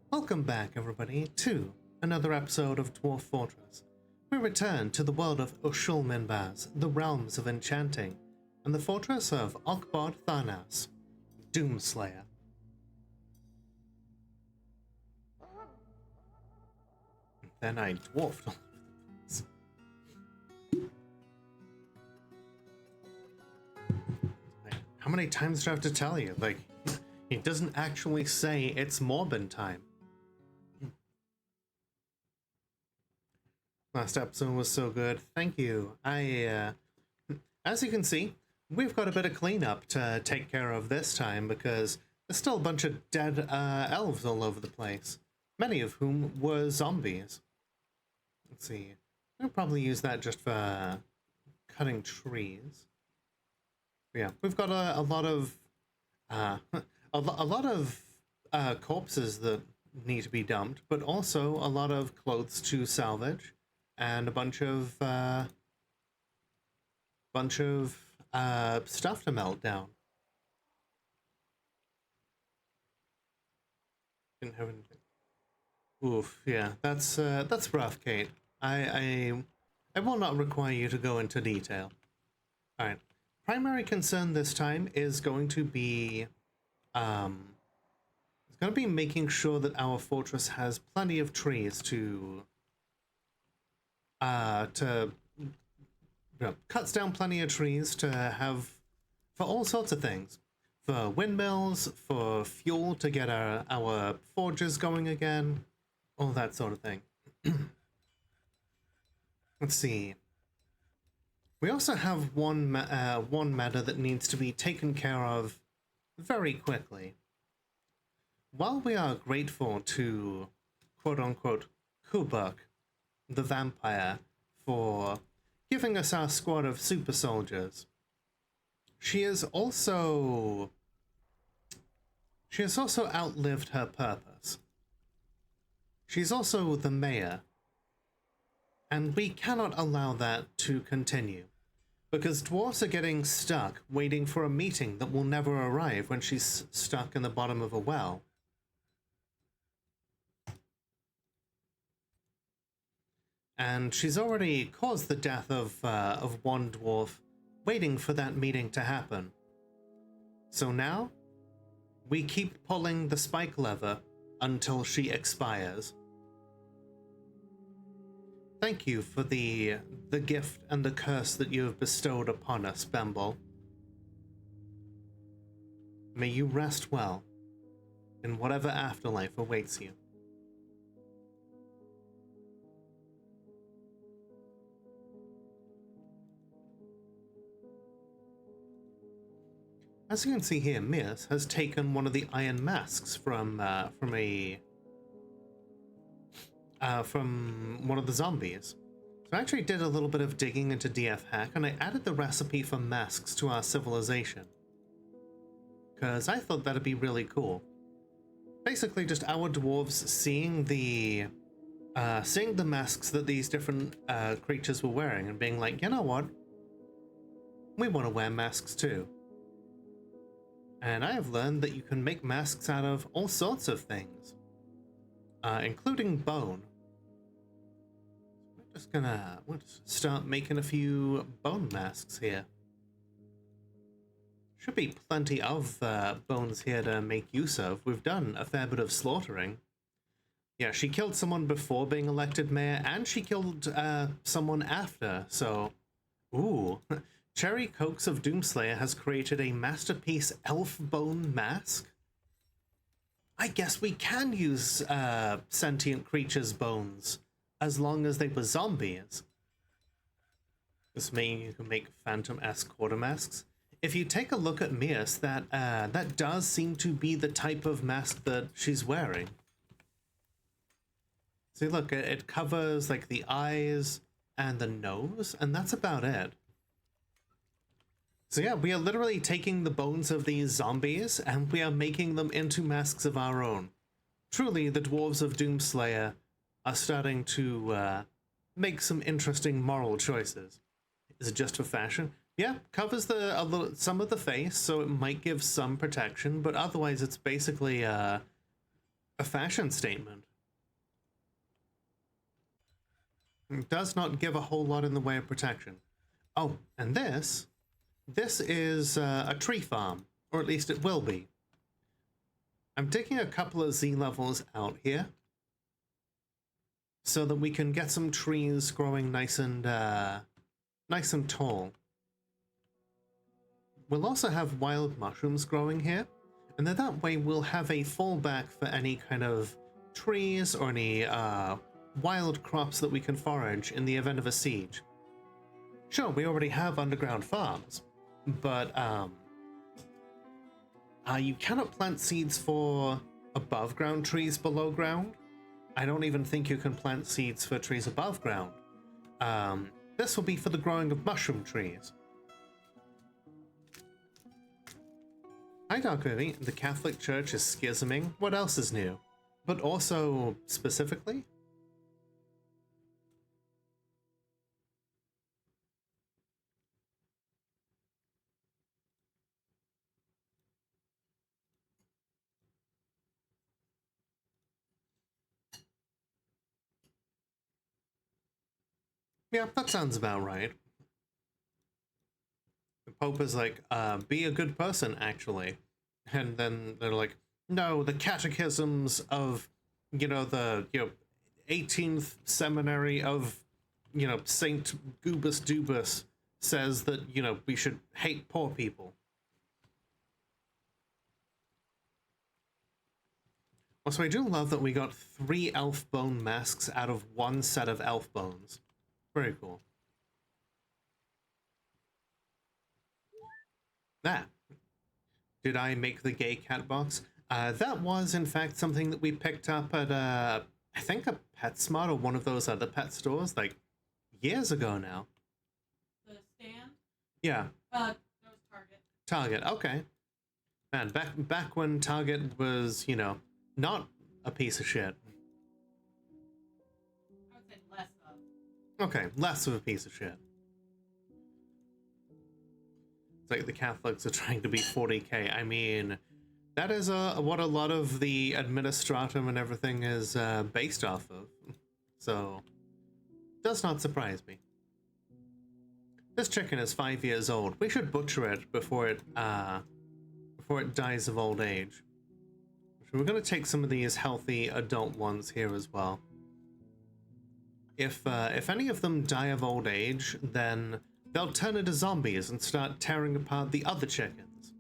Welcome back, everybody, to another episode of Dwarf Fortress. We return to the world of Ushul-Minbaz, the realms of enchanting, and the fortress of Okbod Tharnas, Doomslayer. Then I dwarfed all over the place. How many times do I have to tell you? Like, it doesn't actually say it's Morbin time. Last episode was so good. Thank you. As you can see, we've got a bit of cleanup to take care of this time because there's still a bunch of dead elves all over the place, many of whom were zombies. Let's see. I'll probably use that just for cutting trees. But yeah, we've got a lot of corpses that need to be dumped, but also a lot of clothes to salvage. And a bunch of stuff to melt down. Didn't have anything. Oof, yeah, that's rough, Kate. I will not require you to go into detail. All right. Primary concern this time is going to be making sure that our fortress has plenty of trees to cuts down plenty of trees to have for all sorts of things, for windmills, for fuel to get our forges going again, all that sort of thing. Let's see. We also have one matter that needs to be taken care of very quickly. While we are grateful to quote-unquote Kubuk, the vampire, for giving us our squad of super soldiers, she has also outlived her purpose. She's also the mayor, and we cannot allow that to continue, because dwarves are getting stuck waiting for a meeting that will never arrive when she's stuck in the bottom of a well. And she's already caused the death of one dwarf, waiting for that meeting to happen. So now, we keep pulling the spike lever until she expires. Thank you for the gift and the curse that you have bestowed upon us, Bemble. May you rest well in whatever afterlife awaits you. As you can see here, Mias has taken one of the iron masks from one of the zombies. So I actually did a little bit of digging into DF Hack, and I added the recipe for masks to our civilization, because I thought that'd be really cool. Basically, just our dwarves seeing the masks that these different creatures were wearing, and being like, you know what? We want to wear masks too. And I have learned that you can make masks out of all sorts of things, including bone. We'll just start making a few bone masks here. Should be plenty of bones here to make use of. We've done a fair bit of slaughtering. Yeah, she killed someone before being elected mayor, and she killed someone after, so... Ooh. Cherry Cokes of Doomslayer has created a masterpiece elf bone mask. I guess we can use sentient creatures' bones, as long as they were zombies. This means you can make Phantom-esque quarter masks. If you take a look at Mias, that does seem to be the type of mask that she's wearing. See, look, it covers like the eyes and the nose, and that's about it. So yeah, we are literally taking the bones of these zombies and we are making them into masks of our own. Truly, the dwarves of Doomslayer are starting to make some interesting moral choices. Is it just for fashion? Yeah, covers some of the face, so it might give some protection, but otherwise it's basically a fashion statement. It does not give a whole lot in the way of protection. Oh, and this is a tree farm, or at least it will be. I'm taking a couple of Z levels out here so that we can get some trees growing nice and tall. We'll also have wild mushrooms growing here, and then that way we'll have a fallback for any kind of trees or any wild crops that we can forage in the event of a siege. Sure, we already have underground farms, but you cannot plant seeds for above ground trees below ground. I don't even think you can plant seeds for trees above ground. This will be for the growing of mushroom trees. Hi, Dark Vivi. The Catholic Church is schisming. What else is new? But also, specifically? Yeah, that sounds about right. The Pope is like, be a good person, actually. And then they're like, no, the catechisms of, the, 18th seminary of, Saint Goobus Dubus says that, we should hate poor people. Also, I do love that we got 3 elf bone masks out of 1 set of elf bones. Very cool. That. Did I make the gay cat box? That was, in fact, something that we picked up at, I think a PetSmart or one of those other pet stores, like, years ago now. The stand? Yeah. That was Target. Target, okay. Man, back when Target was, not a piece of shit. I would say less of. Okay, less of a piece of shit. It's like the Catholics are trying to be 40k. I mean, that is what a lot of the administratum and everything is based off of. So, does not surprise me. This chicken is 5 years old. We should butcher it before it dies of old age. So we're going to take some of these healthy adult ones here as well. If any of them die of old age, then they'll turn into zombies and start tearing apart the other chickens.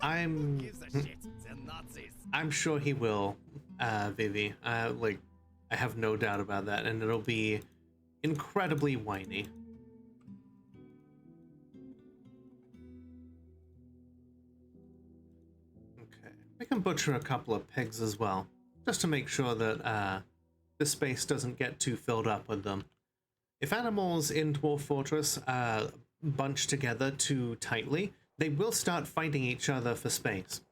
I'm sure he will, Vivi. I have no doubt about that, and it'll be incredibly whiny. Okay, we can butcher a couple of pigs as well, just to make sure that the space doesn't get too filled up with them. If animals in Dwarf Fortress bunch together too tightly, they will start fighting each other for space,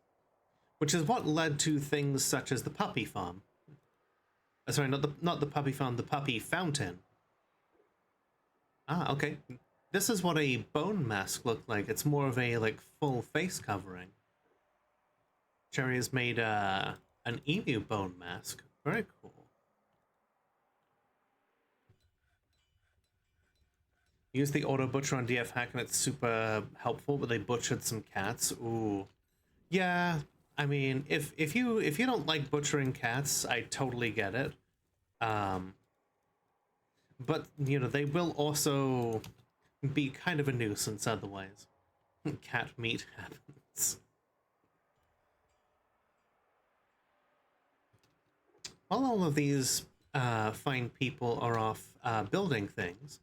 which is what led to things such as the puppy farm. Sorry, not the puppy farm, the puppy fountain. Ah, okay. This is what a bone mask looked like. It's more of a full face covering. Cherry has made an emu bone mask. Very cool. Use the auto butcher on DF hack and it's super helpful, but they butchered some cats. Ooh. Yeah, I mean, if you don't like butchering cats, I totally get it. But they will also be kind of a nuisance otherwise. Cat meat happens. While all of these fine people are off building things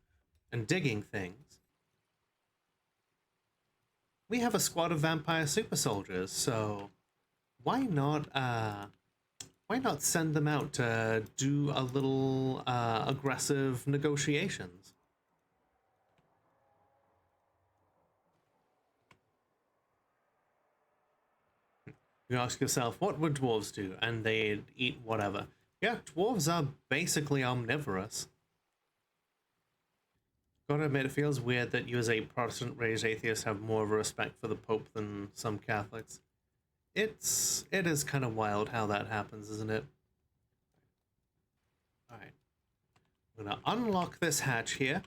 and digging things, we have a squad of vampire super soldiers, so why not send them out to do a little aggressive negotiations? You ask yourself, what would dwarves do? And they'd eat whatever. Yeah, dwarves are basically omnivorous. Gotta admit, it feels weird that you as a Protestant-raised atheist have more of a respect for the Pope than some Catholics. it is kind of wild how that happens, isn't it? All right, I'm gonna unlock this hatch here,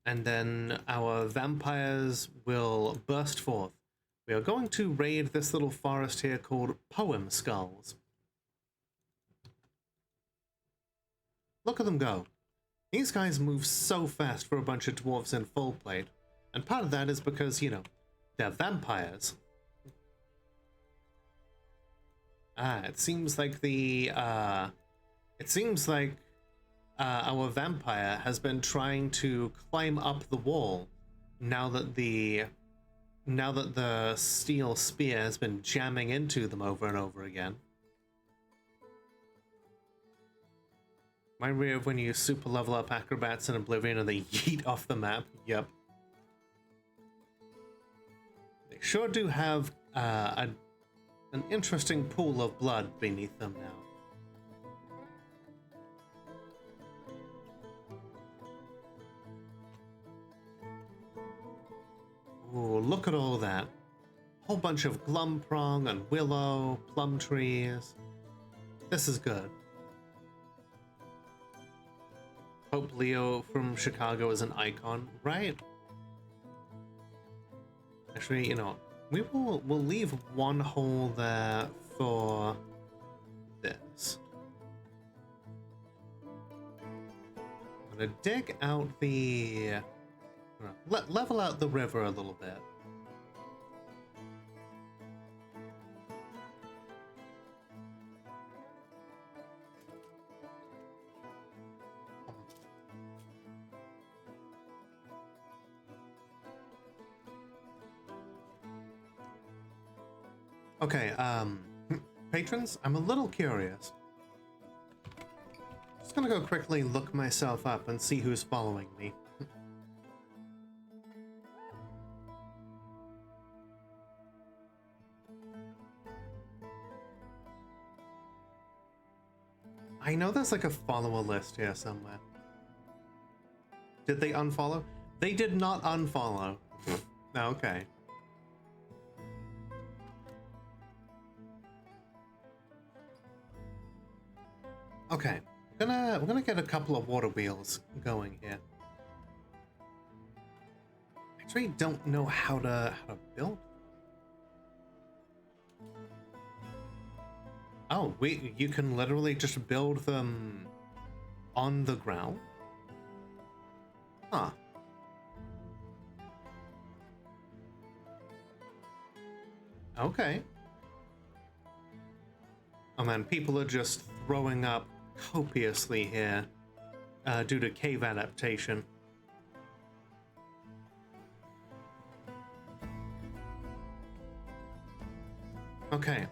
and then our vampires will burst forth. We are going to raid this little forest here called Poem Skulls. Look at them go. These guys move so fast for a bunch of dwarves in full plate, and part of that is because, you know, they're vampires. It seems like our vampire has been trying to climb up the wall now that the steel spear has been jamming into them over and over again. Remind me of when you super level up acrobats in Oblivion and they yeet off the map. Yep. They sure do have an interesting pool of blood beneath them now. Ooh, look at all that. Whole bunch of glumprong and willow, plum trees. This is good. Pope Leo from Chicago is an icon, right? Actually, you know, we'll leave one hole there for this. I'm gonna dig out the level out the river a little bit. Okay, patrons, I'm a little curious. Just gonna go quickly look myself up and see who's following me. I know there's like a follower list here somewhere. Did they unfollow? They did not unfollow. Okay. Okay, we're gonna get a couple of water wheels going here. I actually don't know how to build. Oh, you can literally just build them on the ground? Huh. Okay. Oh man, people are just throwing up copiously here due to cave adaptation. Okay,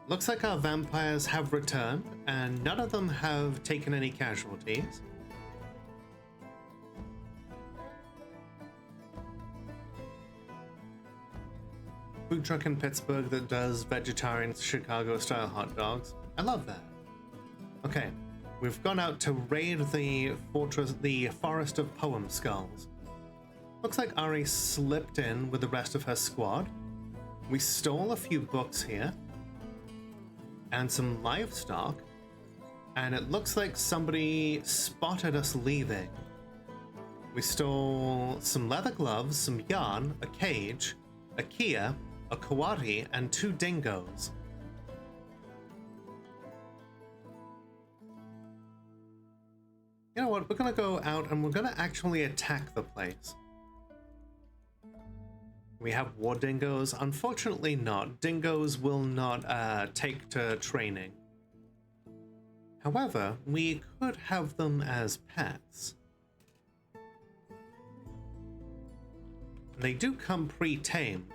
looks like our vampires have returned and none of them have taken any casualties. Food truck in Pittsburgh that does vegetarian Chicago style hot dogs. I love that. Okay, we've gone out to raid the forest of Poem Skulls. Looks like Ari slipped in with the rest of her squad. We stole a few books here and some livestock, and it looks like somebody spotted us leaving. We stole some leather gloves, some yarn, a cage, a Kia, a Kawati, and 2 dingoes. You know what, we're gonna go out and we're gonna actually attack the place. We have war dingoes? Unfortunately not. Dingoes will not take to training. However, we could have them as pets. They do come pre-tamed.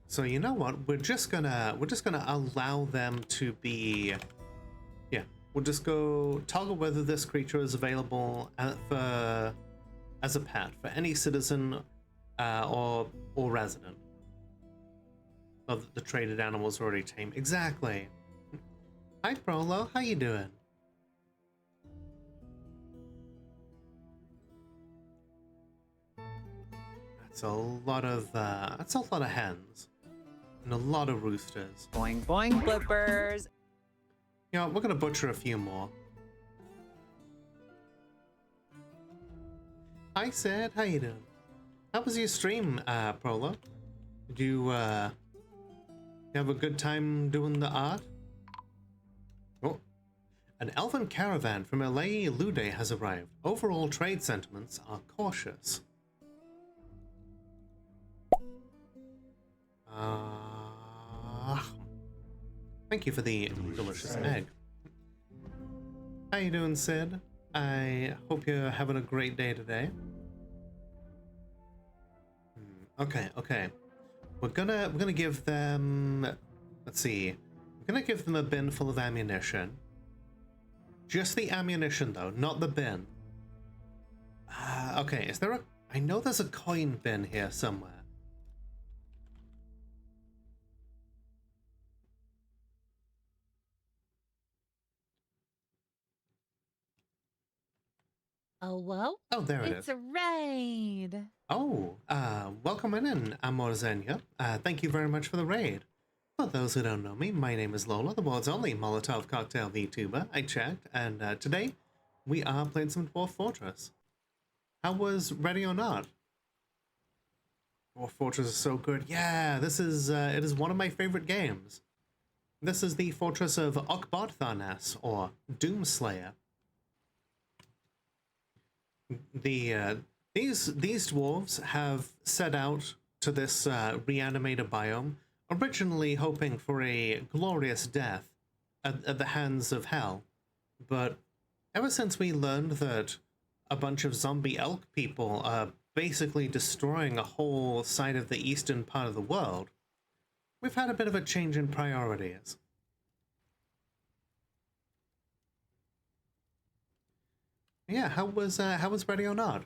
So you know what? We're just gonna allow them to be. Yeah, we'll just go toggle whether this creature is available as a pet for any citizen or resident. Oh, the traded animals already tame. Exactly. Hi, Prolo. How you doing? That's a lot of hens. And a lot of roosters. Boing boing blippers. Yeah, we're gonna butcher a few more. Hi Sid, how you doing? How was your stream, Prolo? Did you have a good time doing the art? Oh. An elven caravan from Elei Lude has arrived. Overall trade sentiments are cautious. Thank you for the delicious egg. How you doing, Sid? I hope you're having a great day today. Okay. We're gonna give them, let's see. We're gonna give them a bin full of ammunition. Just the ammunition though, not the bin. Okay, is there a, I know there's a coin bin here somewhere. Hello? Oh, there it is. It's a raid. Oh, welcome in, Amor Zenya. Thank you very much for the raid. For those who don't know me, my name is Lola, the world's only Molotov cocktail VTuber. I checked, and today we are playing some Dwarf Fortress. How was Ready or Not? Dwarf Fortress is so good. Yeah, this is it is one of my favorite games. This is the Fortress of Okbotharnas, or Doomslayer. These dwarves have set out to this reanimated biome, originally hoping for a glorious death at the hands of hell. But ever since we learned that a bunch of zombie elk people are basically destroying a whole side of the eastern part of the world, we've had a bit of a change in priorities. Yeah, how was Ready or Not?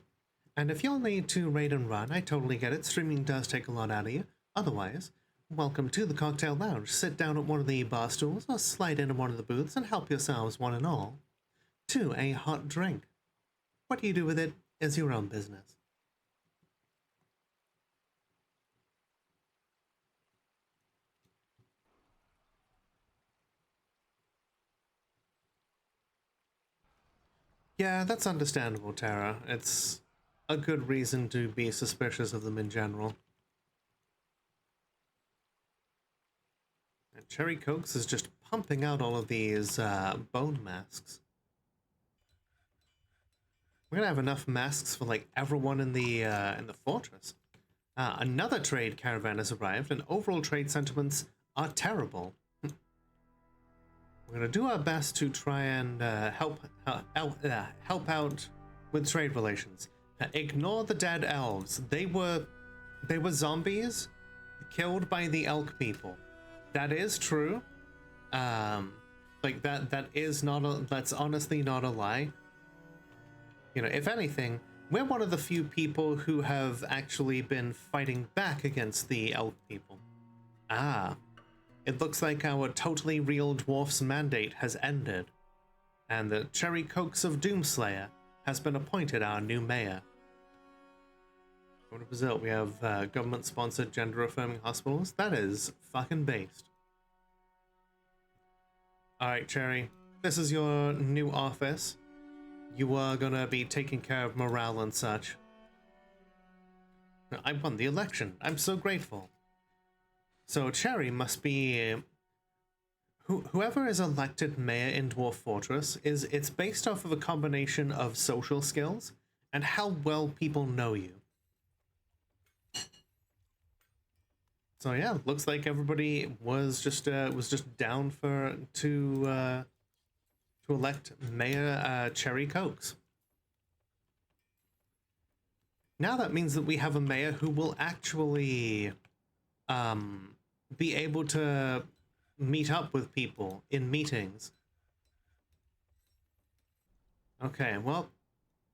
And if you'll need to raid and run, I totally get it. Streaming does take a lot out of you. Otherwise, welcome to the Cocktail Lounge. Sit down at one of the bar stools or slide into one of the booths and help yourselves, one and all, to a hot drink. What you do with it is your own business. Yeah, that's understandable, Tara. It's a good reason to be suspicious of them in general. And Cherry Cokes is just pumping out all of these bone masks. We're gonna have enough masks for like everyone in the fortress. Another trade caravan has arrived, and overall trade sentiments are terrible. We're gonna do our best to try and help out with trade relations. Ignore the dead elves. They were zombies killed by the elk people. That is true. Like that's honestly not a lie. You know, if anything, we're one of the few people who have actually been fighting back against the elk people. It looks like our totally real dwarf's mandate has ended, and the Cherry Cokes of Doomslayer has been appointed our new mayor. What a result, we have government-sponsored gender-affirming hospitals. That is fucking based. Alright, Cherry, this is your new office. You are gonna be taking care of morale and such. I won the election. I'm so grateful. So Cherry must be whoever is elected mayor in Dwarf Fortress it's based off of a combination of social skills and how well people know you. So yeah, looks like everybody was just down to elect Mayor Cherry Cokes. Now that means that we have a mayor who will actually be able to meet up with people in meetings. Okay, well,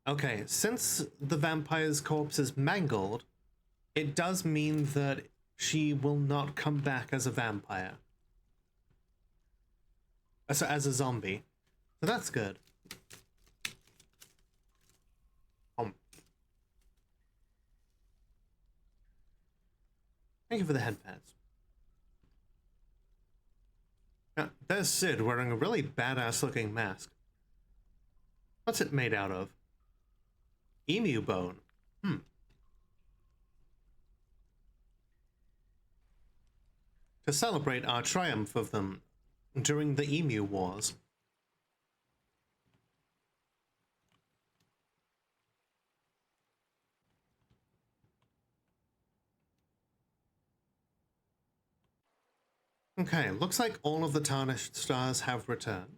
okay, since the vampire's corpse is mangled, it does mean that she will not come back as a vampire. As a zombie. So that's good. Thank you for the headpads. There's Sid wearing a really badass looking mask. What's it made out of? Emu bone. To celebrate our triumph of them during the Emu Wars. Okay, looks like all of the tarnished stars have returned.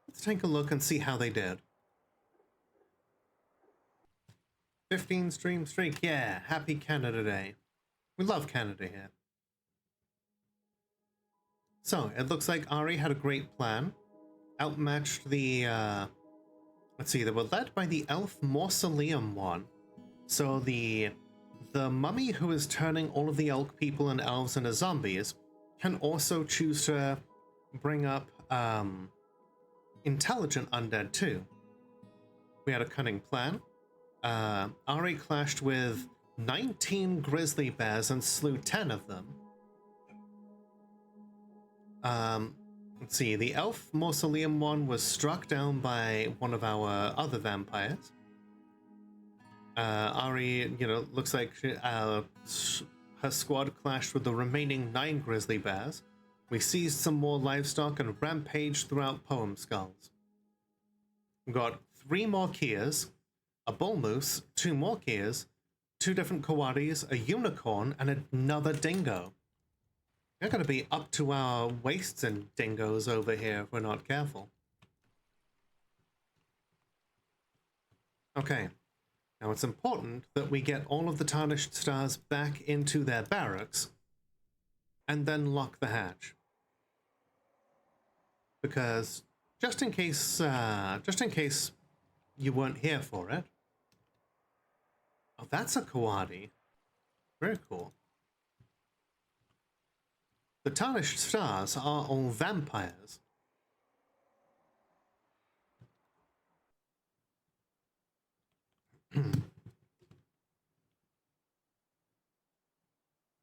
Let's take a look and see how they did. 15 stream streak, yeah, happy Canada Day. We love Canada here. So, it looks like Ari had a great plan. Outmatched the, let's see, they were led by the elf mausoleum one. So the mummy who is turning all of the elk people and elves into zombies can also choose to bring up, intelligent undead too. We had a cunning plan. Ari clashed with 19 grizzly bears and slew 10 of them. Let's see, the elf mausoleum one was struck down by one of our other vampires. Ari, looks like her squad clashed with the remaining 9 grizzly bears. We seized some more livestock and rampaged throughout Poem Skulls. We got 3 more Kias, a bull moose, 2 more Kias, 2 different Kawatis, a unicorn, and another dingo. They're going to be up to our waists in dingoes over here if we're not careful. Okay, now it's important that we get all of the tarnished stars back into their barracks and then lock the hatch. Because just in case you weren't here for it. Oh, that's a Kawadi. Very cool. The tarnished stars are all vampires.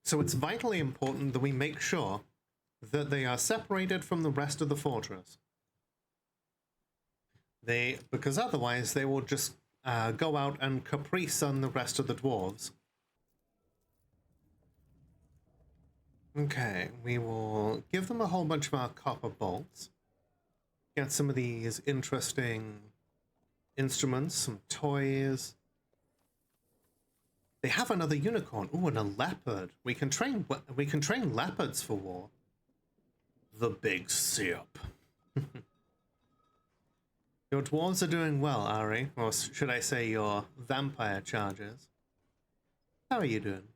So it's vitally important that we make sure that they are separated from the rest of the fortress. Because otherwise they will just go out and caprice on the rest of the dwarves. Okay, we will give them a whole bunch of our copper bolts. Get some of these interesting instruments, some toys. They have another unicorn. Ooh, and a leopard. We can train leopards for war. The big sip. Your dwarves are doing well, Ari. Or should I say your vampire chargers. How are you doing?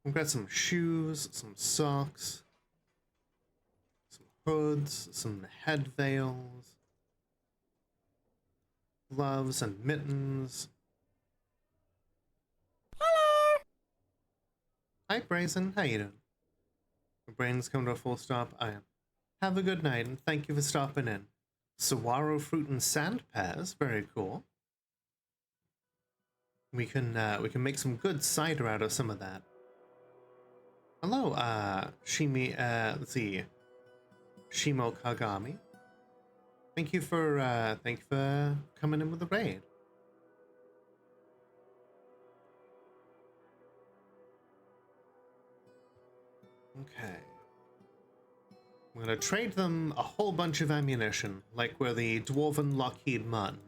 We've got some shoes, some socks, some hoods, some head veils, gloves and mittens. Hello! Hi, Brazen. How you doing? My brain's come to a full stop. I am. Have a good night, and thank you for stopping in. Saguaro fruit and sand pears. Very cool. We can make some good cider out of some of that. Hello, let's see, Shimo Kagami. Thank you for coming in with the raid. Okay. I'm gonna trade them a whole bunch of ammunition, like we're the Dwarven Lockheed Martin.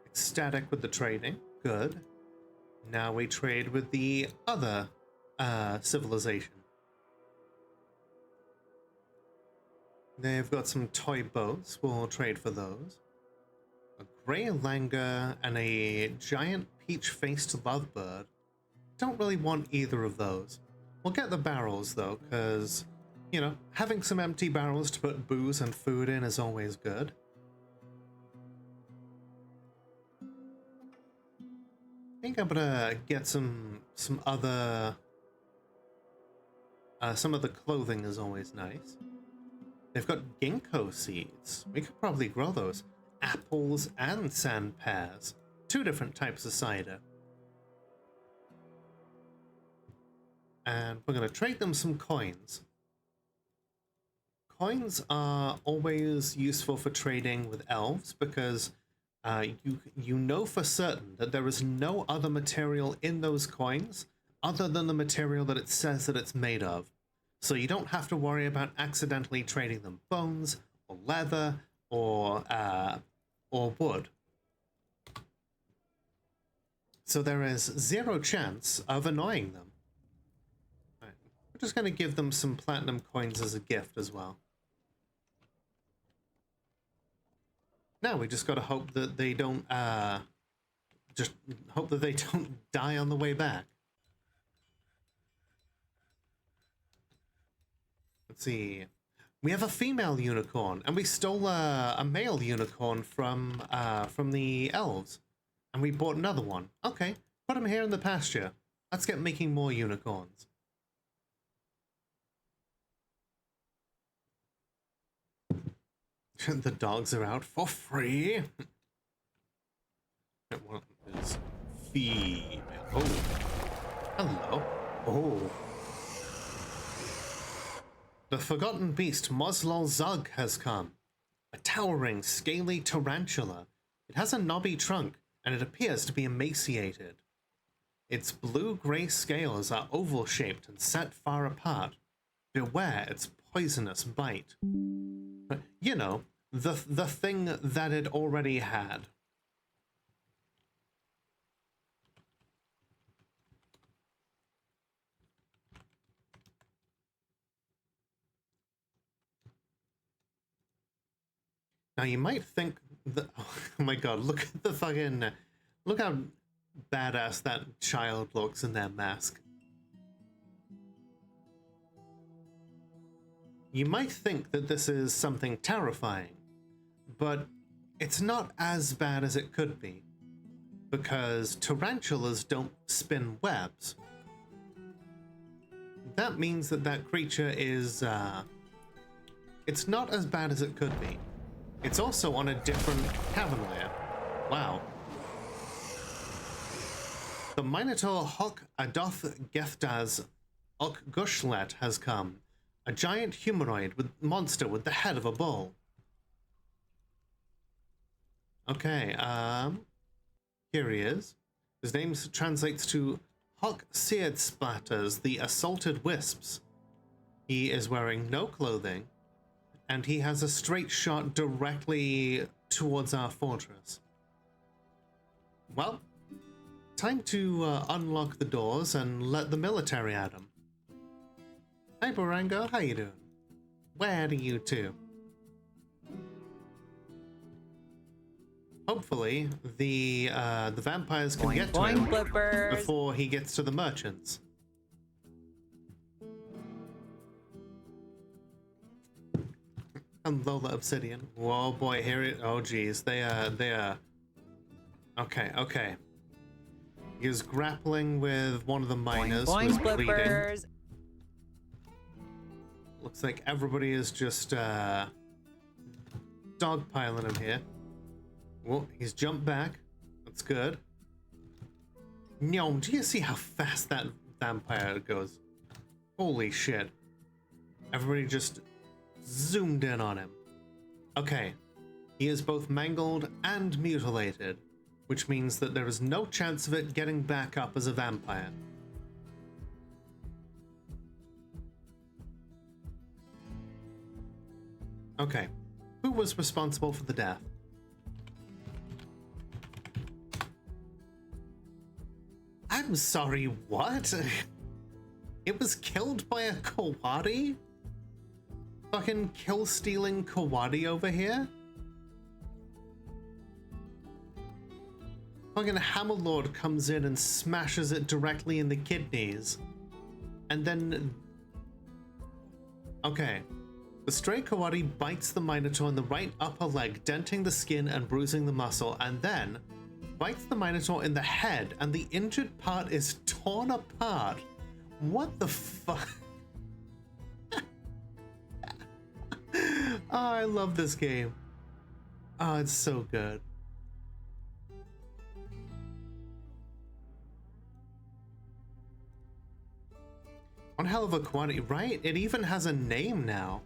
Ecstatic with the trading. Good. Now we trade with the other civilization. They've got some toy boats. We'll trade for those. A gray langur and a giant peach-faced lovebird. Don't really want either of those. We'll get the barrels though, because, having some empty barrels to put booze and food in is always good. think I'm gonna get some other some of the clothing is always nice. They've got ginkgo seeds. We could probably grow those. Apples and sand pears. 2 different types of cider. And we're going to trade them some coins. Coins are always useful for trading with elves because you know for certain that there is no other material in those coins other than the material that it says that it's made of. So you don't have to worry about accidentally trading them bones or leather or wood. So there is 0 chance of annoying them. Right. We're just going to give them some platinum coins as a gift as well. Now we just got to hope that they don't just hope that they don't die on the way back. Let's see. We have a female unicorn, and we stole a male unicorn from the elves, and we bought another one. Okay, put him here in the pasture. Let's get making more unicorns. The dogs are out for free. That one is female. Oh, hello. Oh. The forgotten beast Moslol Zug has come. A towering, scaly tarantula. It has a knobby trunk, and it appears to be emaciated. Its blue-gray scales are oval-shaped and set far apart. Beware its poisonous bite. You know, the thing that it already had. Now you might think that, oh my god, look at the fucking, look how badass that child looks in that mask. You might think that this is something terrifying, but it's not as bad as it could be, because tarantulas don't spin webs. That means that that creature is, it's not as bad as it could be. It's also on a different cavern layer. Wow. The Minotaur Hok Adoth Gethdaz Ok Gushlet has come. A giant humanoid monster with the head of a bull. Okay, here he is. His name translates to Hok Seared Splatters, the Assaulted Wisps. He is wearing no clothing, and he has a straight shot directly towards our fortress. Well, time to unlock the doors and let the military at him. Hi Barango, how you doing? Where are you two? Hopefully, the vampires can get to him before he gets to the merchants. And Lola Obsidian. Whoa, boy, here it. Oh, geez, they are. Okay. He was grappling with one of the miners who was bleeding. Looks like everybody is just dogpiling him here. Well, he's jumped back. That's good. No, do you see how fast that vampire goes? Holy shit. Everybody just zoomed in on him. Okay. He is both mangled and mutilated, which means that there is no chance of it getting back up as a vampire. Okay. Who was responsible for the death? I'm sorry, what? It was killed by a Kawadi? Fucking kill-stealing Kawadi over here? Fucking Hammerlord comes in and smashes it directly in the kidneys. And then... Okay. The stray Kawadi bites the Minotaur in the right upper leg, denting the skin and bruising the muscle, and then bites the Minotaur in the head, and the injured part is torn apart. What the fuck? Oh, I love this game. Oh, it's so good. One hell of a quantity, right? It even has a name now.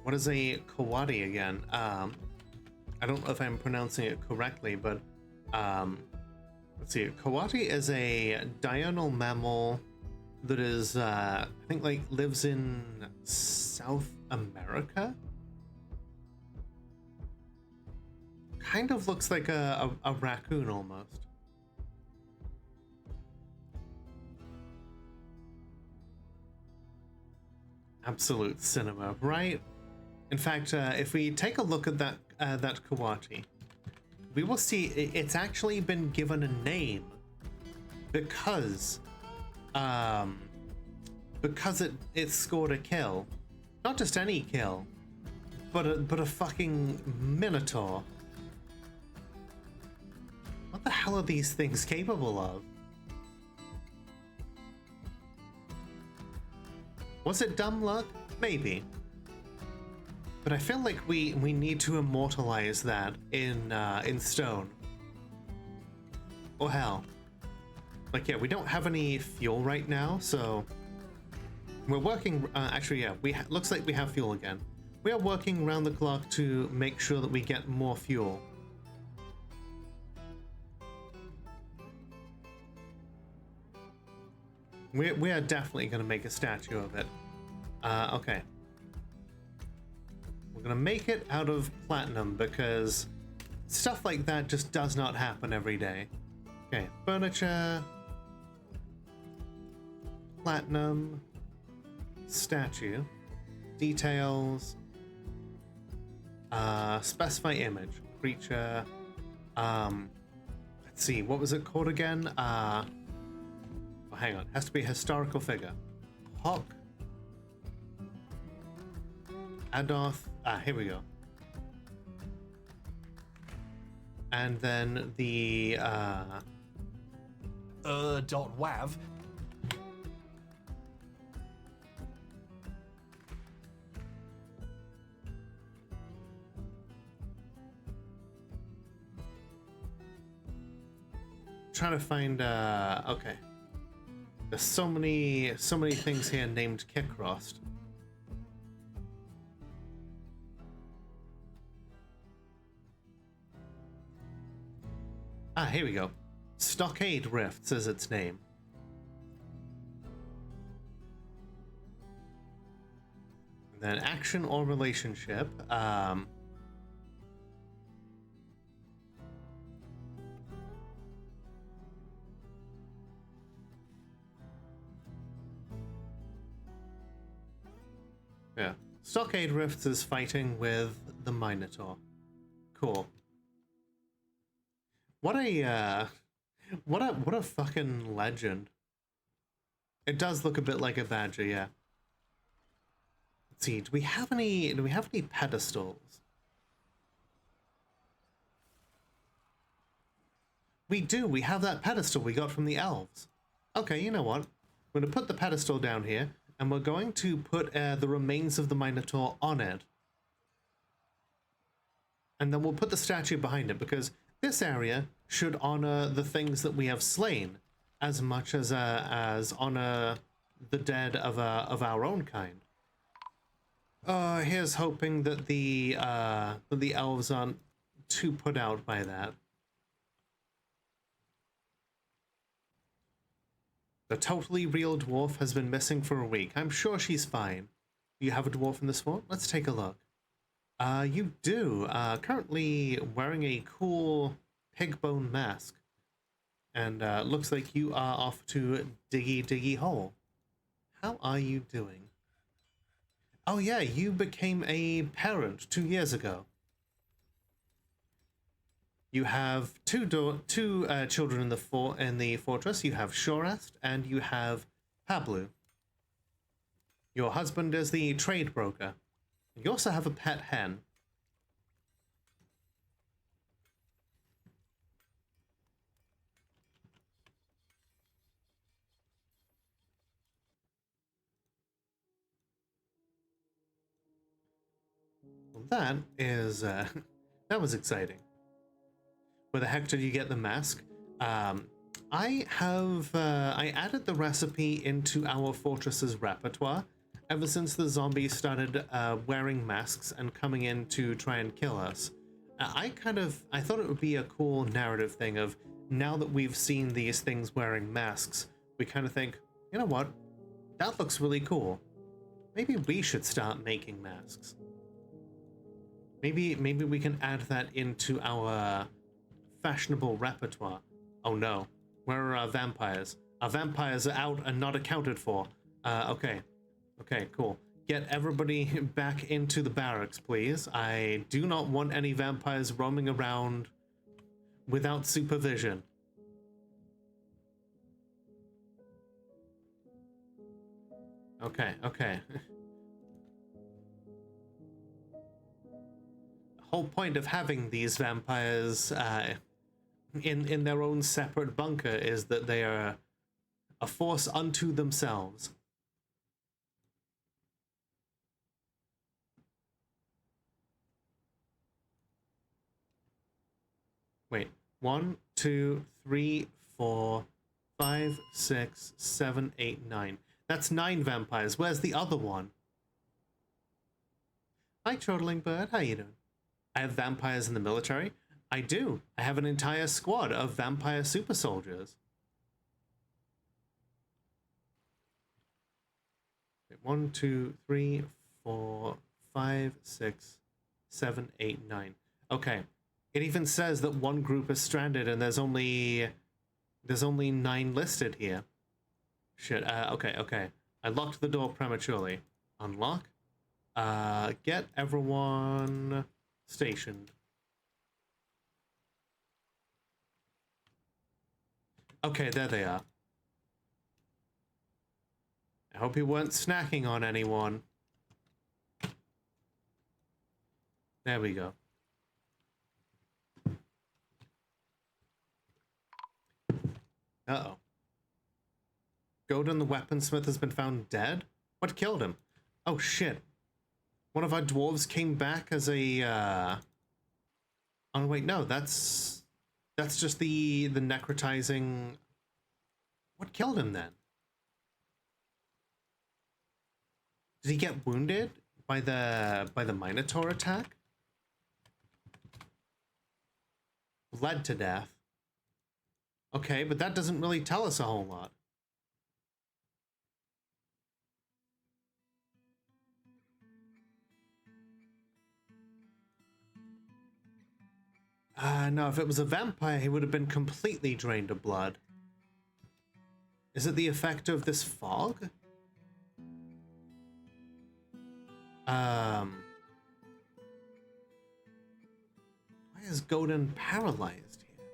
What is a kawadi again? I don't know if I'm pronouncing it correctly, but let's see. Kawadi is a diurnal mammal that is, I think, like lives in South America. Kind of looks like a raccoon almost. Absolute cinema, right? In fact, if we take a look at that Kawati, we will see it's actually been given a name because it scored a kill, not just any kill, but a fucking Minotaur. What the hell are these things capable of? Was it dumb luck? Maybe. But I feel like we need to immortalize that in stone. Or hell. Like, yeah, we don't have any fuel right now, so we're working. Actually, yeah, looks like we have fuel again. We are working round the clock to make sure that we get more fuel. We are definitely going to make a statue of it. Okay. We're going to make it out of platinum because stuff like that just does not happen every day. Okay, furniture, platinum, statue, details, specify image, creature, let's see, what was it called again? Oh, hang on, has to be a historical figure. Hawk. Adoth. Here we go. And then the .wav. Trying to find okay. There's so many things here named Kickrost. Here we go. Stockade Rifts is its name. And then action or relationship. Yeah. Stockade Rifts is fighting with the Minotaur. Cool. What a fucking legend. It does look a bit like a badger, yeah. Let's see, do we have any pedestals? We do, we have that pedestal we got from the elves. Okay, you know what? We're gonna put the pedestal down here, and we're going to put the remains of the Minotaur on it. And then we'll put the statue behind it, because this area should honor the things that we have slain as much as honor the dead of our own kind. Here's hoping that the elves aren't too put out by that. The totally real dwarf has been missing for a week. I'm sure she's fine. Do you have a dwarf in this fort? Let's take a look. You do. Currently wearing a cool pig bone mask. And looks like you are off to Diggy Diggy Hole. How are you doing? Oh yeah, you became a parent 2 years ago. You have two children in the fortress. You have Shorast and you have Pablu. Your husband is the trade broker. You also have a pet hen. Well, that is, that was exciting. Where the heck did you get the mask? I added the recipe into our fortress's repertoire ever since the zombies started wearing masks and coming in to try and kill us. I thought it would be a cool narrative thing of, now that we've seen these things wearing masks, we kind of think, you know what, that looks really cool. Maybe we should start making masks. Maybe we can add that into our fashionable repertoire. Oh no, where are our vampires? Our vampires are out and not accounted for. Okay, cool. Get everybody back into the barracks, please. I do not want any vampires roaming around without supervision. Okay. The whole point of having these vampires in their own separate bunker is that they are a force unto themselves. Wait, 1, 2, 3, 4, 5, 6, 7, 8, 9. That's 9 vampires. Where's the other one? Hi, Chortling Bird. How you doing? I have vampires in the military. I do. I have an entire squad of vampire super soldiers. Wait, 1, 2, 3, 4, 5, 6, 7, 8, 9. Okay. It even says that one group is stranded and there's only 9 listed here. Shit. Okay. I locked the door prematurely. Unlock. Get everyone stationed. Okay, there they are. I hope you weren't snacking on anyone. There we go. Uh-oh. Godin the weaponsmith has been found dead? What killed him? Oh shit. One of our dwarves came back as a Oh wait, no, that's just the necrotizing. What killed him then? Did he get wounded by the Minotaur attack? Bled to death. Okay, but that doesn't really tell us a whole lot. No, if it was a vampire, he would have been completely drained of blood. Is it the effect of this fog? Why is Godin paralyzed here?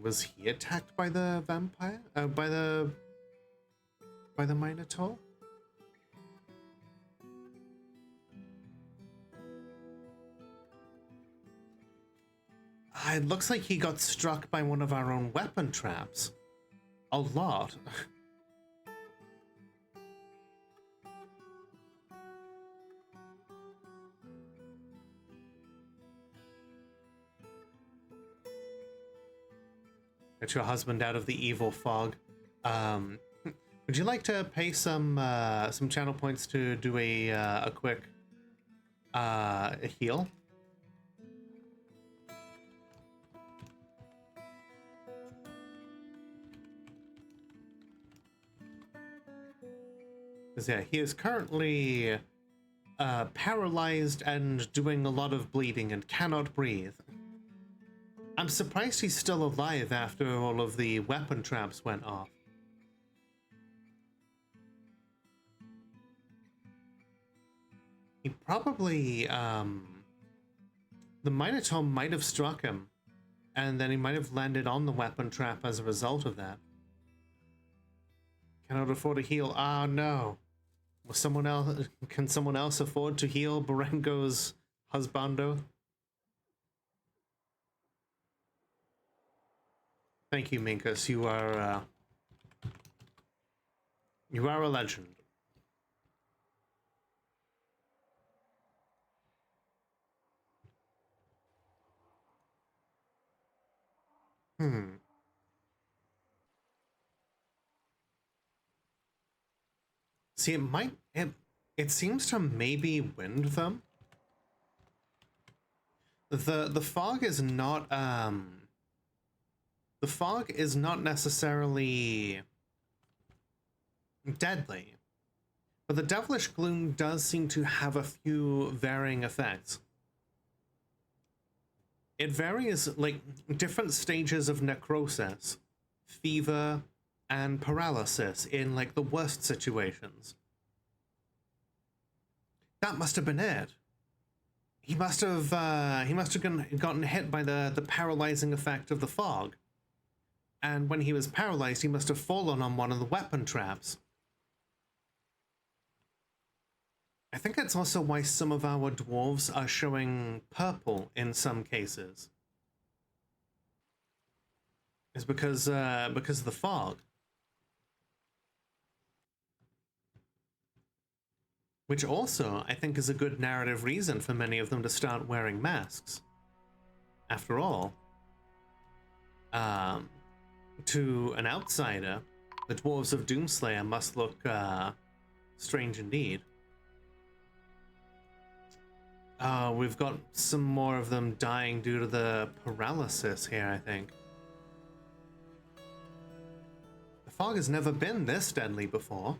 Was he attacked by the vampire? By the Minotaur? It looks like he got struck by one of our own weapon traps. A lot. Get your husband out of the evil fog. Would you like to pay some channel points to do a quick heal? Yeah, he is currently paralyzed and doing a lot of bleeding and cannot breathe. I'm surprised he's still alive after all of the weapon traps went off. He probably, the Minotaur might have struck him, and then he might have landed on the weapon trap as a result of that. Cannot afford to heal. Ah, no. Will someone else? Can someone else afford to heal Barengo's husbando? Thank you, Minkus. You are a legend. Hmm. See, it seems to maybe wind them. The fog is not the fog is not necessarily deadly, but the devilish gloom does seem to have a few varying effects. It varies, like, different stages of necrosis, fever, and paralysis in, like, the worst situations. That must have been it. He must have gotten hit by the paralyzing effect of the fog. And when he was paralyzed, he must have fallen on one of the weapon traps. I think that's also why some of our dwarves are showing purple in some cases. Is because of the fog. Which also, I think, is a good narrative reason for many of them to start wearing masks. After all, to an outsider, the dwarves of Doomslayer must look strange indeed. We've got some more of them dying due to the paralysis here, I think. The fog has never been this deadly before.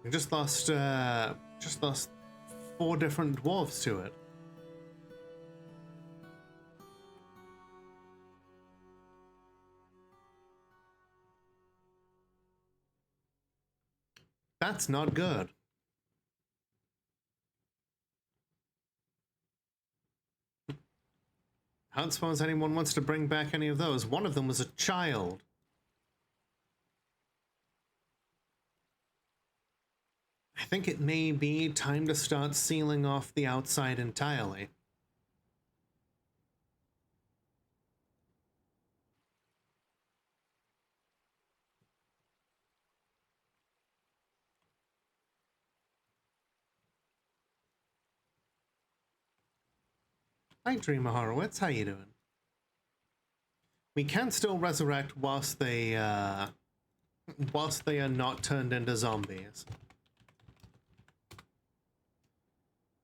We just lost 4 different dwarves to it. That's not good. I don't suppose anyone wants to bring back any of those. One of them was a child. I think it may be time to start sealing off the outside entirely. Hi, Dreamer Horowitz. How you doing? We can still resurrect whilst they are not turned into zombies.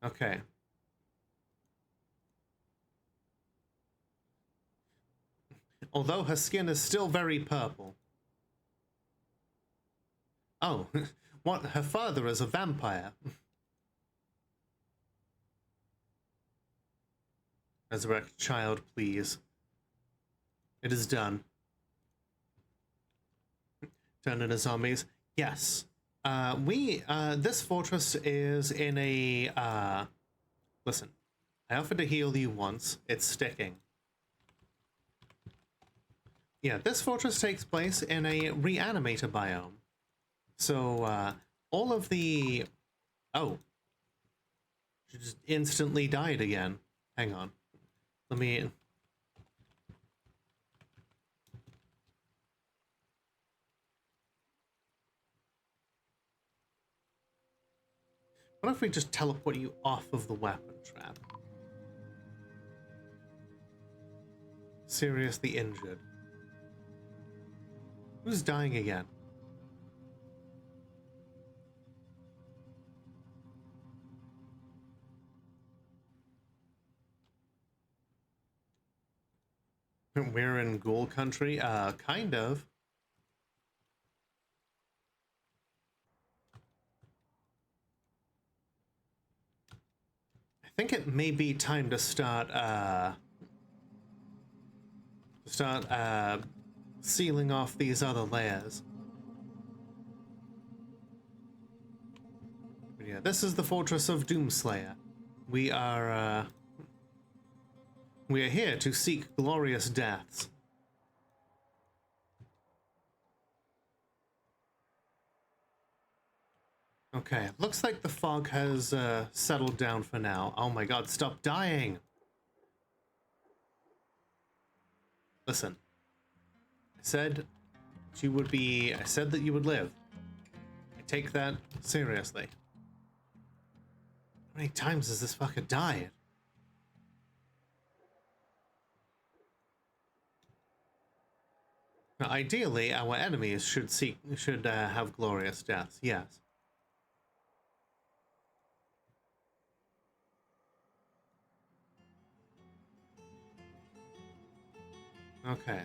Okay. Although her skin is still very purple. Oh, what? Her father is a vampire. Resurrect child, please. It is done. Turn into zombies. Yes. This fortress is in a, listen. I offered to heal you once. It's sticking. Yeah, this fortress takes place in a reanimator biome. So, all of the... Oh. She just instantly died again. Hang on. Let me... What if we just teleport you off of the weapon trap? Seriously injured. Who's dying again? We're in ghoul country? Kind of. I think it may be time to start sealing off these other layers. But yeah, this is the fortress of Doomslayer. We are here to seek glorious deaths. Okay, looks like the fog has settled down for now. Oh my god, stop dying! Listen, I said that you would live. I take that seriously. How many times has this fucker died? Now, ideally, our enemies should have glorious deaths. Yes. Okay.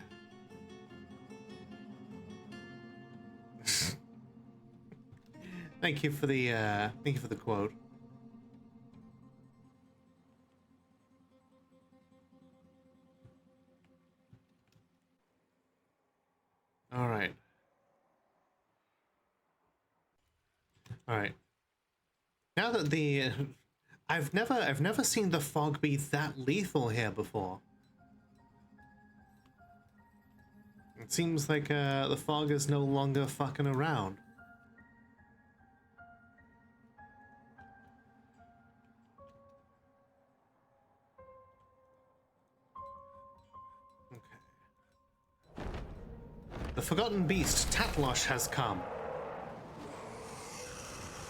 Thank you for the quote. All right. All right. Now that I've never seen the fog be that lethal here before. It seems like the fog is no longer fucking around. Okay. The forgotten beast, Tatlosh, has come.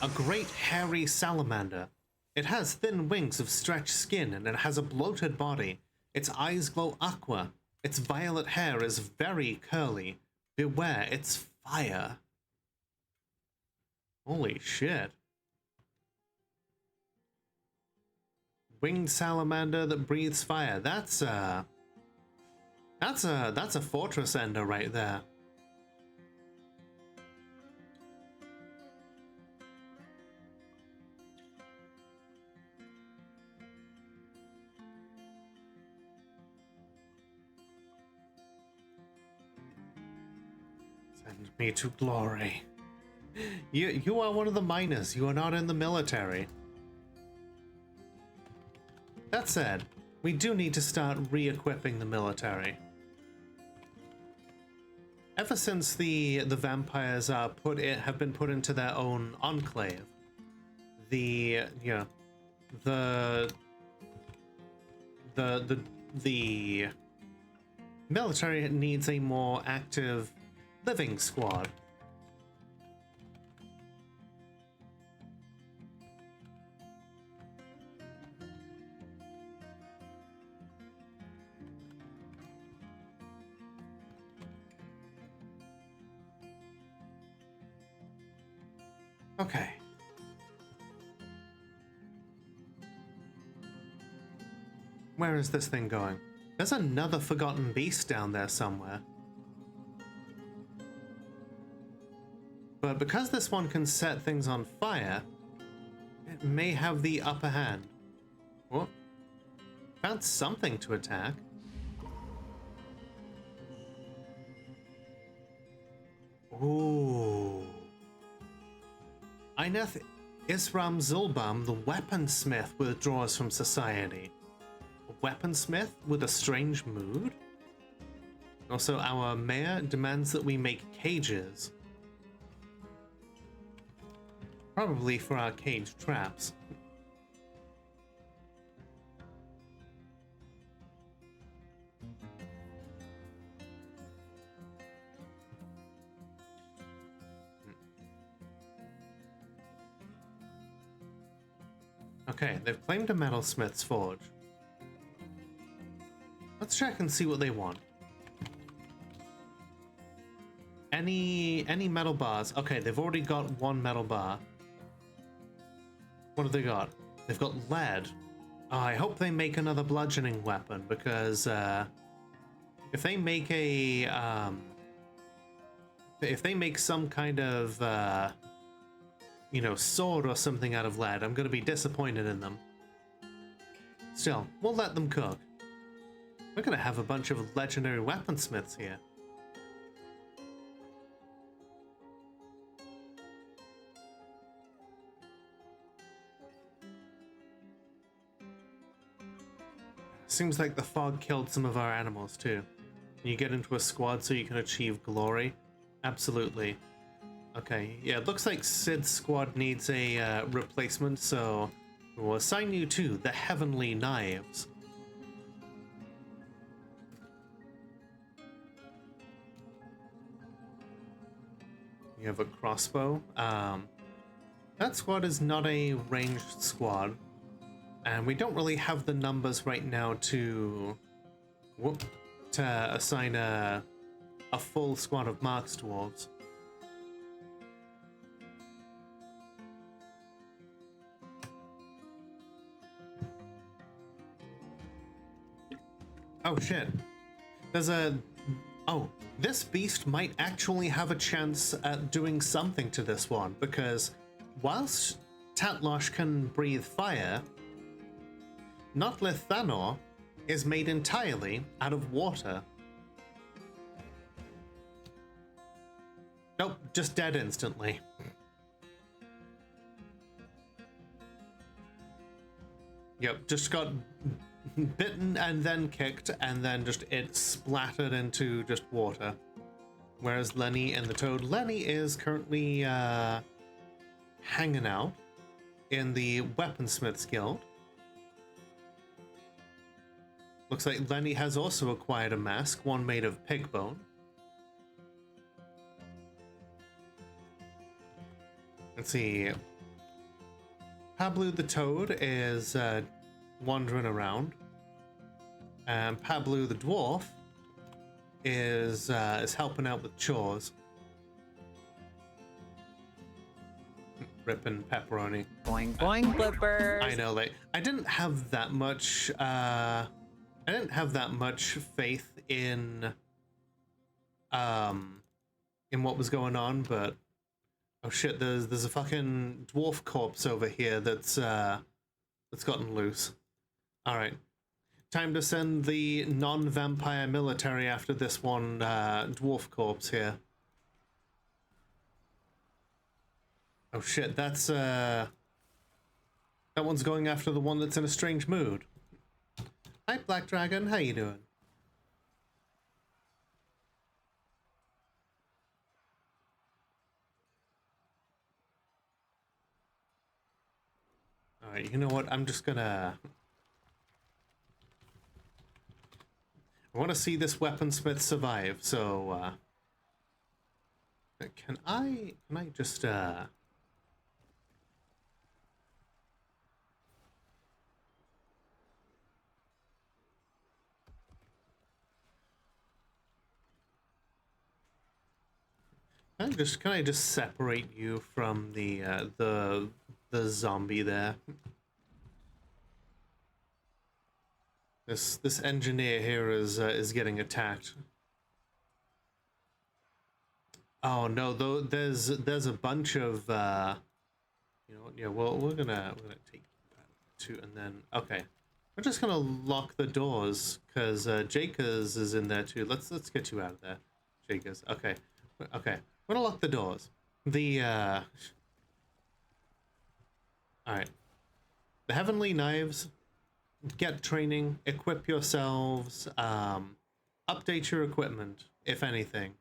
A great hairy salamander. It has thin wings of stretched skin and it has a bloated body. Its eyes glow aqua. Its violet hair is very curly. Beware, it's fire. Holy shit. Winged salamander that breathes fire. That's a fortress ender right there. Send me to glory. You are one of the miners. You are not in the military. That said, we do need to start re-equipping the military. Ever since the vampires have been put into their own enclave, the military needs a more active living squad. Okay. Where is this thing going? There's another forgotten beast down there somewhere. But because this one can set things on fire, it may have the upper hand. What? Found something to attack. Ooh. Eineth Isram Zulbam, the weaponsmith, withdraws from society. A weaponsmith with a strange mood? Also, our mayor demands that we make cages. Probably for our cage traps. Okay, they've claimed a metalsmith's forge. Let's check and see what they want. Any metal bars? Okay, they've already got one metal bar. What have they got? They've got lead. Oh, I hope they make another bludgeoning weapon, because if they make some kind of sword or something out of lead, I'm gonna be disappointed in them. Still, we'll let them cook. We're gonna have a bunch of legendary weaponsmiths here. Seems like the fog killed some of our animals too. Can you get into a squad so you can achieve glory? Absolutely. Okay, yeah, it looks like Sid's squad needs a replacement, so we'll assign you to the Heavenly Knives. You have a crossbow. That squad is not a ranged squad, and we don't really have the numbers right now to assign a a full squad of Marks dwarves. Oh shit. There's a... Oh, this beast might actually have a chance at doing something to this one, because whilst Tatlosh can breathe fire, Notlith Thanor is made entirely out of water. Nope, just dead instantly. Yep, just got bitten and then kicked, and then just it splattered into just water. Whereas Lenny and the Toad, Lenny is currently hanging out in the Weaponsmith's Guild. Looks like Lenny has also acquired a mask, one made of pig bone. Let's see. Pablo the Toad is wandering around, and Pablo the Dwarf is helping out with chores. Ripping pepperoni. Boing boing blippers. I know, like I didn't have that much faith in what was going on, but oh shit, there's a fucking dwarf corpse over here that's gotten loose. All right, time to send the non-vampire military after this one dwarf corpse here. Oh shit, that's that one's going after the one that's in a strange mood. Hi Black Dragon, how you doing? Alright, you know what? I'm just gonna... I want to see this weaponsmith survive, so... Can I just... Can I just separate you from the zombie there? This engineer here is getting attacked. Oh no, though there's a bunch of you know what? Yeah, well we're gonna take two and then okay. We're just gonna lock the doors because Jakers is in there too. Let's get you out of there, Jakers. Okay, okay. We're gonna lock the doors. The Alright. The Heavenly Knives, get training, equip yourselves, update your equipment, if anything.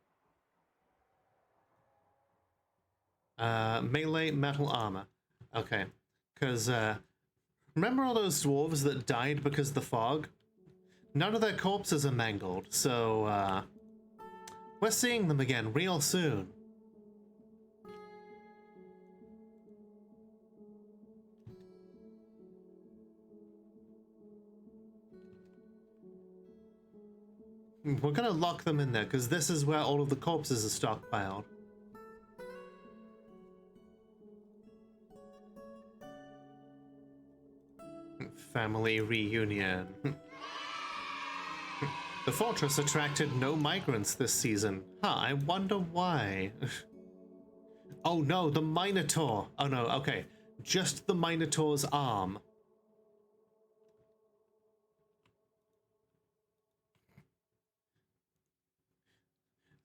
Melee metal armor. Okay. Because, remember all those dwarves that died because of the fog? None of their corpses are mangled, so, we're seeing them again real soon. We're gonna lock them in there, because this is where all of the corpses are stockpiled. Family reunion. The fortress attracted no migrants this season. Huh, I wonder why. Oh no, the Minotaur. Oh no, okay. Just the Minotaur's arm.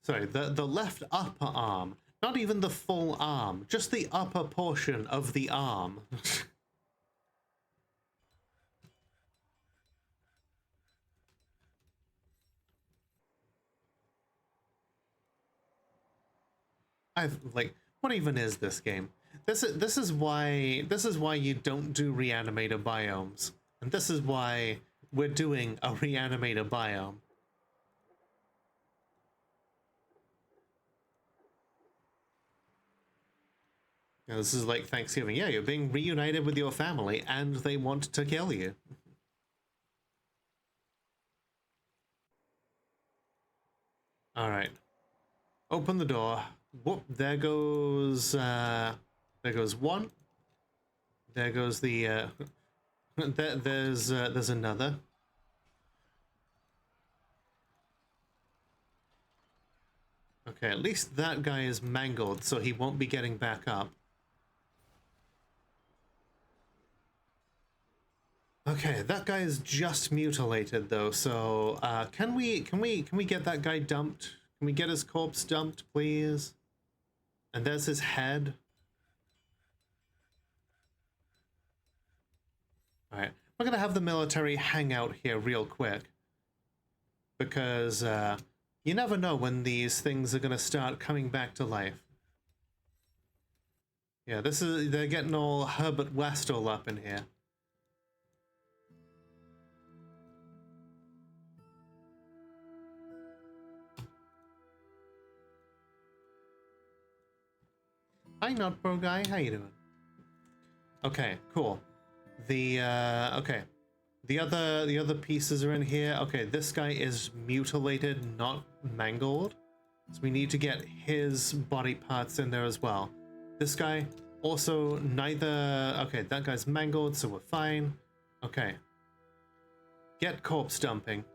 Sorry, the left upper arm. Not even the full arm. Just the upper portion of the arm. What even is this game? This is why you don't do reanimator biomes, and this is why we're doing a reanimator biome. You know, this is like Thanksgiving. Yeah, you're being reunited with your family, and they want to kill you. All right. Open the door. Whoop, there goes one. There goes the, there's another. Okay, at least that guy is mangled, so he won't be getting back up. Okay, that guy is just mutilated though, so can we get that guy dumped? Can we get his corpse dumped, please? And there's his head. Alright, we're gonna have the military hang out here real quick. Because you never know when these things are gonna start coming back to life. Yeah, they're getting all Herbert West all up in here. Hi, Not Pro Guy. How you doing? Okay, cool. The other pieces are in here. Okay, this guy is mutilated, not mangled. So we need to get his body parts in there as well. This guy also neither. Okay, that guy's mangled, so we're fine. Okay. Get corpse dumping.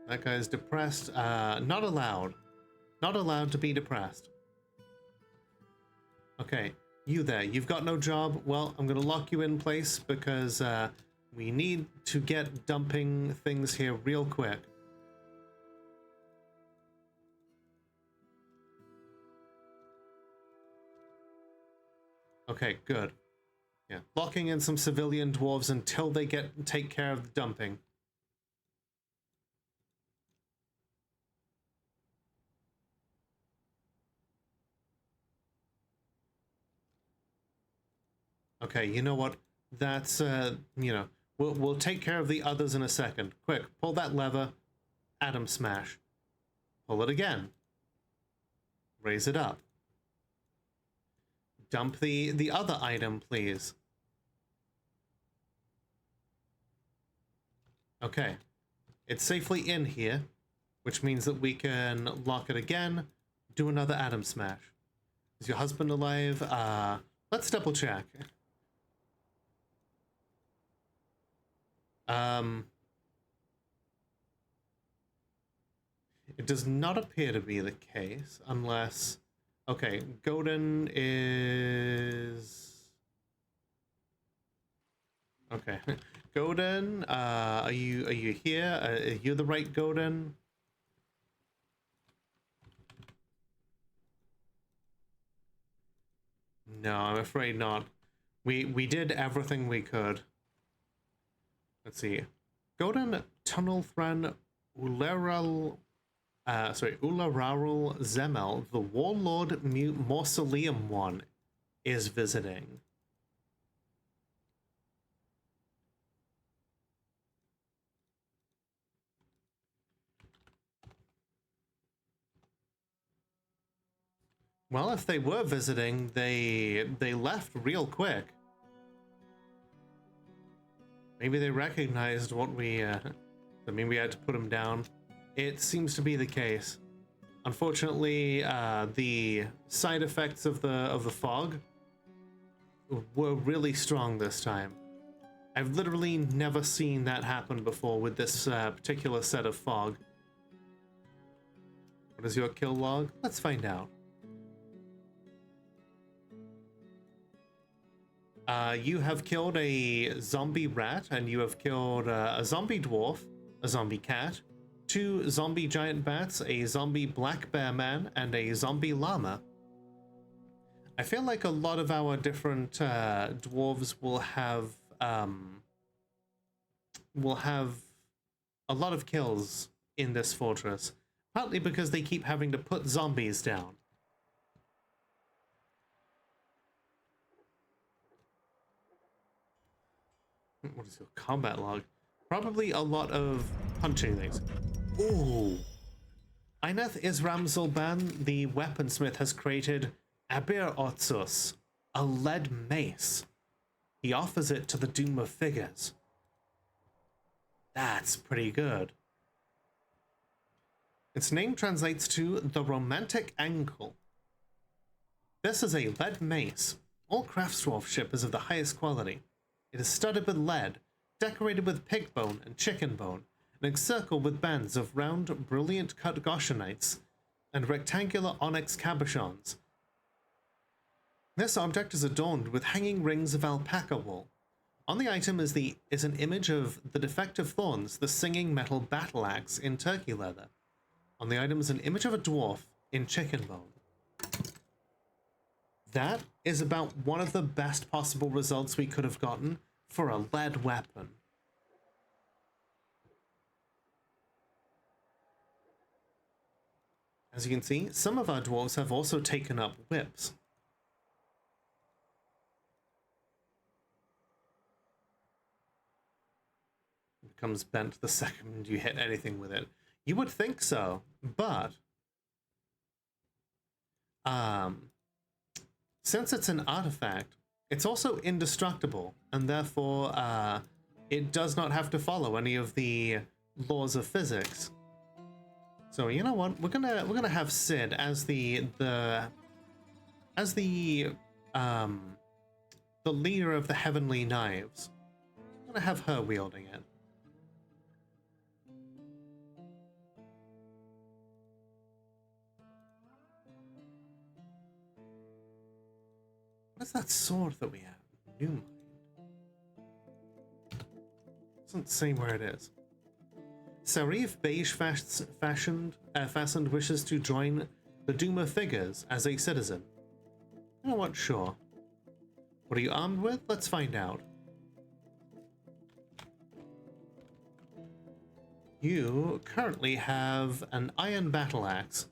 That guy's depressed. Not allowed. Not allowed to be depressed. Okay, you there. You've got no job. Well, I'm going to lock you in place because we need to get dumping things here real quick. Okay, good. Yeah, locking in some civilian dwarves until they take care of the dumping. Okay, you know what? That's we'll take care of the others in a second. Quick, pull that lever. Atom smash. Pull it again. Raise it up. Dump the other item, please. Okay. It's safely in here, which means that we can lock it again, do another atom smash. Is your husband alive? Let's double check. It does not appear to be the case, unless... Okay, Godin is... Okay. Godin, are you here? Are you the right Godin? No, I'm afraid not. We did everything we could. Let's see. Godin Tunnelthran Ulararul Zemel, the Warlord Mausoleum one, is visiting. Well, if they were visiting, they left real quick. Maybe they recognized what we, I mean, we had to put them down. It seems to be the case. Unfortunately, the side effects of the fog were really strong this time. I've literally never seen that happen before with this particular set of fog. What is your kill log? Let's find out. You have killed a zombie rat, and you have killed a zombie dwarf, a zombie cat, 2 zombie giant bats, a zombie black bear man, and a zombie llama. I feel like a lot of our different dwarves will have a lot of kills in this fortress, partly because they keep having to put zombies down. What is your combat log? Probably a lot of punching things. Ooh. Eineth Isram Zulban, the weaponsmith, has created Abir Otsus, a lead mace. He offers it to the Doom of Figures. That's pretty good. Its name translates to the romantic ankle. This is a lead mace. All craftsdwarfship is of the highest quality. It is studded with lead, decorated with pig bone and chicken bone, and encircled with bands of round, brilliant cut goshenites and rectangular onyx cabochons. This object is adorned with hanging rings of alpaca wool. On the item is an image of the defective thorns, the singing metal battle axe in turkey leather. On the item is an image of a dwarf in chicken bone. That is about one of the best possible results we could have gotten for a lead weapon. As you can see, some of our dwarves have also taken up whips. It becomes bent the second you hit anything with it. You would think so, but since it's an artifact, it's also indestructible, and therefore it does not have to follow any of the laws of physics. So you know what? We're gonna have Sid as the leader of the Heavenly Knives. I'm gonna have her wielding it. What's that sword that we have? New Mind. Doesn't say where it is. Sarif Beige Fastened wishes to join the Doomer figures as a citizen. You know what? Sure. What are you armed with? Let's find out. You currently have an iron battle axe.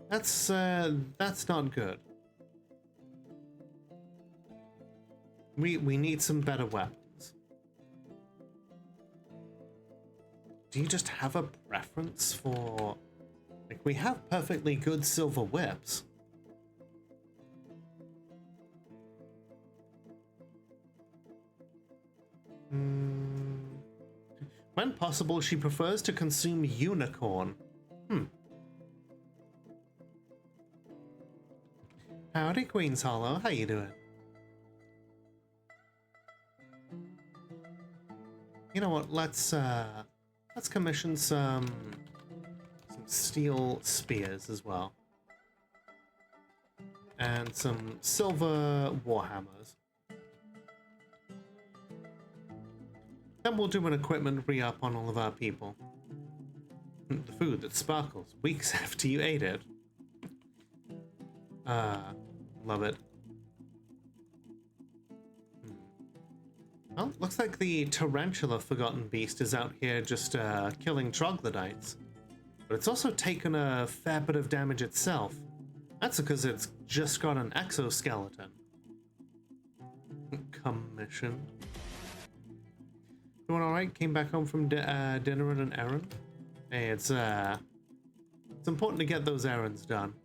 That's not good. We need some better weapons. Do you just have a preference for... Like, we have perfectly good silver whips. When possible, she prefers to consume unicorn. Howdy, Queen's Hollow. How you doing? You know what? Let's commission some steel spears as well, and some silver warhammers. Then we'll do an equipment re-up on all of our people. The food that sparkles weeks after you ate it. Love it. Well, looks like the tarantula forgotten beast is out here just killing troglodytes. But it's also taken a fair bit of damage itself. That's because it's just got an exoskeleton. Commission. Doing alright? Came back home from dinner and an errand? Hey, it's important to get those errands done.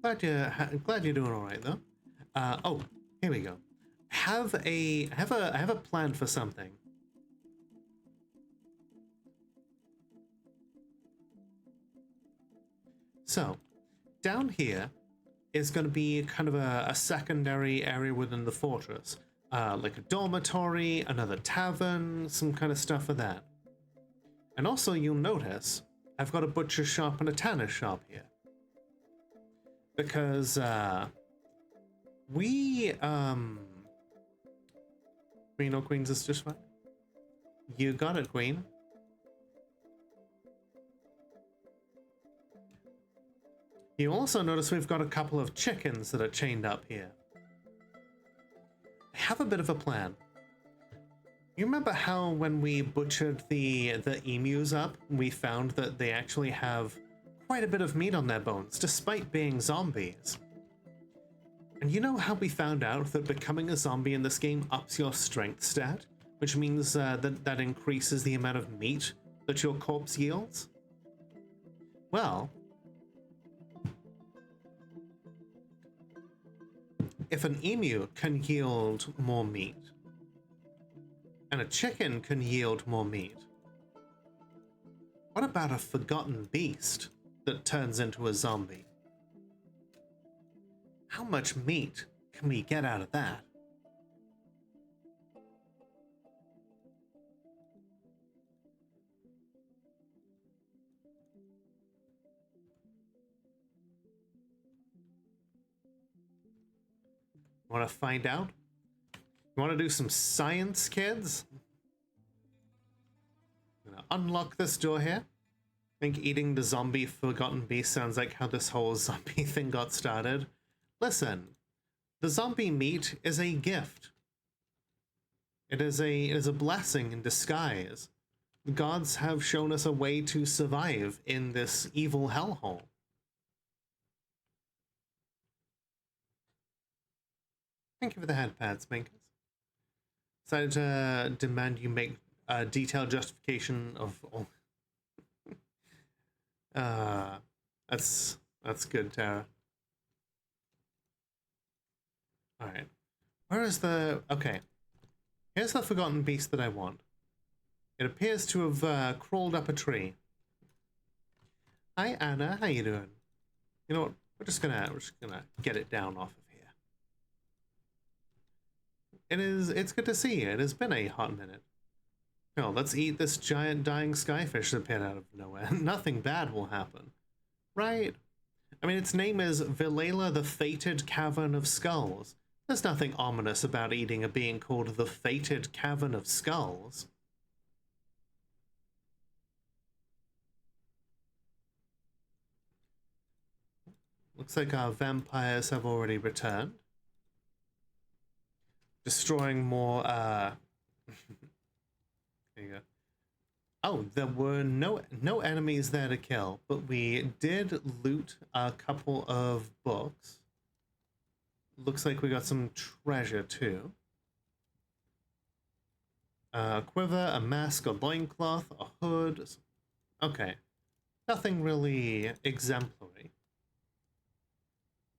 Glad you're doing alright though. Oh, here we go. I have a plan for something. So, down here is going to be kind of a secondary area within the fortress. Like a dormitory, another tavern, some kind of stuff for that. And also, you'll notice, I've got a butcher shop and a tanner shop here. Because, Queen or Queens is just fine. You got it, Queen. You also notice we've got a couple of chickens that are chained up here. I have a bit of a plan. You remember how when we butchered the emus up, we found that they actually have quite a bit of meat on their bones, despite being zombies? And you know how we found out that becoming a zombie in this game ups your strength stat, which means that increases the amount of meat that your corpse yields? Well, if an emu can yield more meat, And a chicken can yield more meat. What about a forgotten beast that turns into a zombie? How much meat can we get out of that? Want to find out? You want to do some science, kids? I'm gonna unlock this door here. I think eating the zombie forgotten beast sounds like how this whole zombie thing got started. Listen, the zombie meat is a gift. It is a blessing in disguise. The gods have shown us a way to survive in this evil hellhole. Thank you for the head pads, Minkers. Decided to demand you make a detailed justification of all. That's good, Tara. Alright. Where is the... Okay. Here's the forgotten beast that I want. It appears to have crawled up a tree. Hi, Anna. How you doing? You know what? We're just gonna get it down off of here. It's good to see you. It has been a hot minute. No, let's eat this giant dying skyfish that appeared out of nowhere. Nothing bad will happen. Right? I mean, its name is Vilela the Fated Cavern of Skulls. There's nothing ominous about eating a being called the Fated Cavern of Skulls. Looks like our vampires have already returned. Destroying more, There you go. Oh, there were no enemies there to kill, but we did loot a couple of books. Looks like we got some treasure too. A quiver, a mask, a loincloth, a hood. Okay. Nothing really exemplary.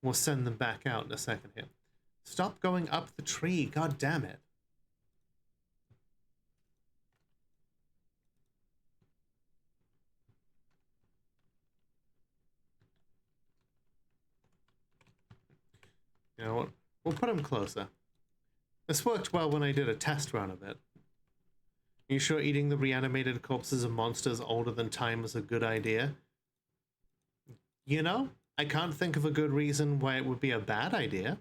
We'll send them back out in a second here. Stop going up the tree, god damn it. You know what? We'll put him closer. This worked well when I did a test run of it. Are you sure eating the reanimated corpses of monsters older than time is a good idea? You know, I can't think of a good reason why it would be a bad idea.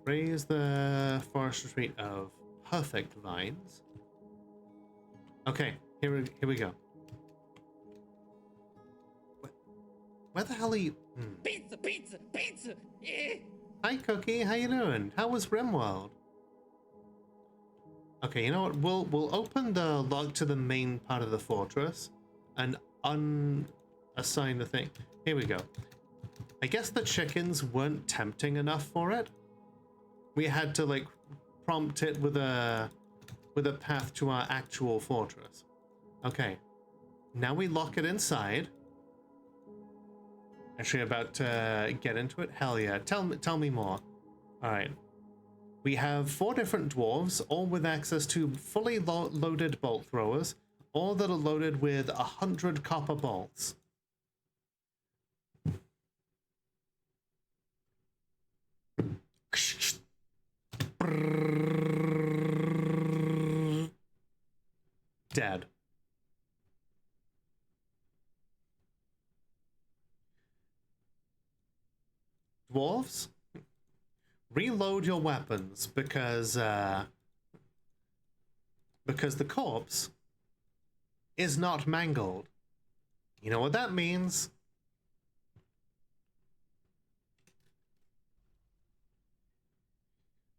Raise the forest retreat of perfect vines. Okay, here we go. Where the hell are you? Pizza, pizza, pizza! Hi, Cookie. How you doing? How was Rimworld? Okay, you know what? We'll open the log to the main part of the fortress and unassign the thing. Here we go. I guess the chickens weren't tempting enough for it. We had to like prompt it with a path to our actual fortress. Okay. Now we lock it inside. Actually about to get into it? Hell yeah. Tell me more. Alright. We have 4 different dwarves, all with access to fully loaded bolt throwers, all that are loaded with 100 copper bolts. Dead. Dwarves, reload your weapons because the corpse is not mangled. You know what that means?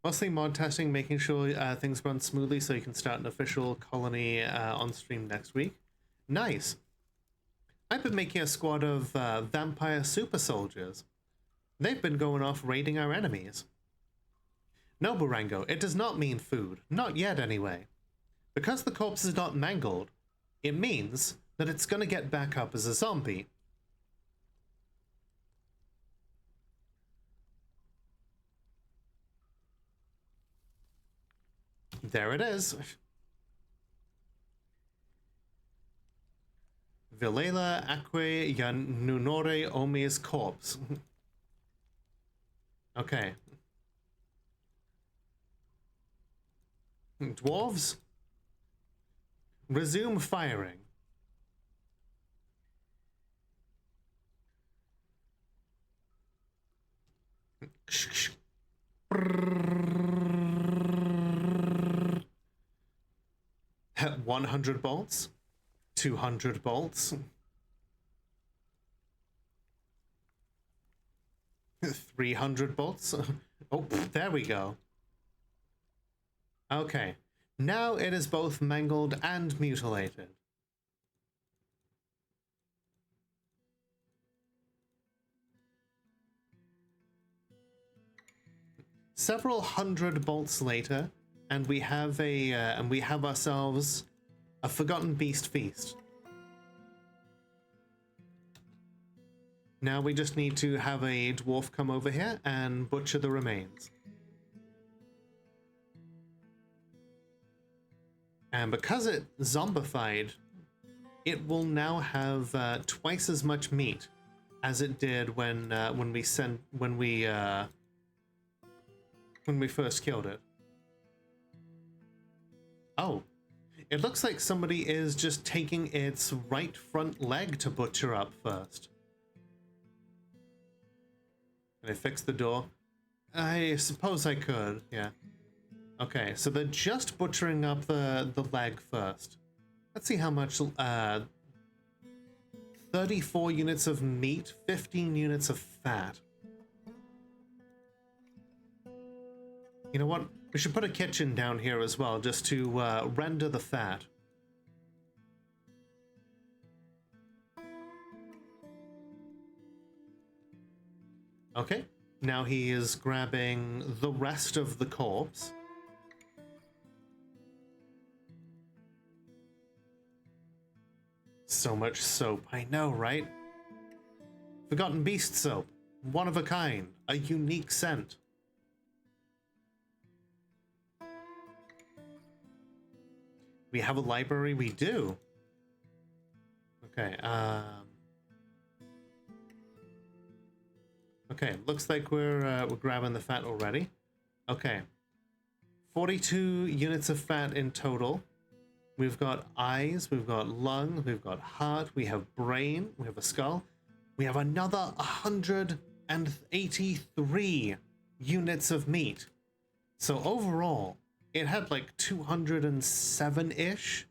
Mostly mod testing, making sure things run smoothly so you can start an official colony on stream next week. Nice. I've been making a squad of vampire super soldiers. They've been going off raiding our enemies. No, Barango, it does not mean food. Not yet, anyway. Because the corpse is not mangled, it means that it's gonna get back up as a zombie. There it is. Vilela Aquae Yanunore Omi's corpse. Okay. Dwarves, resume firing. At 100 bolts, 200 bolts, 300 bolts. Oh, there we go. Okay, now it is both mangled and mutilated. Several hundred bolts later, and we have ourselves a Forgotten Beast feast. Now we just need to have a dwarf come over here and butcher the remains. And because it zombified, it will now have twice as much meat as it did when we first killed it. Oh, it looks like somebody is just taking its right front leg to butcher up first. Can I fix the door? I suppose I could, yeah. Okay, so they're just butchering up the leg first. Let's see how much, 34 units of meat, 15 units of fat. You know what? We should put a kitchen down here as well, just to render the fat. Okay, now he is grabbing the rest of the corpse. So much soap, I know, right? Forgotten Beast soap, one of a kind, a unique scent. We have a library, we do. Okay, okay, looks like we're grabbing the fat already. Okay, 42 units of fat in total. We've got eyes, we've got lung, we've got heart, we have brain, we have a skull. We have another 183 units of meat. So overall, it had like 207-ish.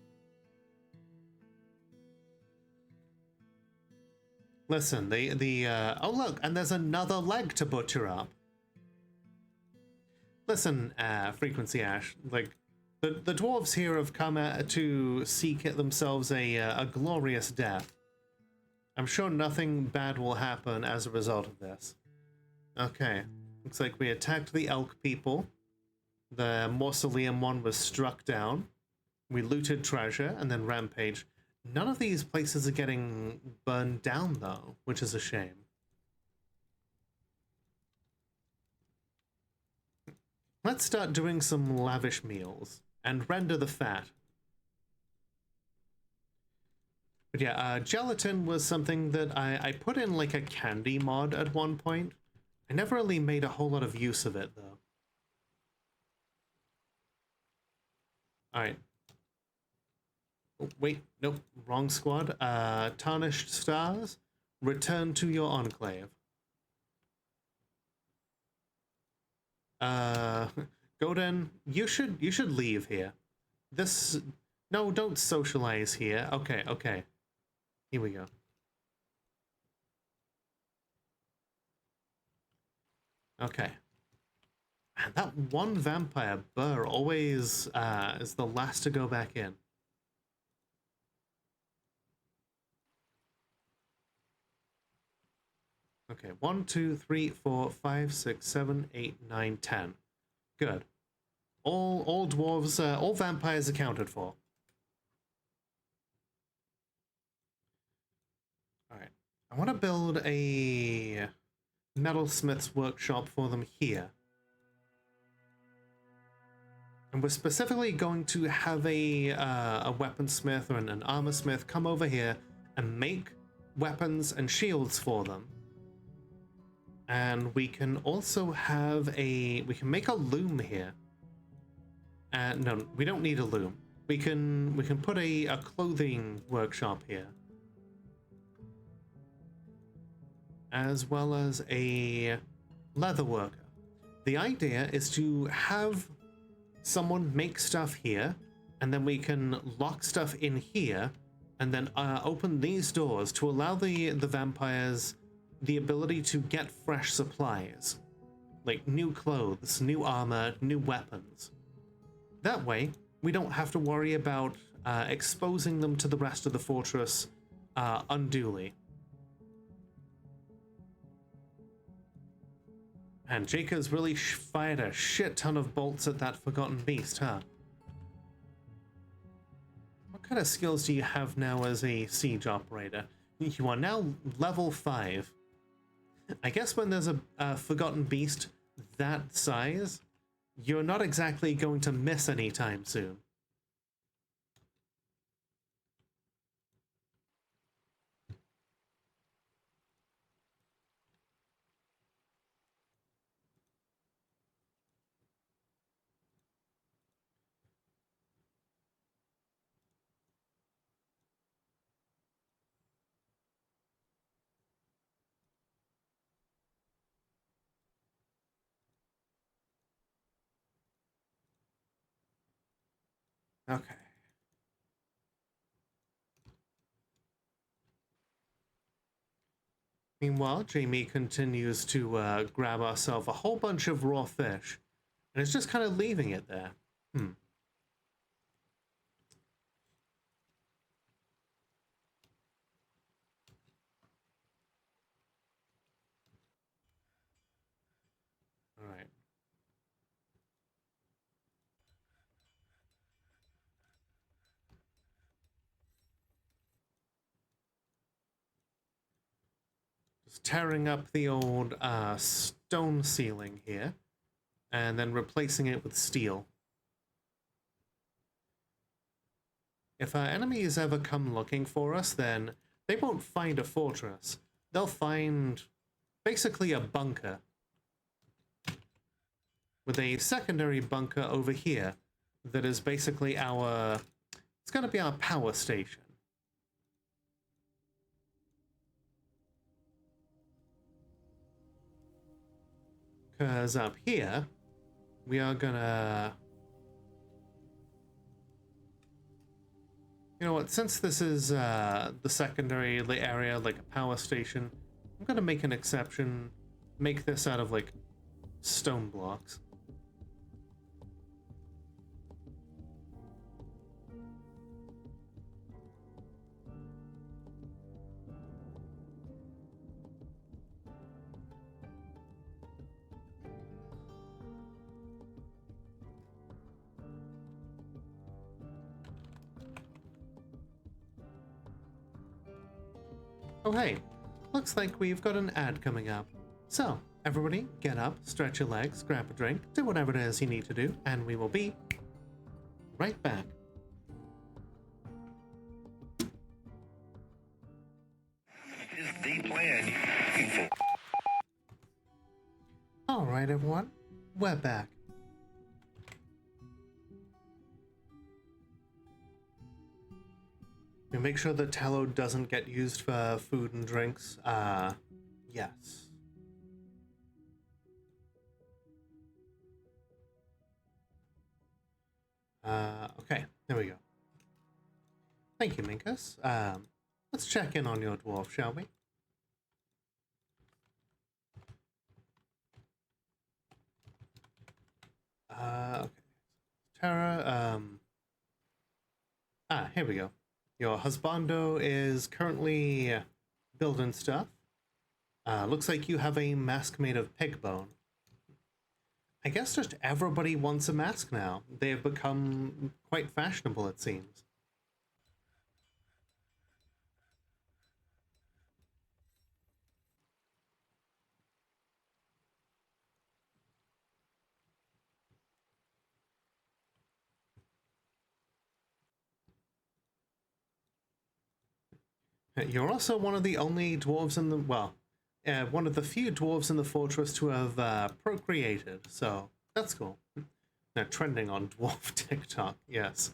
Listen, oh look, and there's another leg to butcher up. Listen, Frequency Ash, like, the dwarves here have come to seek themselves a glorious death. I'm sure nothing bad will happen as a result of this. Okay, looks like we attacked the elk people. The mausoleum one was struck down. We looted treasure and then rampage. None of these places are getting burned down though, which is a shame. Let's start doing some lavish meals and render the fat. But yeah, gelatin was something that I put in like a candy mod at one point. I never really made a whole lot of use of it though. Alright. Oh, wait, nope, wrong squad. Tarnished Stars, return to your enclave. Godin, you should leave here. No, don't socialize here. Okay, okay. Here we go. Okay. Man, that one vampire, Burr, always is the last to go back in. Okay, 1, 2, 3, 4, 5, 6, 7, 8, 9, 10. Good. All dwarves, all vampires accounted for. Alright. I want to build a metalsmith's workshop for them here. And we're specifically going to have a weaponsmith or an armor smith come over here and make weapons and shields for them. And we can also have we can make a loom here. No, we don't need a loom. We can put a clothing workshop here. As well as a leather worker. The idea is to have someone make stuff here, and then we can lock stuff in here, and then open these doors to allow the vampires the ability to get fresh supplies, like new clothes, new armor, new weapons. That way, we don't have to worry about exposing them to the rest of the fortress unduly. And Jacob's really fired a shit ton of bolts at that forgotten beast, huh? What kind of skills do you have now as a siege operator? You are now level 5. I guess when there's a forgotten beast that size, you're not exactly going to miss anytime soon. Okay. Meanwhile, Jamie continues to grab herself a whole bunch of raw fish, and is just kind of leaving it there. All right. Just tearing up the old stone ceiling here, and then replacing it with steel. If our enemies ever come looking for us, then they won't find a fortress. They'll find basically a bunker, with a secondary bunker over here that is basically it's going to be our power station. Because up here, we are gonna... You know what, since this is the secondary area, like a power station, I'm gonna make an exception, make this out of, like, stone blocks. Oh hey, looks like we've got an ad coming up. So, everybody, get up, stretch your legs, grab a drink, do whatever it is you need to do, and we will be right back. Is the plan for? Alright everyone, we're back. We make sure that tallow doesn't get used for food and drinks. Yes. Okay, there we go. Thank you, Minkus. Let's check in on your dwarf, shall we? Okay. Tara, here we go. Your husbando is currently building stuff. Looks like you have a mask made of pig bone. I guess just everybody wants a mask now. They have become quite fashionable, it seems. You're also one of the only dwarves in the, well, one of the few dwarves in the fortress to have procreated, so that's cool. Now, trending on dwarf TikTok, yes.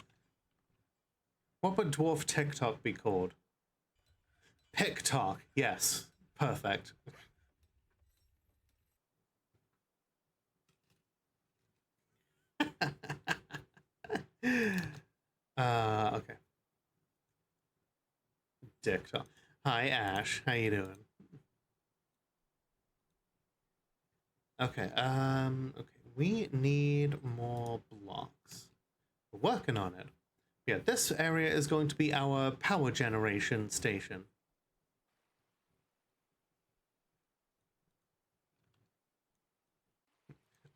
What would dwarf TikTok be called? PickTok, yes. Perfect. Okay. TikTok. Hi, Ash. How you doing? Okay, okay. We need more blocks. We're working on it. Yeah, this area is going to be our power generation station.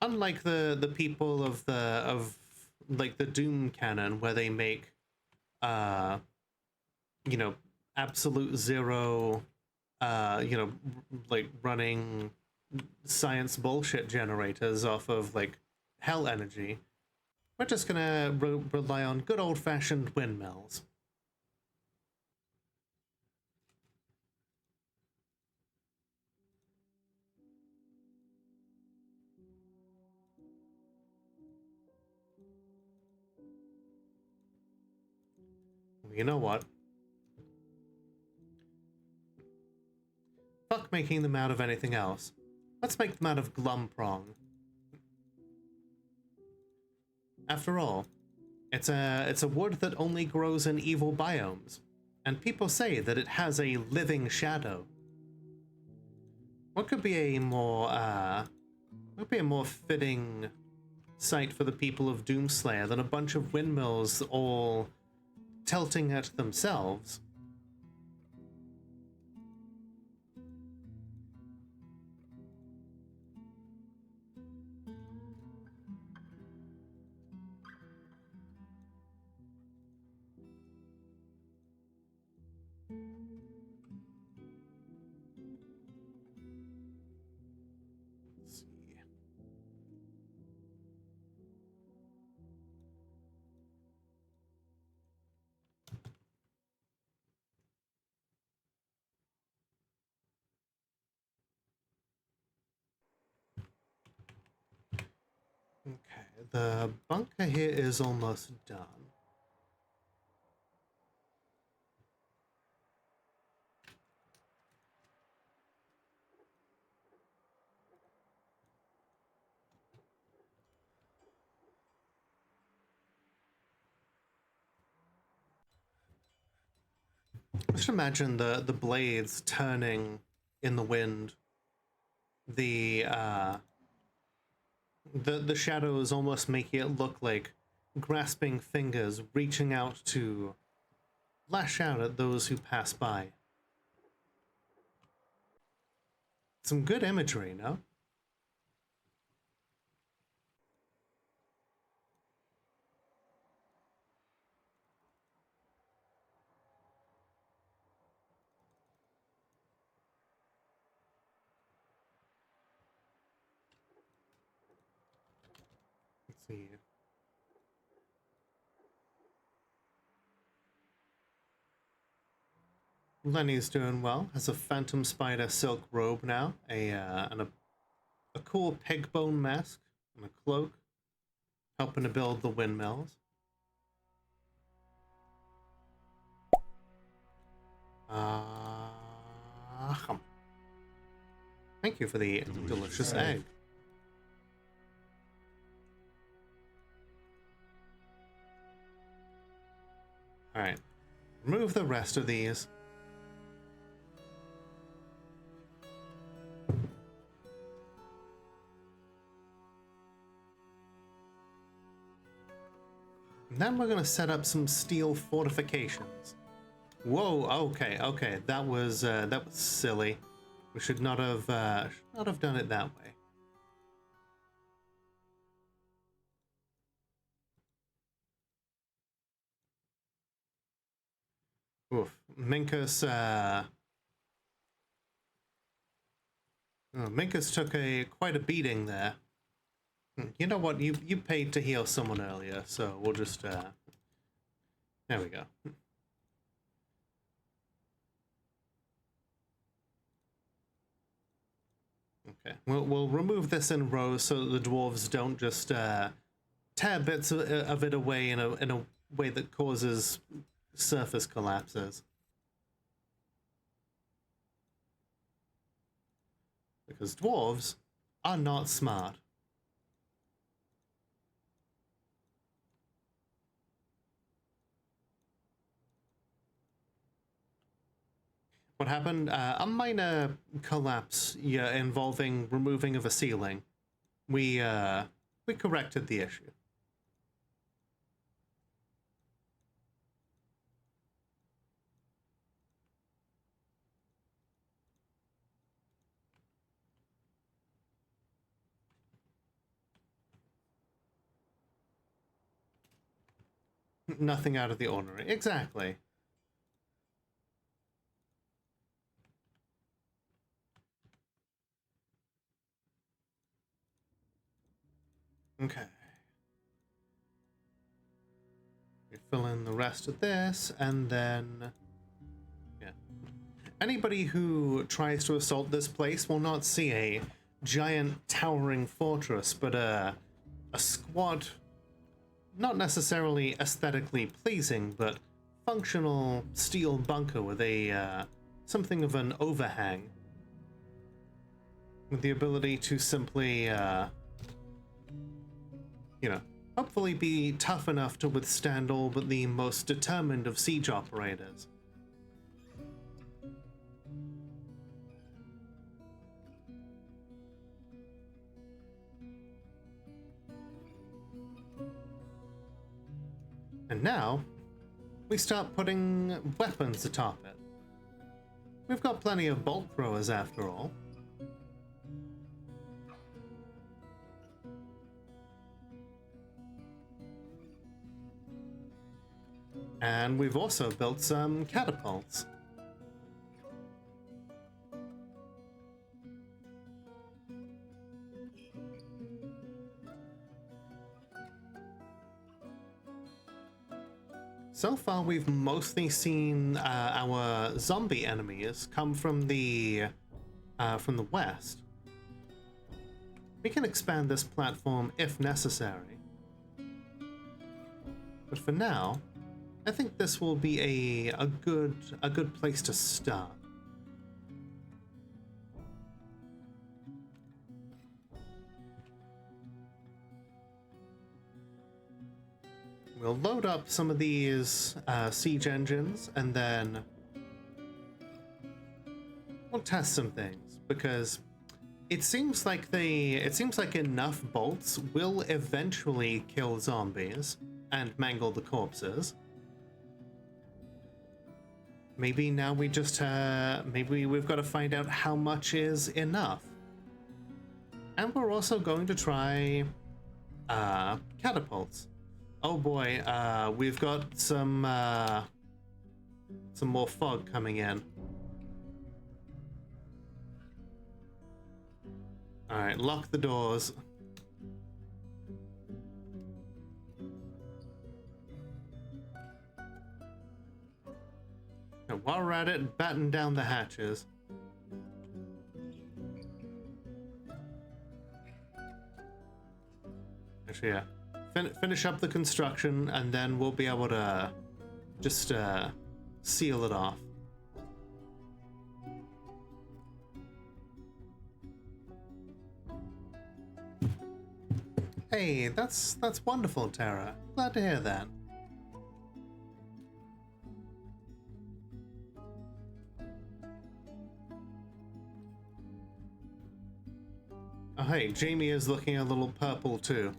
Unlike the people of like the Doom canon where they make you know, absolute zero you know, like running science bullshit generators off of like hell energy. We're just gonna rely on good old-fashioned windmills. You know what? Fuck making them out of anything else. Let's make them out of glumprong. After all, it's a wood that only grows in evil biomes, and people say that it has a living shadow. What could be a more fitting site for the people of Doomslayer than a bunch of windmills all tilting at themselves? Let's see. Okay, the bunker here is almost done. Just imagine the blades turning in the wind. The shadows almost making it look like grasping fingers reaching out to lash out at those who pass by. Some good imagery, no? Let's see. Lenny's doing well. Has a phantom spider silk robe now, and a cool pig bone mask and a cloak, helping to build the windmills. Thank you for the delicious egg. Alright. Remove the rest of these. And then we're gonna set up some steel fortifications. Whoa, okay, that was silly. We should not have done it that way. Oof, Minkus, Minkus took quite a beating there. You know what? You paid to heal someone earlier, so we'll just there we go. Okay, we'll remove this in rows so that the dwarves don't just tear bits of it away in a way that causes surface collapses. Because dwarves are not smart. What happened? A minor collapse, yeah, involving removing of a ceiling. We corrected the issue. Nothing out of the ordinary. Exactly. Okay. We fill in the rest of this, and then... yeah. Anybody who tries to assault this place will not see a giant towering fortress, but a squad, not necessarily aesthetically pleasing, but functional steel bunker with a something of an overhang, with the ability to simply you know, hopefully be tough enough to withstand all but the most determined of siege operators. And now, we start putting weapons atop it. We've got plenty of bolt throwers after all. And we've also built some catapults. So far, we've mostly seen our zombie enemies come from the west. We can expand this platform if necessary. But for now, I think this will be a good place to start. We'll load up some of these siege engines, and then we'll test some things, because it seems like enough bolts will eventually kill zombies and mangle the corpses. Maybe now we just maybe we've got to find out how much is enough. And we're also going to try catapults. Oh boy, we've got some more fog coming in. All right, lock the doors. And while we're at it, batten down the hatches. Actually, yeah. Finish up the construction, and then we'll be able to just seal it off. Hey, that's wonderful, Tara. Glad to hear that. Oh, hey, Jamie is looking a little purple too.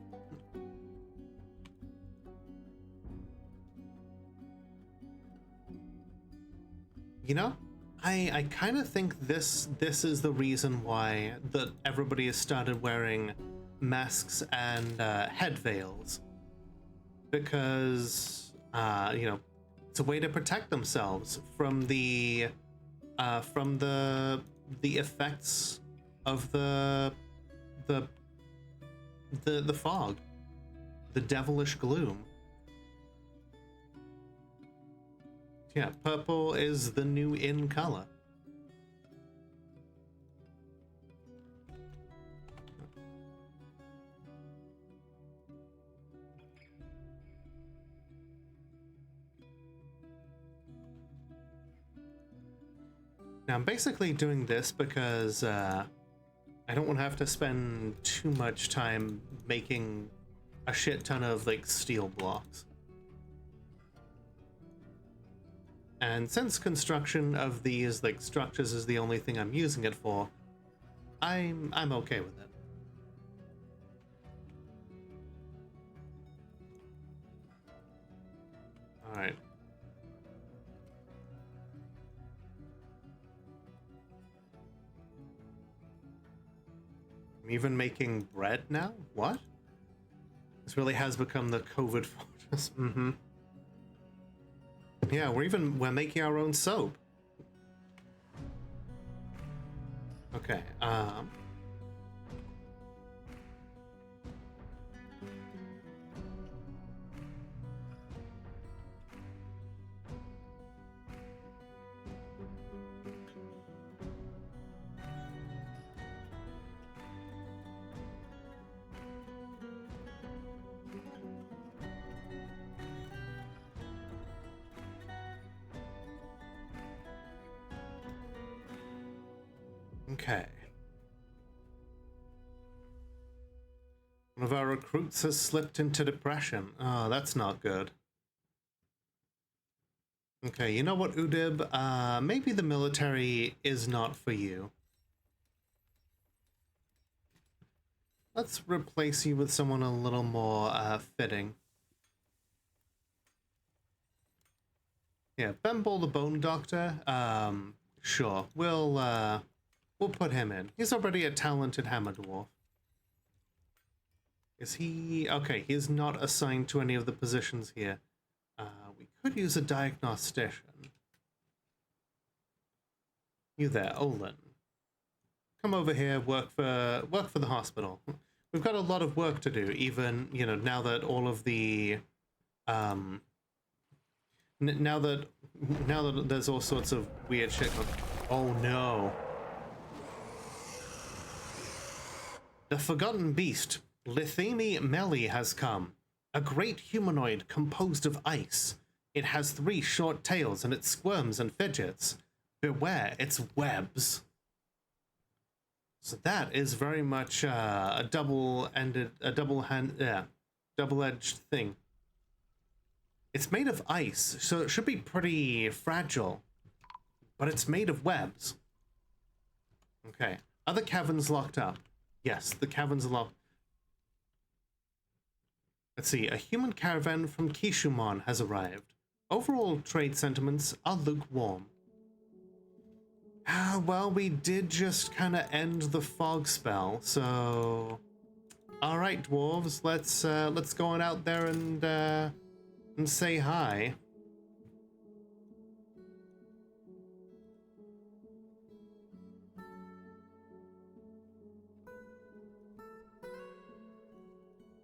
You know, I kind of think this is the reason why that everybody has started wearing masks and head veils, because you know, it's a way to protect themselves from the effects of the fog, the devilish gloom. Yeah, purple is the new in color. Now I'm basically doing this because I don't want to have to spend too much time making a shit ton of like steel blocks. And since construction of these like structures is the only thing I'm using it for, I'm okay with it. All right. I'm even making bread now? What? This really has become the COVID fortress. Mm-hmm. Yeah, we're making our own soap. Okay, okay. One of our recruits has slipped into depression. Oh, that's not good. Okay, you know what, Udib? Maybe the military is not for you. Let's replace you with someone a little more fitting. Yeah, Bembol the Bone Doctor. Sure, we'll put him in. He's already a talented hammer dwarf. Is he... Okay, he is not assigned to any of the positions here. We could use a diagnostician. You there, Olin. Come over here, work for the hospital. We've got a lot of work to do, even, you know, now that all of the... now that there's all sorts of weird shit going... Oh no. The Forgotten Beast, Lithemi Meli, has come. A great humanoid composed of ice. It has 3 short tails and it squirms and fidgets. Beware its webs. So that is very much a double-edged thing. It's made of ice, so it should be pretty fragile. But it's made of webs. Okay. Are the caverns locked up? Yes, the caverns are locked. Let's see. A human caravan from Kishumon has arrived. Overall trade sentiments are lukewarm. Well, we did just kind of end the fog spell, so... Alright, dwarves, let's go on out there and say hi.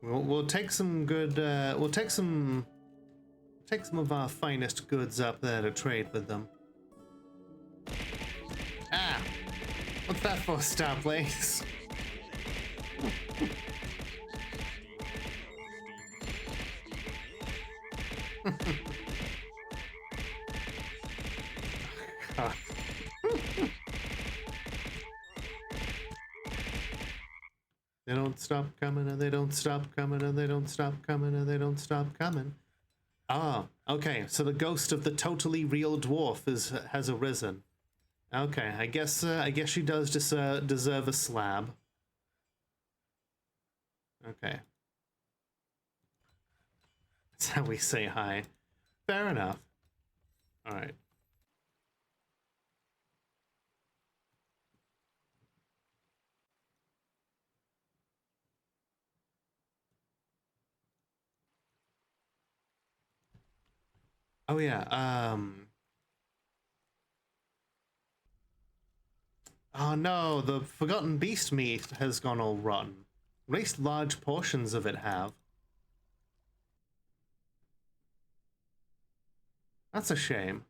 We'll take some good, we'll take some of our finest goods up there to trade with them. Ah! What's that for, Star Blaze? They don't stop coming and they don't stop coming and they don't stop coming and they don't stop coming. Ah, okay, so the ghost of the totally real dwarf has arisen. Okay, I guess she does deserve a slab. Okay. That's how we say hi. Fair enough. Alright. Oh yeah, oh no, the Forgotten Beast meat has gone all rotten. At least large portions of it have. That's a shame.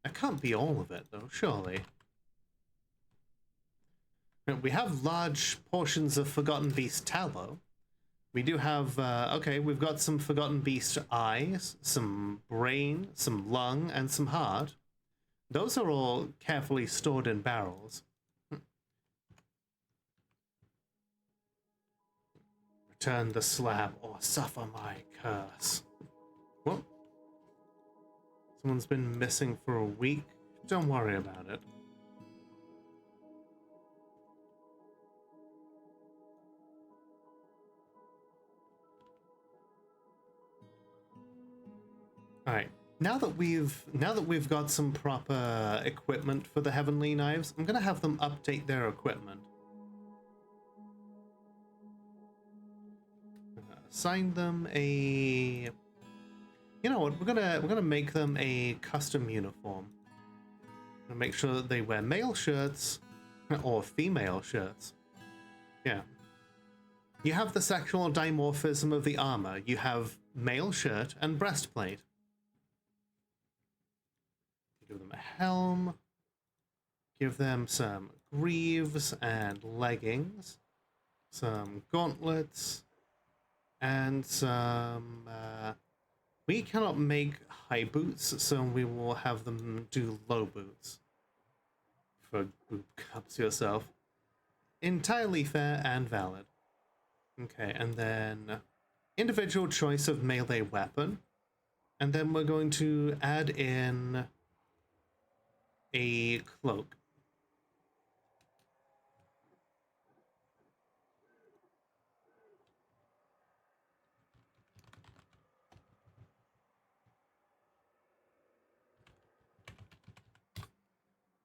That can't be all of it, though, surely. We have large portions of Forgotten Beast tallow. We do have, okay, we've got some Forgotten Beast eyes, some brain, some lung, and some heart. Those are all carefully stored in barrels. Return the slab or suffer my curse. What? Someone's been missing for a week? Don't worry about it. Alright. Now that we've got some proper equipment for the Heavenly Knives, I'm gonna have them update their equipment. Assign them a... You know what? We're gonna make them a custom uniform. Gonna make sure that they wear male shirts or female shirts. Yeah. You have the sexual dimorphism of the armor. You have male shirt and breastplate. Give them a helm. Give them some greaves and leggings. Some gauntlets. And some... we cannot make high boots, so we will have them do low boots. For boob cups yourself. Entirely fair and valid. Okay, and then individual choice of melee weapon. And then we're going to add in a cloak.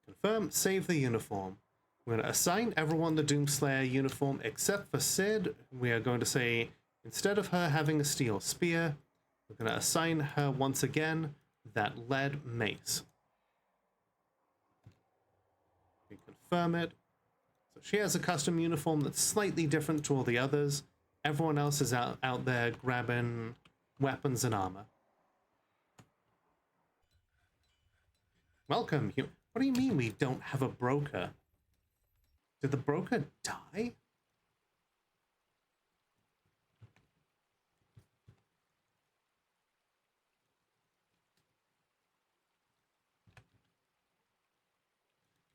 Confirm, save the uniform. We're going to assign everyone the Doomslayer uniform except for Sid. We are going to say, instead of her having a steel spear, we're going to assign her once again that lead mace. We confirm it. So she has a custom uniform that's slightly different to all the others. Everyone else is out there grabbing weapons and armor. Welcome. What do you mean we don't have a broker? Did the broker die?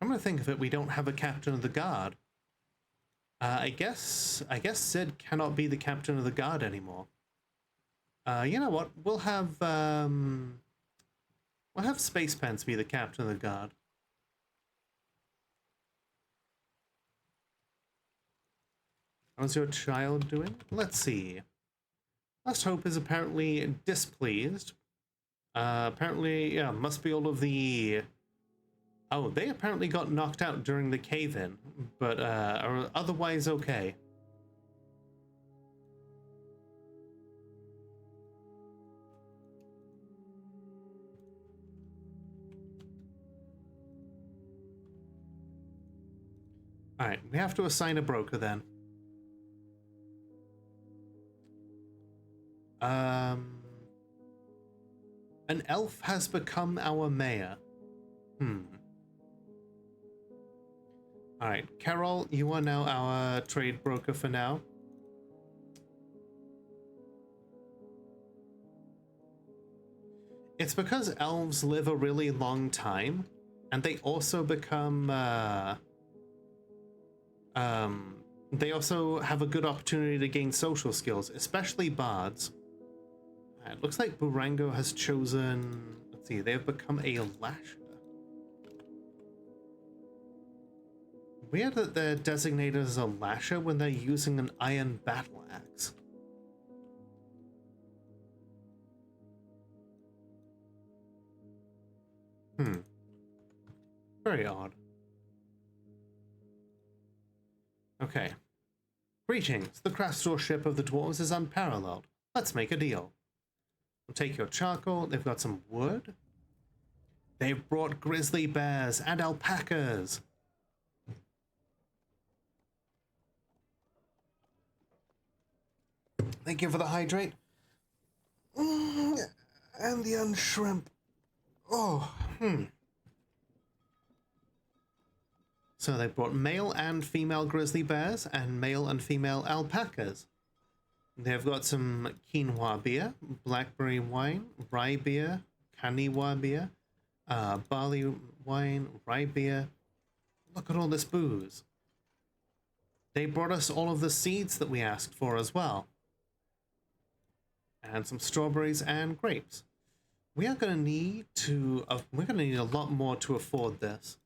I'm gonna think of it, we don't have a captain of the guard. I guess Sid cannot be the captain of the guard anymore. You know what? We'll have Space Pants be the captain of the guard. How's your child doing? Let's see. Last Hope is apparently displeased. Apparently, yeah, must be all of the... Oh, they apparently got knocked out during the cave-in, but are otherwise okay. Alright, we have to assign a broker then. An elf has become our mayor. Alright, Carol, you are now our trade broker for now. It's because elves live a really long time, and they also become, they also have a good opportunity to gain social skills, especially bards. It looks like Burango has chosen, let's see, they have become a lasher. Weird that they're designated as a lasher when they're using an iron battle axe. Very odd. Okay. Greetings. The craftsmanship of the dwarves is unparalleled. Let's make a deal. We'll take your charcoal. They've got some wood. They've brought grizzly bears and alpacas. Thank you for the hydrate. And the unshrimp. Oh, So they brought male and female grizzly bears and male and female alpacas. They've got some quinoa beer, blackberry wine, rye beer, kaniwa beer, barley wine, rye beer. Look at all this booze. They brought us all of the seeds that we asked for as well. And some strawberries and grapes. We are going to need to, we're going to need a lot more to afford this.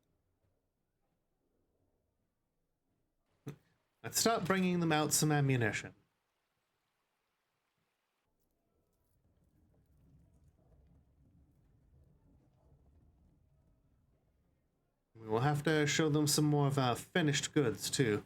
Let's start bringing them out some ammunition. We will have to show them some more of our finished goods too.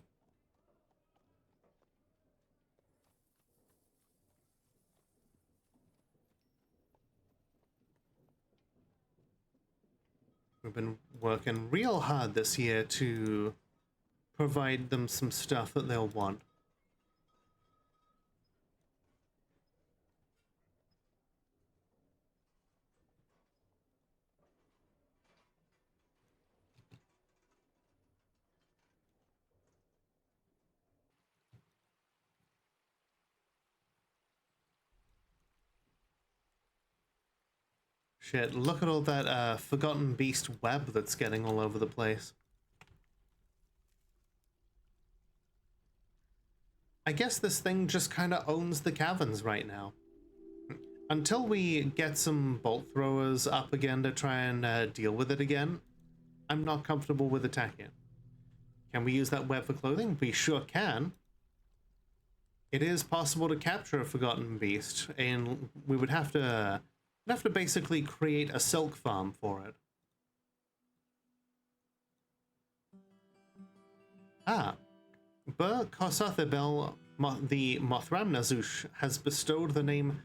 We've been working real hard this year to provide them some stuff that they'll want. Shit, look at all that Forgotten Beast web that's getting all over the place. I guess this thing just kind of owns the caverns right now. Until we get some bolt throwers up again to try and deal with it again, I'm not comfortable with attacking. Can we use that web for clothing? We sure can. It is possible to capture a Forgotten Beast, and we would have to basically create a silk farm for it. Bur Kosathibel the Mothramnazush has bestowed the name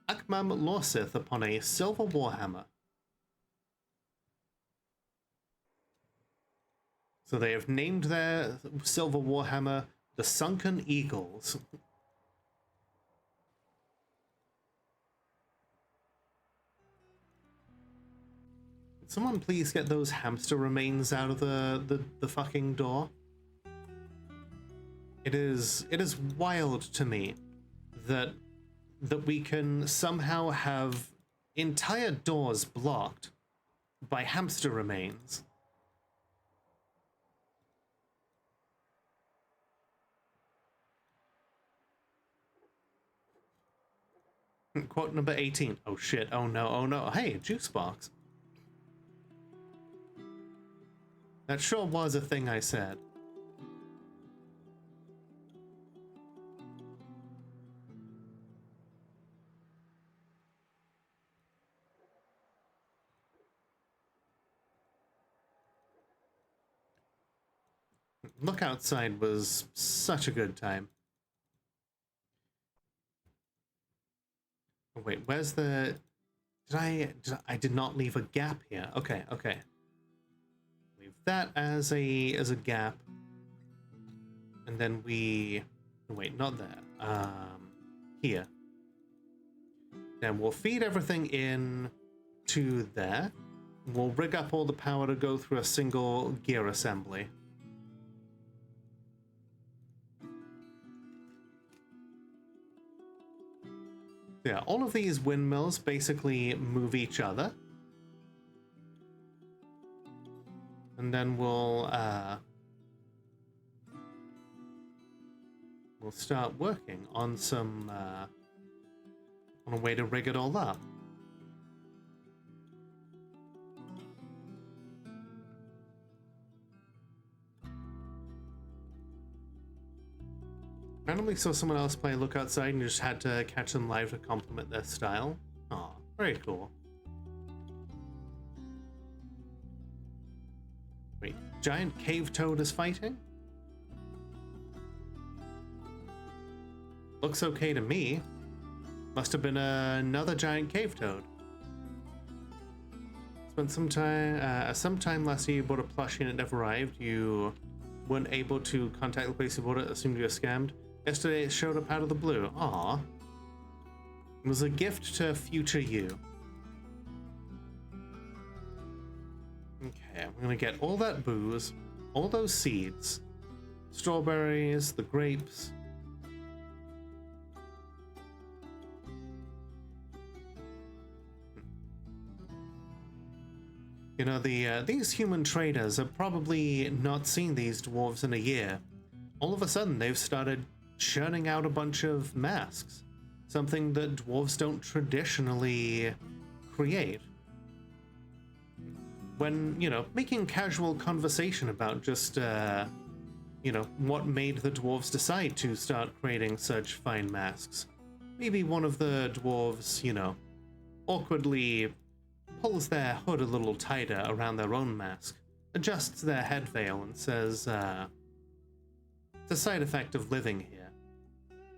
Akmam Lorsith upon a silver warhammer. So they have named their silver warhammer the Sunken Eagles. Someone please get those hamster remains out of the fucking door. It is wild to me that we can somehow have entire doors blocked by hamster remains. Quote number 18. Oh shit, oh no, oh no. Hey, a juice box. That sure was a thing I said. Look outside was such a good time. Oh, wait, where's the... I did not leave a gap here. Okay, okay. Leave that as a gap. And then we... Wait, not there. Here. Then we'll feed everything in to there. We'll rig up all the power to go through a single gear assembly. Yeah, all of these windmills basically move each other. And then we'll start working on some on a way to rig it all up. Randomly saw someone else play Look Outside and just had to catch them live to compliment their style. Aw, very cool. Wait, giant cave toad is fighting? Looks okay to me. Must have been another giant cave toad. Spent some time last year you bought a plushie and it never arrived. You weren't able to contact the place you bought it, assumed you were scammed. Yesterday it showed up out of the blue. Aww. It was a gift to future you. Okay, I'm gonna get all that booze. all those seeds. Strawberries, the grapes. You know, these human traders have probably not seen these dwarves in a year. All of a sudden, they've started churning out a bunch of masks. Something that dwarves don't traditionally create. When, you know, making casual conversation about just, you know, what made the dwarves decide to start creating such fine masks. Maybe one of the dwarves, you know, awkwardly pulls their hood a little tighter around their own mask, adjusts their head veil, and says, it's a side effect of living here.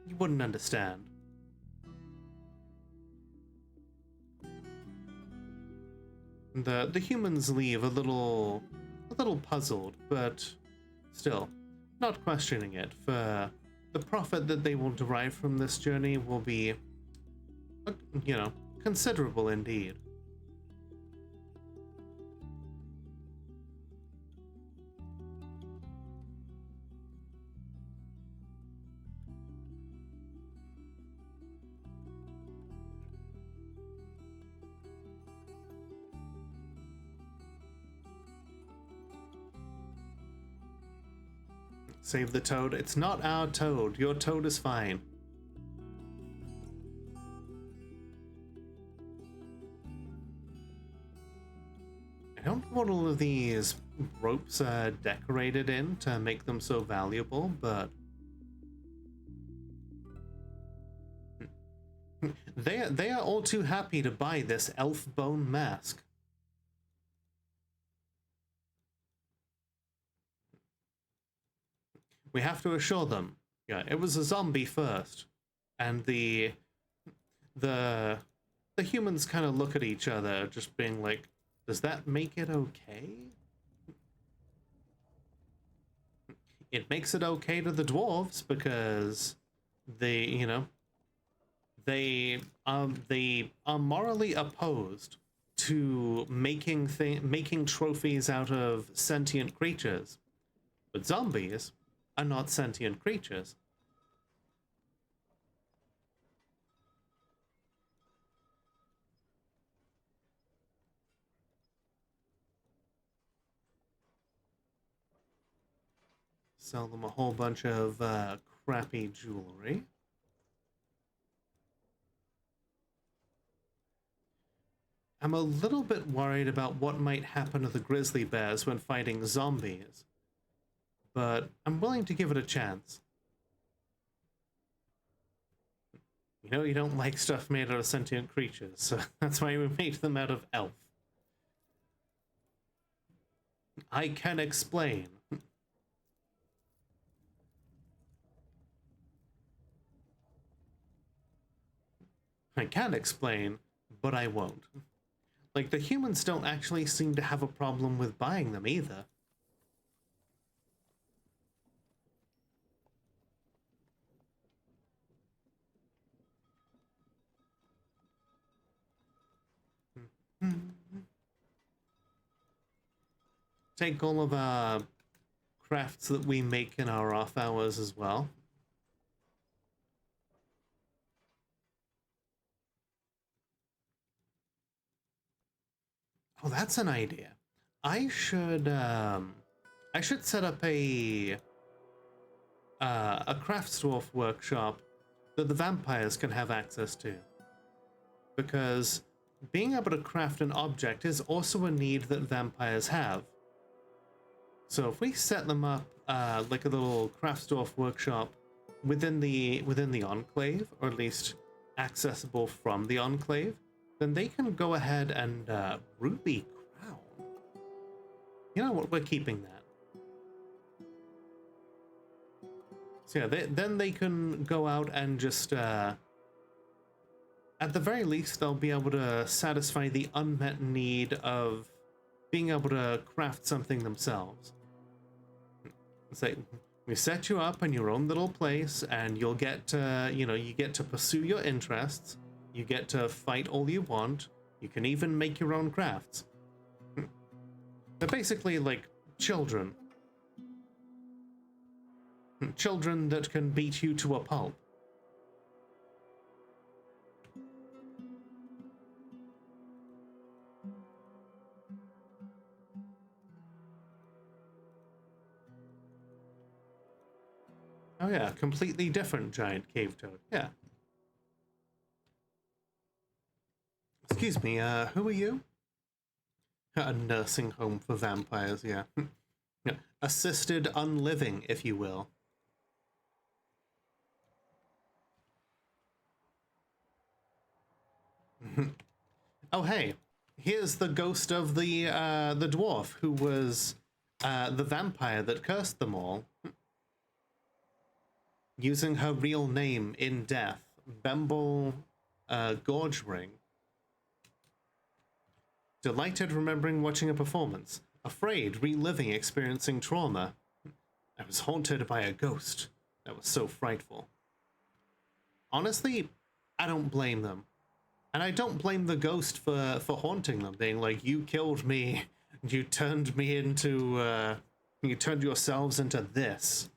You wouldn't understand. The humans leave a little puzzled, but still not questioning it, for the profit that they will derive from this journey will be, you know, considerable indeed. Save the toad. It's not our toad. Your toad is fine. I don't know what all of these ropes are decorated in to make them so valuable, but they are all too happy to buy this elf bone mask. We have to assure them, yeah, it was a zombie first, and the humans kind of look at each other, just being like, does that make it okay? It makes it okay to the dwarves because they, you know, they are morally opposed to making trophies out of sentient creatures, but zombies are not sentient creatures. Sell them a whole bunch of crappy jewelry. I'm a little bit worried about what might happen to the grizzly bears when fighting zombies, but I'm willing to give it a chance. You know, you don't like stuff made out of sentient creatures, so that's why we made them out of elf. I can explain. I can explain, but I won't. Like, the humans don't actually seem to have a problem with buying them either. Take all of our crafts that we make in our off hours as well. Oh, that's an idea. I should set up a crafts dwarf workshop that the vampires can have access to. Because being able to craft an object is also a need that vampires have. So if we set them up like a little crafts dwarf workshop within the enclave, or at least accessible from the enclave, then they can go ahead and ruby crown. You know what? We're keeping that. So yeah, then they can go out and just, at the very least, they'll be able to satisfy the unmet need of being able to craft something themselves. It's like, we set you up in your own little place, and you'll get to, you know, you get to pursue your interests. You get to fight all you want. You can even make your own crafts. They're basically like children. Children that can beat you to a pulp. Oh yeah, completely different giant cave toad. Yeah. Excuse me, who are you? A nursing home for vampires, yeah. Yeah. Assisted unliving, if you will. Oh hey, here's the ghost of the dwarf who was the vampire that cursed them all. Using her real name in death, Bemble Gorge Ring. Delighted remembering watching a performance. Afraid reliving experiencing trauma. I was haunted by a ghost. That was so frightful. Honestly, I don't blame them. And I don't blame the ghost for haunting them, being like, you killed me, you turned me into, you turned yourselves into this.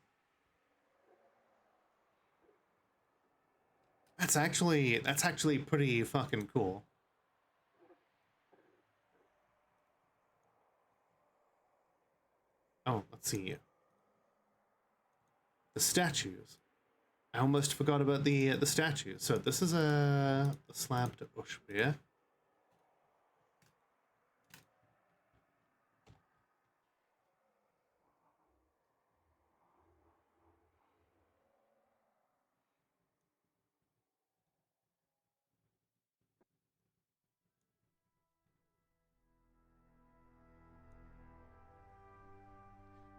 That's actually pretty fucking cool. Oh, let's see. The statues. I almost forgot about the statues. So this is a slab to Ushbir.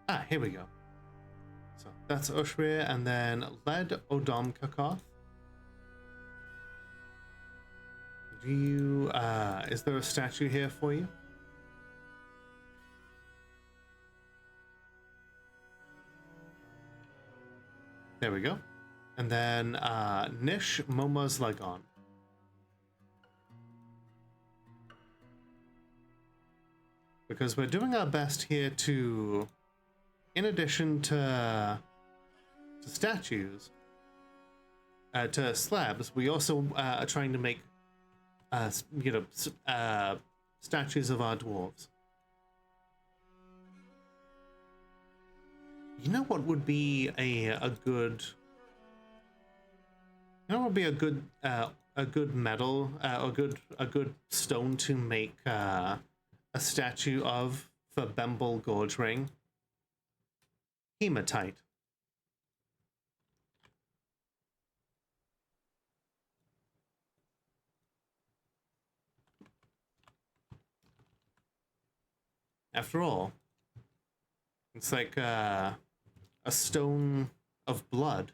Ah, here we go. So that's Ushbir, and then Led Odom Kakoth. Do you, is there a statue here for you? There we go. And then Nish Momaz Lagon. Because we're doing our best here to, in addition to statues, to slabs, we also are trying to make, statues of our dwarves. You know what would be a good, you know what would be a good metal, a good stone to make a statue of for Bemble Gorge Ring? Hematite. After all, it's like a stone of blood.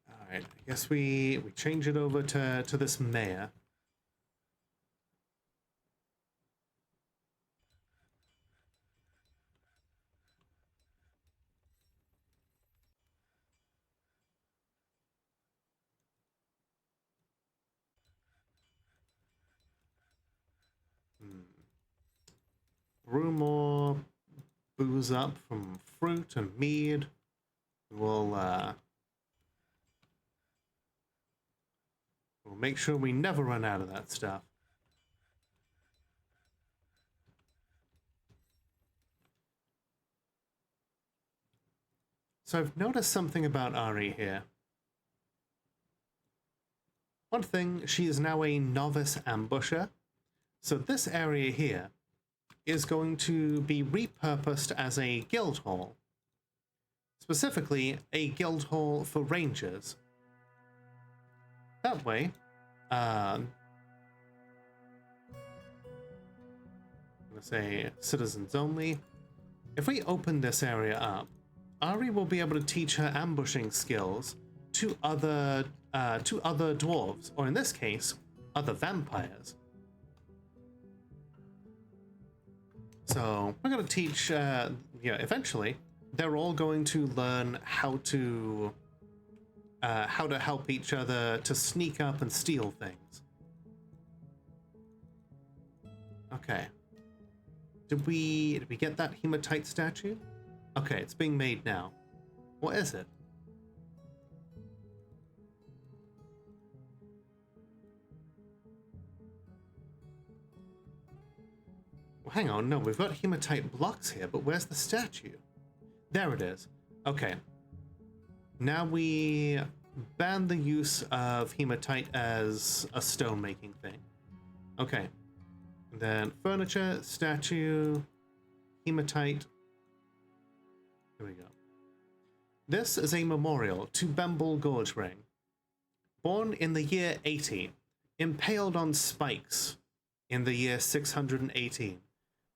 All right, I guess we change it over to this mayor. Brew more booze up from fruit and mead. We'll make sure we never run out of that stuff. So I've noticed something about Ari here. One thing, she is now a novice ambusher. So this area here is going to be repurposed as a guild hall. Specifically, a guild hall for rangers. That way, I'm gonna say citizens only. If we open this area up, Ari will be able to teach her ambushing skills to other dwarves, or in this case, other vampires. So we're going to teach, eventually, they're all going to learn how to help each other to sneak up and steal things. Okay. Did we get that hematite statue? Okay, it's being made now. What is it? Well, hang on, no, we've got hematite blocks here, but where's the statue? There it is. Okay. Now we ban the use of hematite as a stone making thing. Okay. And then furniture, statue, hematite. There we go. This is a memorial to Bemble Gorge Ring. Born in the year 80, impaled on spikes in the year 618.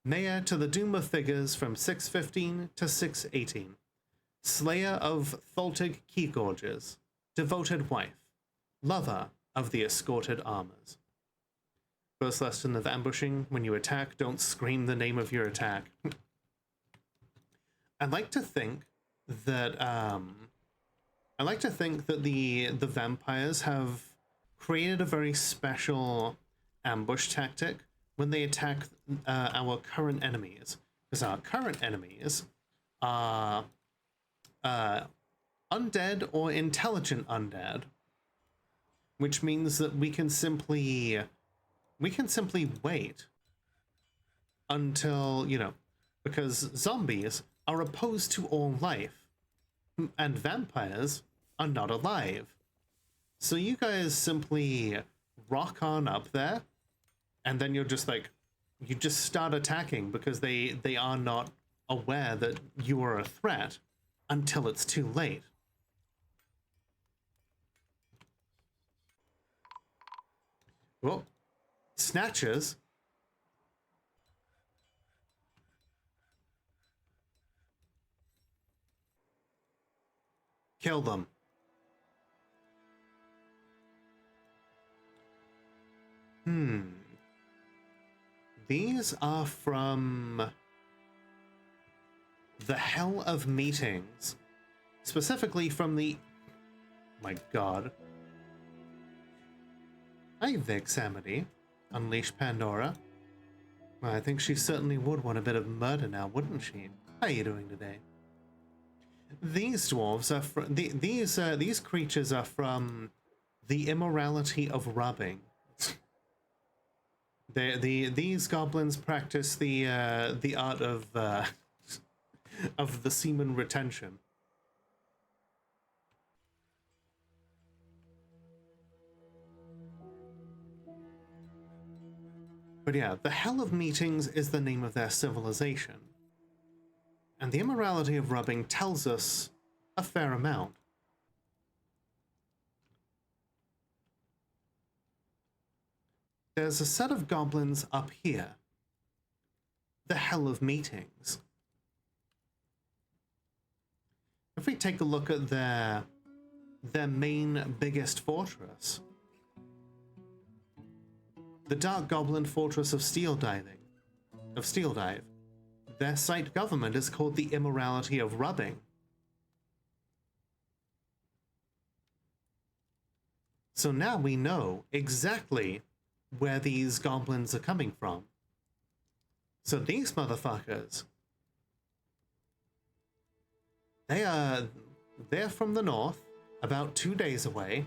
Mayor to the doom of figures from 615 to 618. Slayer of Tholtig Key Gorges. Devoted wife. Lover of the escorted armors. First lesson of ambushing: when you attack, don't scream the name of your attack. I like to think that the vampires have created a very special ambush tactic when they attack our current enemies, because our current enemies are undead or intelligent undead, which means that we can simply wait until, you know, because zombies are opposed to all life and vampires are not alive. So you guys simply rock on up there, and then you're just like, you just start attacking because they are not aware that you are a threat until it's too late. Well, snatchers. Kill them. These are from the Hell of Meetings. Specifically from the... My god. Hi, Vixamity. Unleash Pandora. Well, I think she certainly would want a bit of murder now, wouldn't she? How are you doing today? These dwarves are these creatures are from the immorality of rubbing. These goblins practice the art of the semen retention. But yeah, the Hell of Meetings is the name of their civilization. And the immorality of rubbing tells us a fair amount. There's a set of goblins up here. The Hell of Meetings. If we take a look at their main biggest fortress, the Dark Goblin Fortress of Steel Dive, their site government is called the Immorality of Rubbing. So now we know exactly where these goblins are coming from. So these motherfuckers, they're from the north, about 2 days away,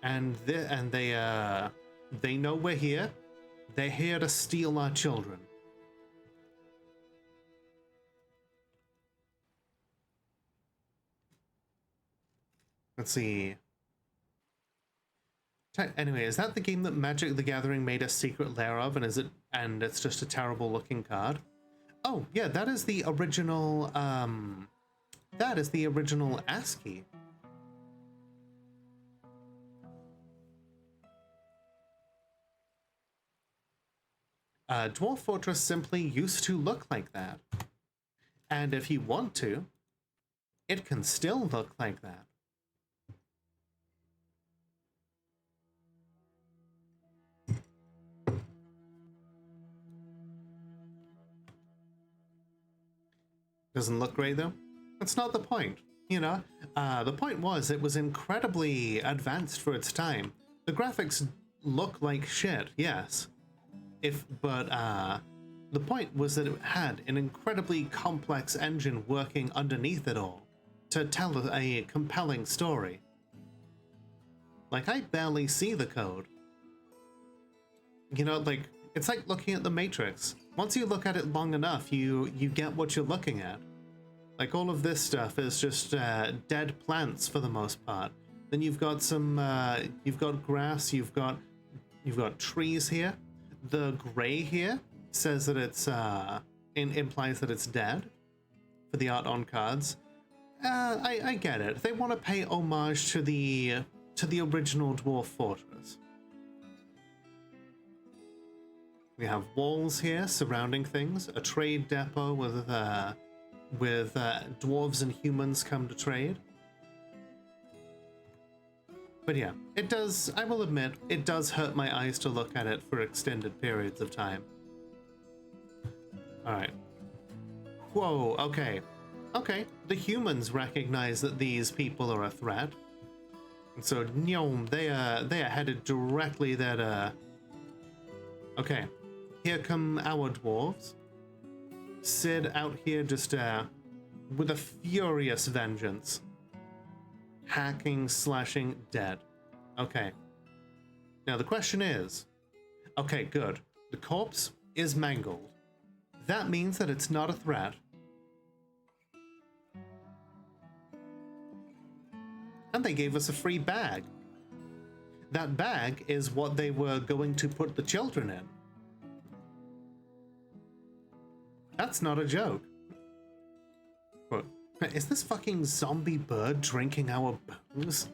and they know we're here. They're here to steal our children. Let's see. Anyway, is that the game that Magic the Gathering made a secret lair of, and it's just a terrible looking card? Oh, yeah, that is the original ASCII. Dwarf Fortress simply used to look like that. And if you want to, it can still look like that. Doesn't look great though. That's not the point, you know. The point was it was incredibly advanced for its time. The graphics look like shit, yes. But the point was that it had an incredibly complex engine working underneath it all to tell a compelling story. Like, I barely see the code. You know, like, it's like looking at the Matrix. Once you look at it long enough, you get what you're looking at. Like, all of this stuff is just dead plants for the most part. Then you've got some, you've got grass, you've got trees here. The gray here says that it's, implies that it's dead for the art on cards. I get it. They want to pay homage to the original Dwarf Fortress. We have walls here surrounding things, a trade depot with dwarves and humans come to trade. But yeah, it does, I will admit, it does hurt my eyes to look at it for extended periods of time. Alright. Whoa, okay. Okay, the humans recognize that these people are a threat. And so, nyom, they are headed directly there. Okay, here come our dwarves. Sid out here just with a furious vengeance. Hacking, slashing, dead. Okay. Now the question is, okay, good. The corpse is mangled. That means that it's not a threat. And they gave us a free bag. That bag is what they were going to put the children in. That's not a joke. What? Is this fucking zombie bird drinking our bones?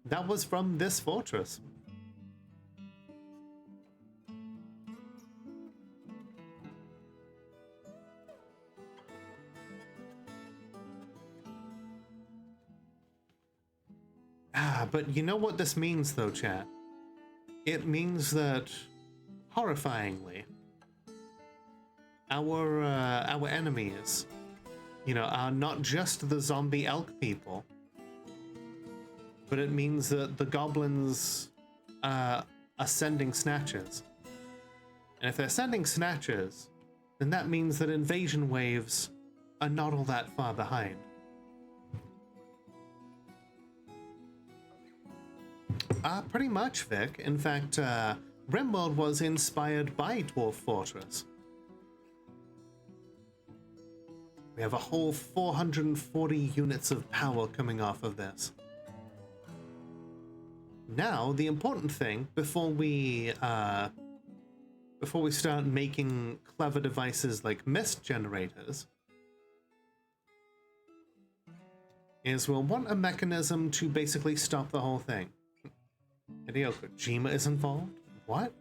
That was from this fortress. But you know what this means though, chat? It means that, horrifyingly, our enemies, you know, are not just the zombie elk people, but it means that the goblins are sending snatches. And if they're sending snatches, then that means that invasion waves are not all that far behind. Pretty much, Vic. In fact, Rimworld was inspired by Dwarf Fortress. We have a whole 440 units of power coming off of this. Now, the important thing before we start making clever devices like mist generators is we'll want a mechanism to basically stop the whole thing. Hideo Kojima is involved? What?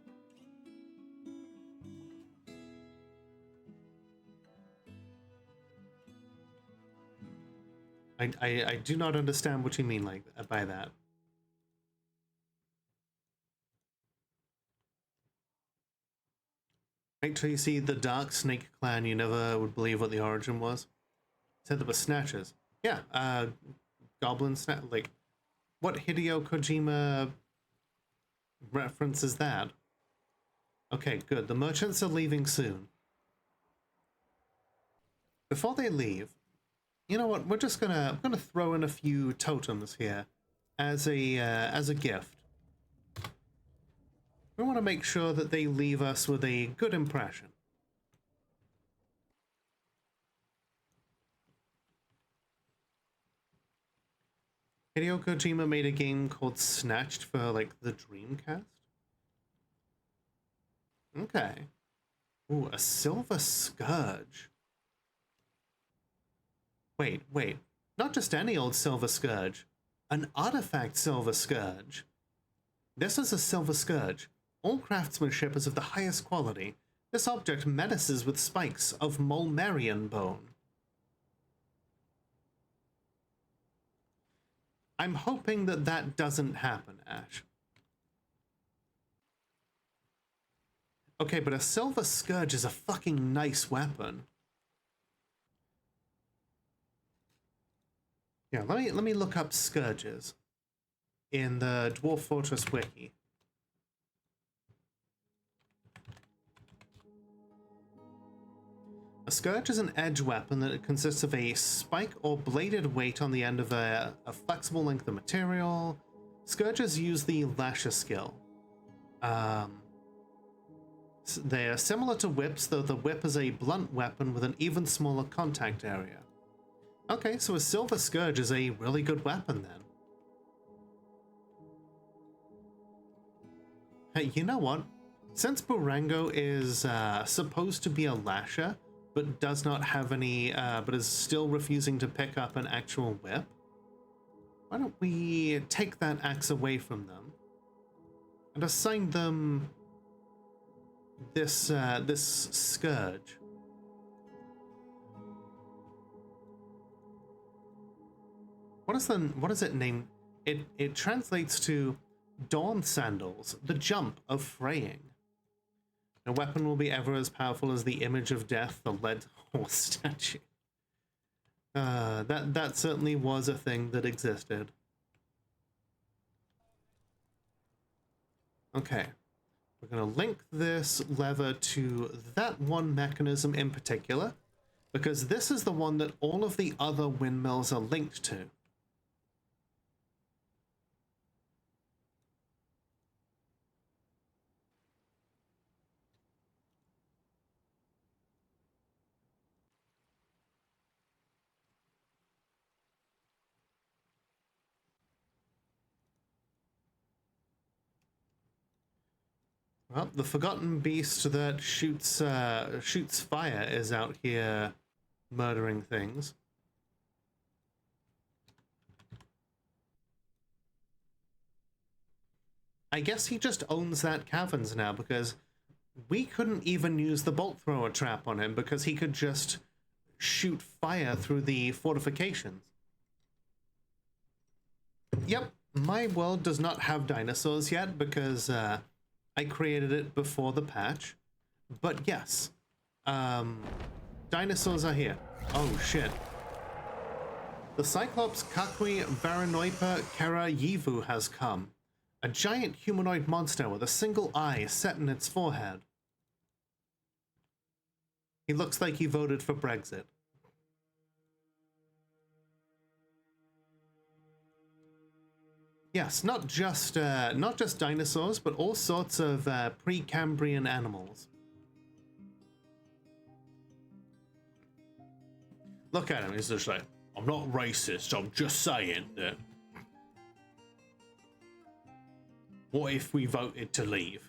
I do not understand what you mean by that. Wait till you see the Dark Snake Clan, you never would believe what the origin was. Said there were snatches. Yeah, goblin snatch, like, what Hideo Kojima reference is that? Okay, good. The merchants are leaving soon. Before they leave, you know what? I'm gonna throw in a few totems here as a gift. We want to make sure that they leave us with a good impression. Hideo Kojima made a game called Snatched for, like, the Dreamcast? Okay. Ooh, a silver scourge. Wait. Not just any old silver scourge. An artifact silver scourge. This is a silver scourge. All craftsmanship is of the highest quality. This object menaces with spikes of Mulmerian bone. I'm hoping that that doesn't happen, Ash. Okay, but a silver scourge is a fucking nice weapon. Yeah, let me look up scourges in the Dwarf Fortress wiki. A scourge is an edge weapon that consists of a spike or bladed weight on the end of a flexible length of material. Scourges use the lasher skill. They are similar to whips, though the whip is a blunt weapon with an even smaller contact area. Okay, so a silver scourge is a really good weapon then. Hey, you know what? Since Burango is supposed to be a lasher, but does not have any, but is still refusing to pick up an actual whip, why don't we take that axe away from them and assign them this this scourge? What is it named? It translates to Dawn Sandals, the jump of fraying. A weapon will be ever as powerful as the image of death, the lead horse statue. That certainly was a thing that existed. Okay, we're gonna link this lever to that one mechanism in particular, because this is the one that all of the other windmills are linked to. Well, the forgotten beast that shoots fire is out here murdering things. I guess he just owns that caverns now, because we couldn't even use the bolt thrower trap on him because he could just shoot fire through the fortifications. Yep, my world does not have dinosaurs yet because I created it before the patch, but yes, dinosaurs are here. Oh shit. The Cyclops Kakui Varanoipa Kera Yivu has come. A giant humanoid monster with a single eye set in its forehead. He looks like he voted for Brexit. Yes, not just dinosaurs, but all sorts of Precambrian animals. Look at him, he's just like, I'm not racist, I'm just saying that. What if we voted to leave?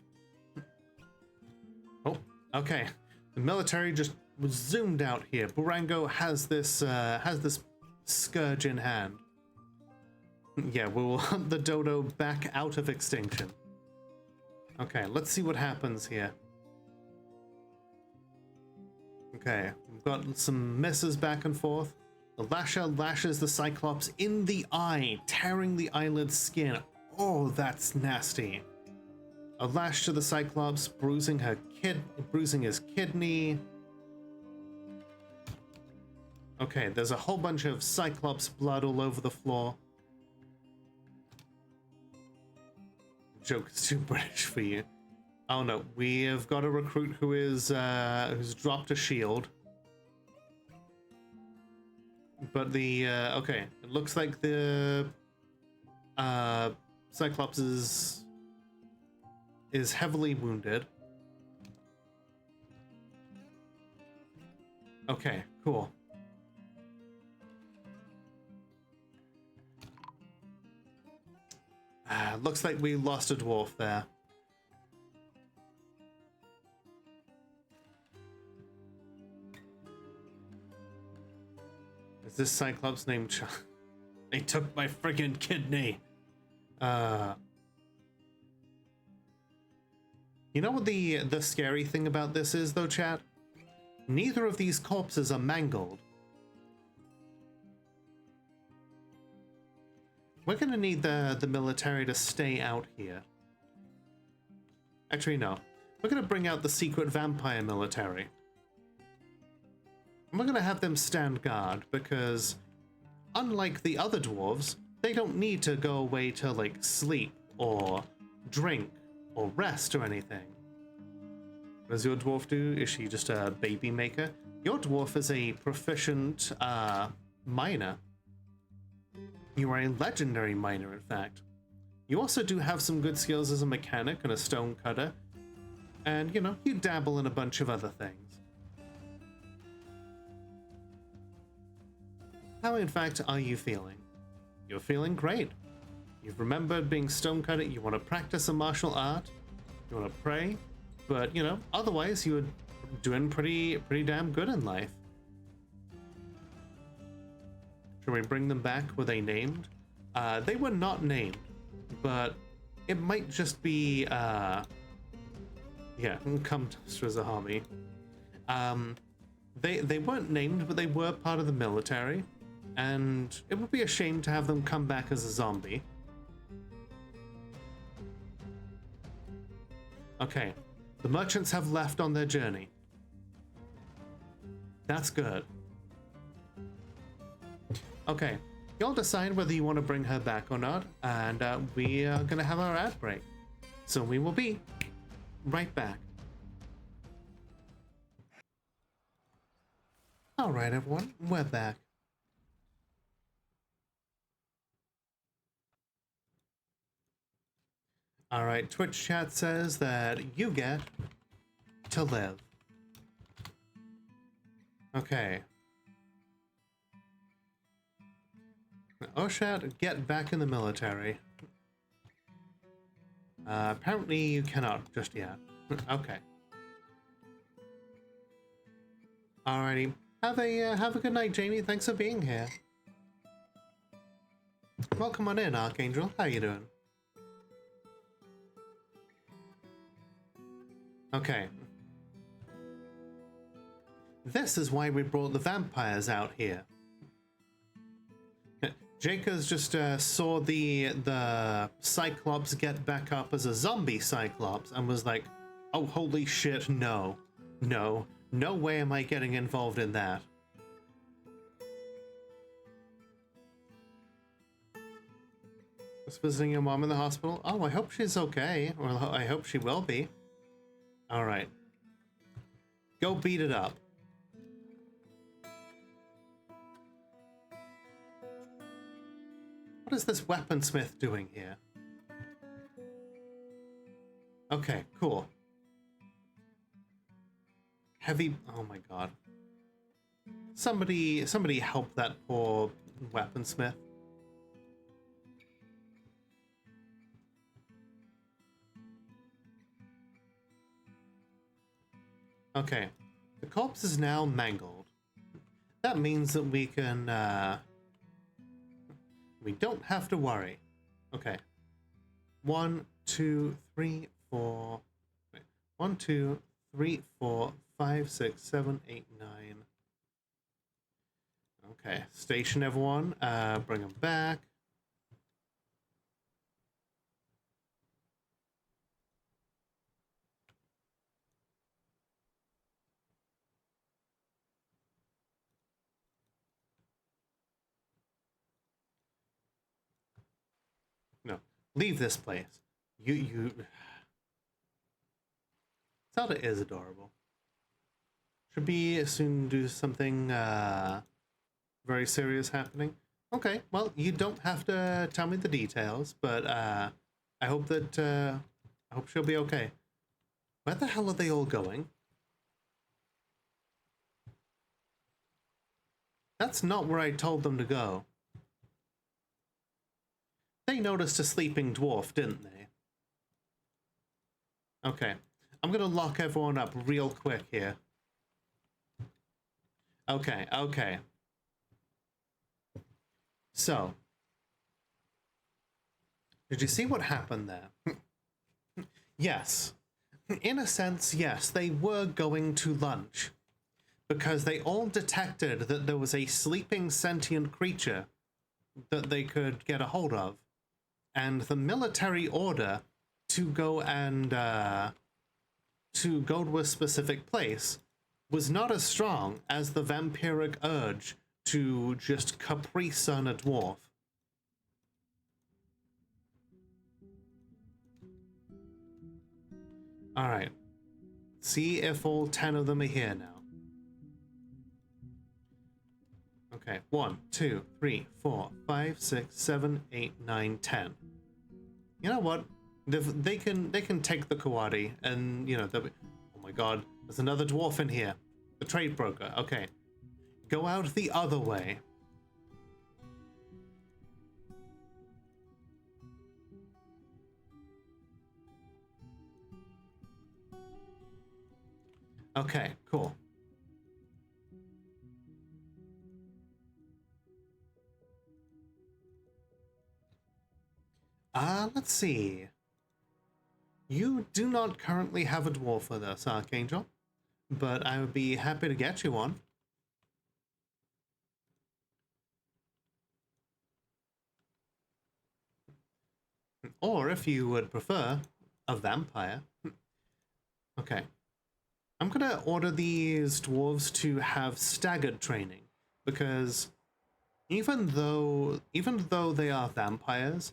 Oh, okay. The military just was zoomed out here. Burango has this scourge in hand. Yeah, we will hunt the dodo back out of extinction. Okay, let's see what happens here. Okay, we've got some misses back and forth. The lasher lashes the Cyclops in the eye, tearing the eyelid skin. Oh, that's nasty. A lash to the Cyclops, bruising his kidney. Okay, there's a whole bunch of Cyclops blood all over the floor. Joke is too British for you. Oh no, we have got a recruit who is who's dropped a shield. But the okay, it looks like the Cyclops is heavily wounded. Okay, cool. Looks like we lost a dwarf there. Is this Cyclops named They took my friggin' kidney. You know what the scary thing about this is, though, chat? Neither of these corpses are mangled. We're gonna need the military to stay out here. Actually, no. We're gonna bring out the secret vampire military. And we're gonna have them stand guard, because unlike the other dwarves, they don't need to go away to, like, sleep or drink or rest or anything. What does your dwarf do? Is she just a baby maker? Your dwarf is a proficient miner. You are a legendary miner, in fact. You also do have some good skills as a mechanic and a stone cutter. And, you know, you dabble in a bunch of other things. How, in fact, are you feeling? You're feeling great. You've remembered being stonecutter. You want to practice a martial art. You want to pray. But, you know, otherwise you're doing pretty damn good in life. Should we bring them back? Were they named? They were not named, but it might just be, yeah, come to us a hobby. They weren't named, but they were part of the military, and it would be a shame to have them come back as a zombie. Okay, the merchants have left on their journey. That's good. Okay, y'all decide whether you want to bring her back or not, and we are gonna have our ad break. So we will be right back. Alright everyone, we're back. Alright, Twitch chat says that you get to live. Okay. Oshat, get back in the military. Apparently you cannot just yet. Okay. Alrighty. Have a good night, Jamie. Thanks for being here. Welcome on in, Archangel. How you doing? Okay. This is why we brought the vampires out here. Jacobs just saw the Cyclops get back up as a zombie Cyclops and was like, oh, holy shit, no. No way am I getting involved in that. Just visiting your mom in the hospital? Oh, I hope she's okay. Well, I hope she will be. Alright. Go beat it up. What is this weaponsmith doing here? Okay, cool. Heavy... Oh my god. Somebody help that poor weaponsmith. Okay. The corpse is now mangled. That means that we can, we don't have to worry. Okay. 1, 2, 3, 4. Wait. 1, 2, 3, 4, 5, 6, 7, 8, 9. Okay. Station everyone. Bring them back. No, leave this place. Zelda is adorable. Should be soon do something very serious happening. Okay, well, you don't have to tell me the details, but I hope that I hope she'll be okay. Where the hell are they all going? That's not where I told them to go. They noticed a sleeping dwarf, didn't they? Okay. I'm gonna lock everyone up real quick here. Okay, okay. So. Did you see what happened there? Yes. In a sense, yes, they were going to lunch. Because they all detected that there was a sleeping sentient creature that they could get a hold of. And the military order to go and to go to a specific place was not as strong as the vampiric urge to just Capri Sun a dwarf. Alright. See if all 10 of them are here now. Okay, 1, 2, 3, 4, 5, 6, 7, 8, 9, 10. You know what? They can take the Kawadi and, you know, they'll be, oh my god, there's another dwarf in here. The trade broker. Okay. Go out the other way. Okay, cool. Let's see. You do not currently have a dwarf with us, Archangel, but I would be happy to get you one. Or if you would prefer, a vampire. Okay. I'm gonna order these dwarves to have staggered training, because even though they are vampires,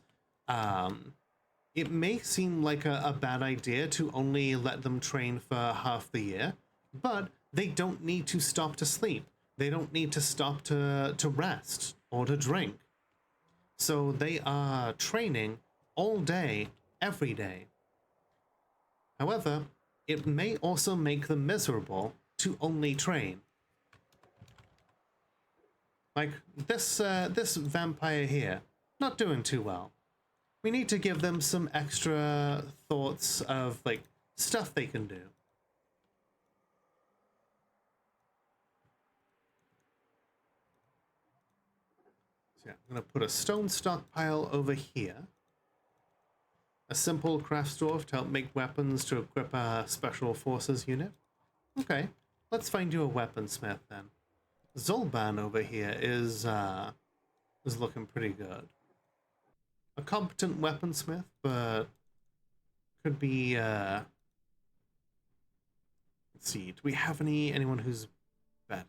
it may seem like a bad idea to only let them train for half the year, but they don't need to stop to sleep. They don't need to stop to rest or to drink. So they are training all day, every day. However, it may also make them miserable to only train. Like this vampire here, not doing too well. We need to give them some extra thoughts of like stuff they can do. So yeah, I'm gonna put a stone stockpile over here. A simple craft dwarf to help make weapons to equip a special forces unit. Okay, let's find you a weaponsmith then. Zolban over here is looking pretty good. A competent weaponsmith, but could be let's see, do we have anyone who's better?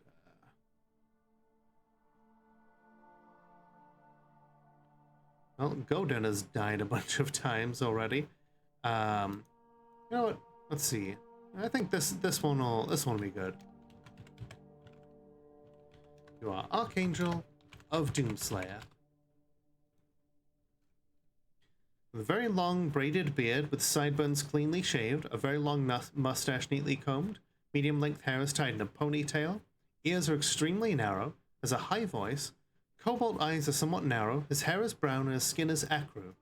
Well, Godin has died a bunch of times already. You know what? Let's see. I think this one will be good. You are Archangel of Doomslayer. With a very long braided beard with sideburns cleanly shaved, a very long mustache neatly combed, medium-length hair is tied in a ponytail, ears are extremely narrow, has a high voice, cobalt eyes are somewhat narrow, his hair is brown and his skin is ecru.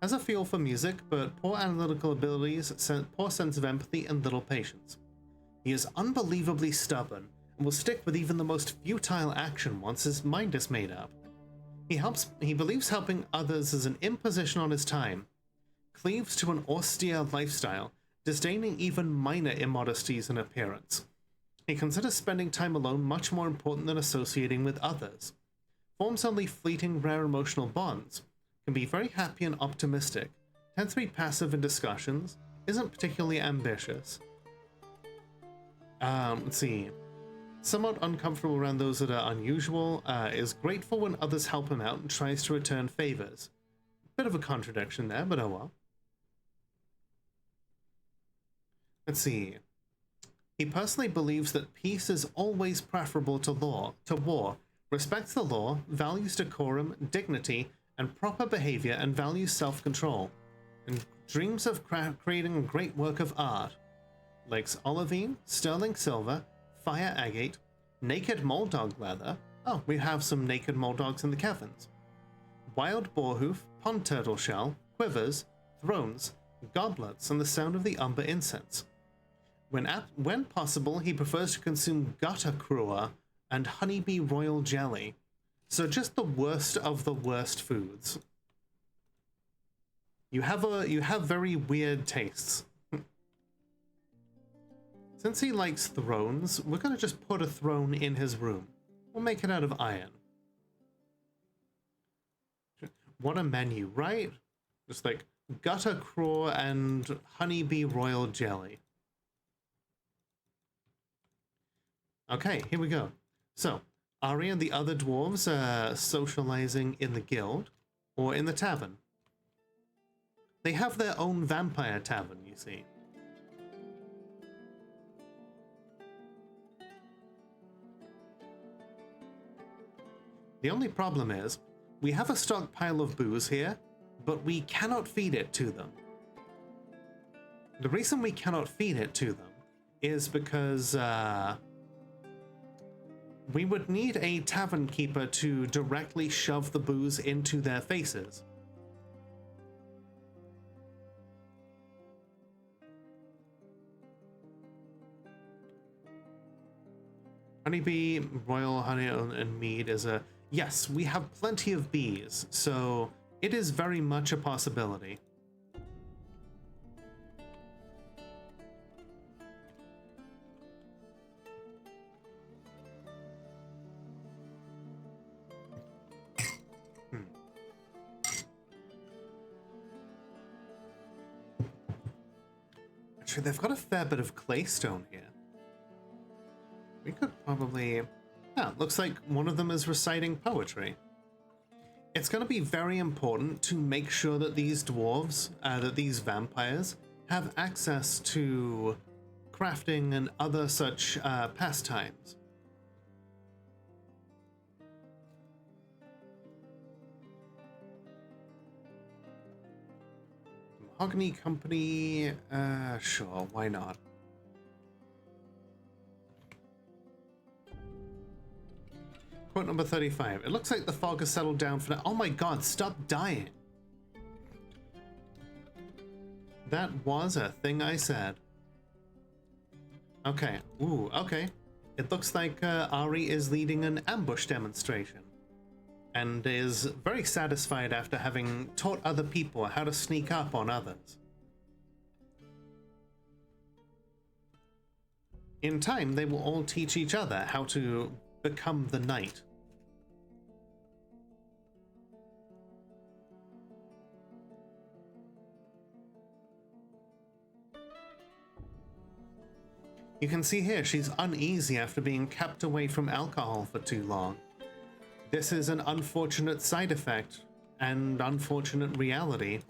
Has a feel for music, but poor analytical abilities, poor sense of empathy, and little patience. He is unbelievably stubborn, and will stick with even the most futile action once his mind is made up. He believes helping others is an imposition on his time, cleaves to an austere lifestyle, disdaining even minor immodesties in appearance. He considers spending time alone much more important than associating with others. Forms only fleeting, rare emotional bonds, can be very happy and optimistic, tends to be passive in discussions, isn't particularly ambitious. Let's see. Somewhat uncomfortable around those that are unusual, is grateful when others help him out and tries to return favors. Bit of a contradiction there, but oh well. Let's see. He personally believes that peace is always preferable to war, respects the law, values decorum, dignity, and proper behavior, and values self-control, and dreams of creating a great work of art. Likes olivine, sterling silver, fire agate, naked moldog leather. Oh, we have some naked moldogs in the caverns. Wild boar hoof, pond turtle shell, quivers, thrones, goblets, and the sound of the umber incense. When possible, he prefers to consume gutter crua and honeybee royal jelly. So just the worst of the worst foods. You have very weird tastes. Since he likes thrones, we're gonna just put a throne in his room. We'll make it out of iron. What a menu, right? Just like gutter craw and honeybee royal jelly. Okay, here we go. So, Ari and the other dwarves are socializing in the guild or in the tavern. They have their own vampire tavern, you see. The only problem is, we have a stockpile of booze here, but we cannot feed it to them. The reason we cannot feed it to them is because we would need a tavern keeper to directly shove the booze into their faces. Honeybee, royal honey, and mead is a... Yes, we have plenty of bees, so it is very much a possibility. Actually, they've got a fair bit of claystone here. We could probably... Yeah, looks like one of them is reciting poetry. It's going to be very important to make sure that these dwarves, that these vampires, have access to crafting and other such pastimes. Mahogany Company, sure, why not? Quote number 35. It looks like the fog has settled down for now. Oh my god, stop dying. That was a thing I said. Okay, ooh, okay. It looks like Ari is leading an ambush demonstration and is very satisfied after having taught other people how to sneak up on others. In time, they will all teach each other how to become the knight. You can see here she's uneasy after being kept away from alcohol for too long. This is an unfortunate side effect and unfortunate reality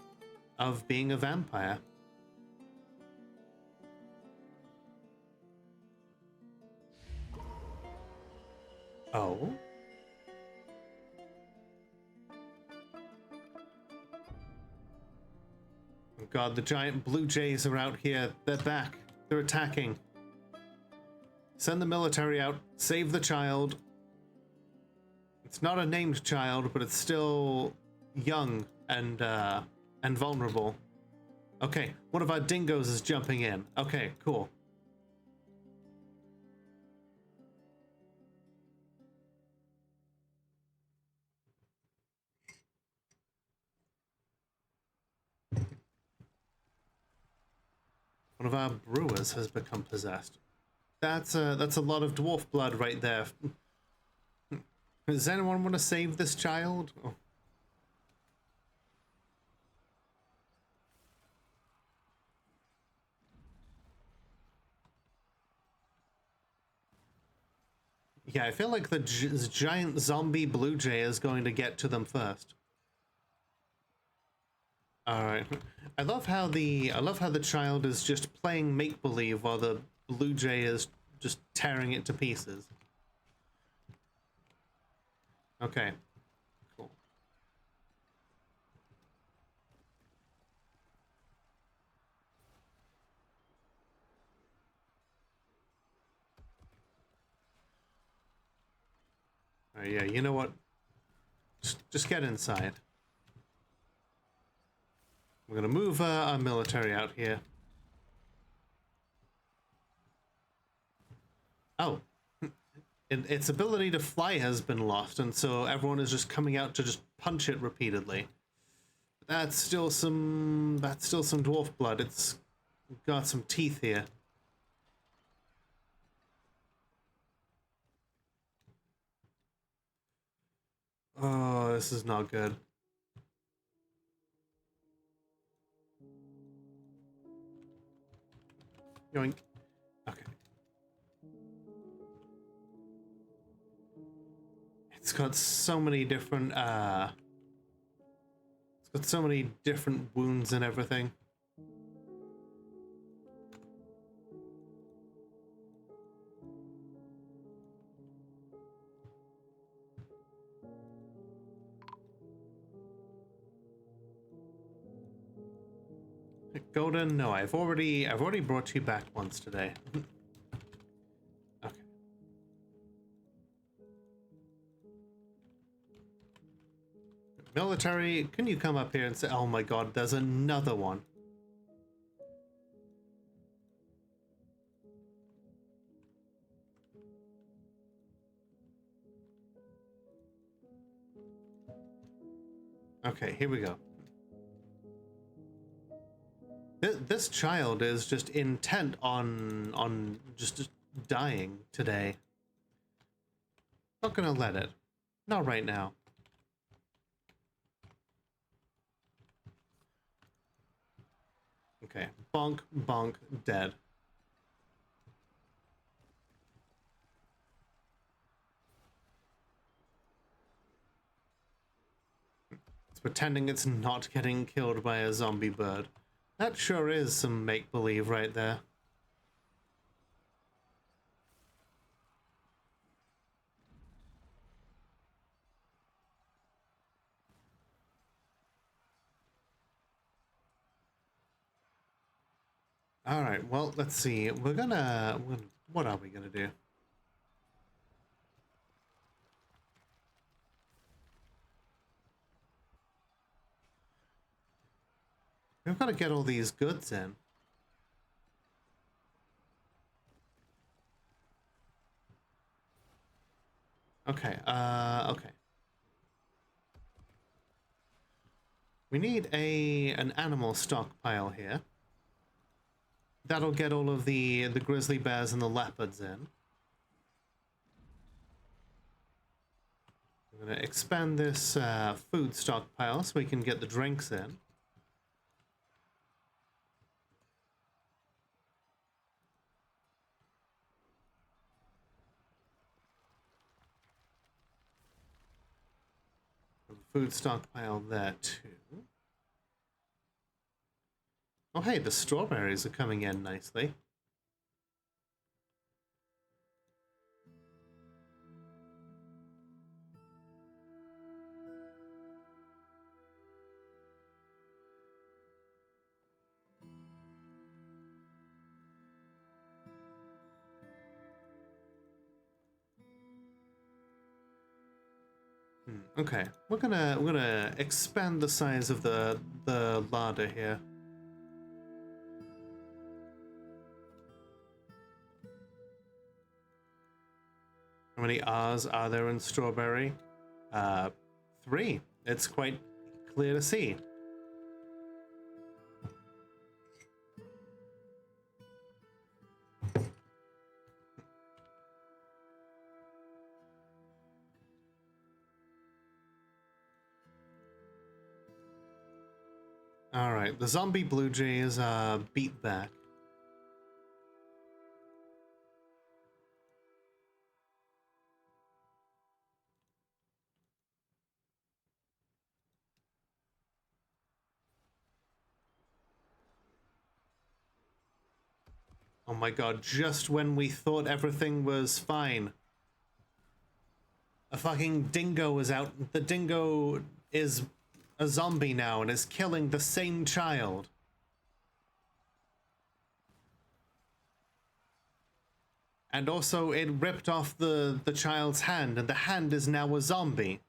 of being a vampire. Oh? Oh god, the giant blue jays are out here. They're back. They're attacking. Send the military out. Save the child. It's not a named child, but it's still young and vulnerable. Okay, one of our dingoes is jumping in. Okay, cool. One of our brewers has become possessed. That's a lot of dwarf blood right there. Does anyone want to save this child? Oh. Yeah, I feel like the giant zombie blue jay is going to get to them first. All right. I love how the child is just playing make-believe while the blue jay is just tearing it to pieces. Okay. Cool. Yeah, you know what? Just get inside. We're gonna move our military out here. Oh. Its ability to fly has been lost, and so everyone is just coming out to just punch it repeatedly. That's still some dwarf blood. It's got some teeth here. Oh, this is not good. Yoink. Okay. It's got so many different it's got so many different wounds and everything. Golden, no, I've already brought you back once today. Okay. Military, can you come up here and say, oh my god, there's another one. Okay, here we go. This child is just intent on just dying today. Not gonna let it. Not right now. Okay, bonk, bonk, dead. It's pretending it's not getting killed by a zombie bird. That sure is some make-believe right there. All right, well, let's see. What are we gonna do? We've got to get all these goods in. Okay, okay. We need an animal stockpile here. That'll get all of the grizzly bears and the leopards in. I'm gonna expand this food stockpile so we can get the drinks in. Food stockpile there too. Oh hey, the strawberries are coming in nicely. Okay, we're gonna expand the size of the larder here. How many R's are there in strawberry? 3. It's quite clear to see. Alright, the zombie blue jays are beat back. Oh my god, just when we thought everything was fine. A fucking dingo is out. The dingo is a zombie now and is killing the same child. And also it ripped off the child's hand and the hand is now a zombie.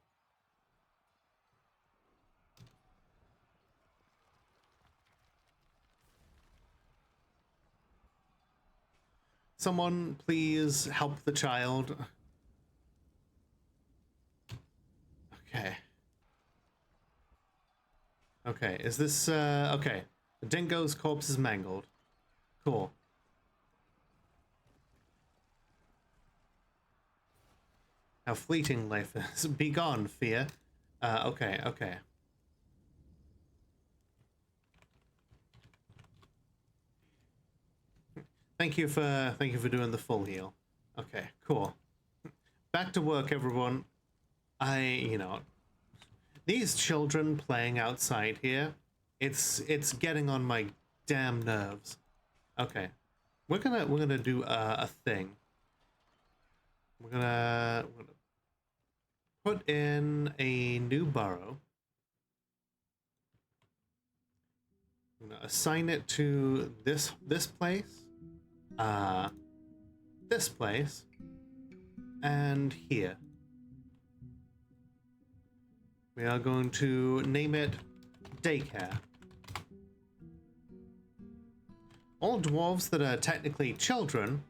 Someone please help the child. Okay. Okay, is this, okay. The dingo's corpse is mangled. Cool. How fleeting life is. Be gone, fear. Okay, okay. Thank you for doing the full heal. Okay, cool. Back to work, everyone. You know, these children playing outside here, it's getting on my damn nerves. Okay, we're gonna do a thing. We're gonna put in a new burrow. I'm gonna assign it to this place, this place, and here. We are going to name it daycare. All dwarves that are technically children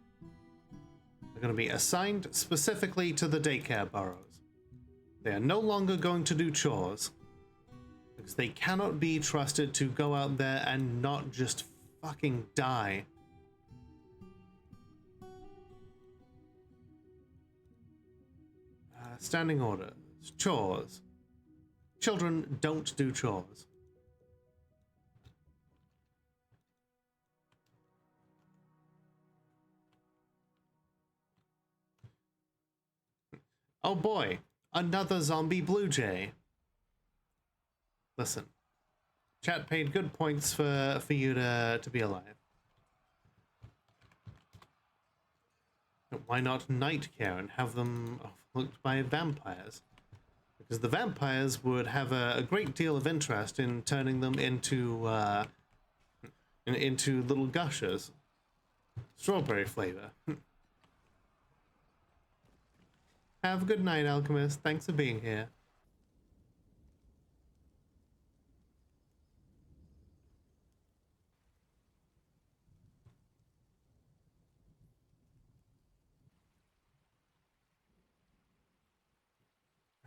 are going to be assigned specifically to the daycare burrows. They are no longer going to do chores, because they cannot be trusted to go out there and not just fucking die. Standing orders. Chores. Children don't do chores. Oh boy, another zombie blue jay. Listen, chat paid good points for you to be alive. But why not night care and have them overlooked by vampires? Because the vampires would have a great deal of interest in turning them into little gushers. Strawberry flavor. Have a good night, Alchemist. Thanks for being here.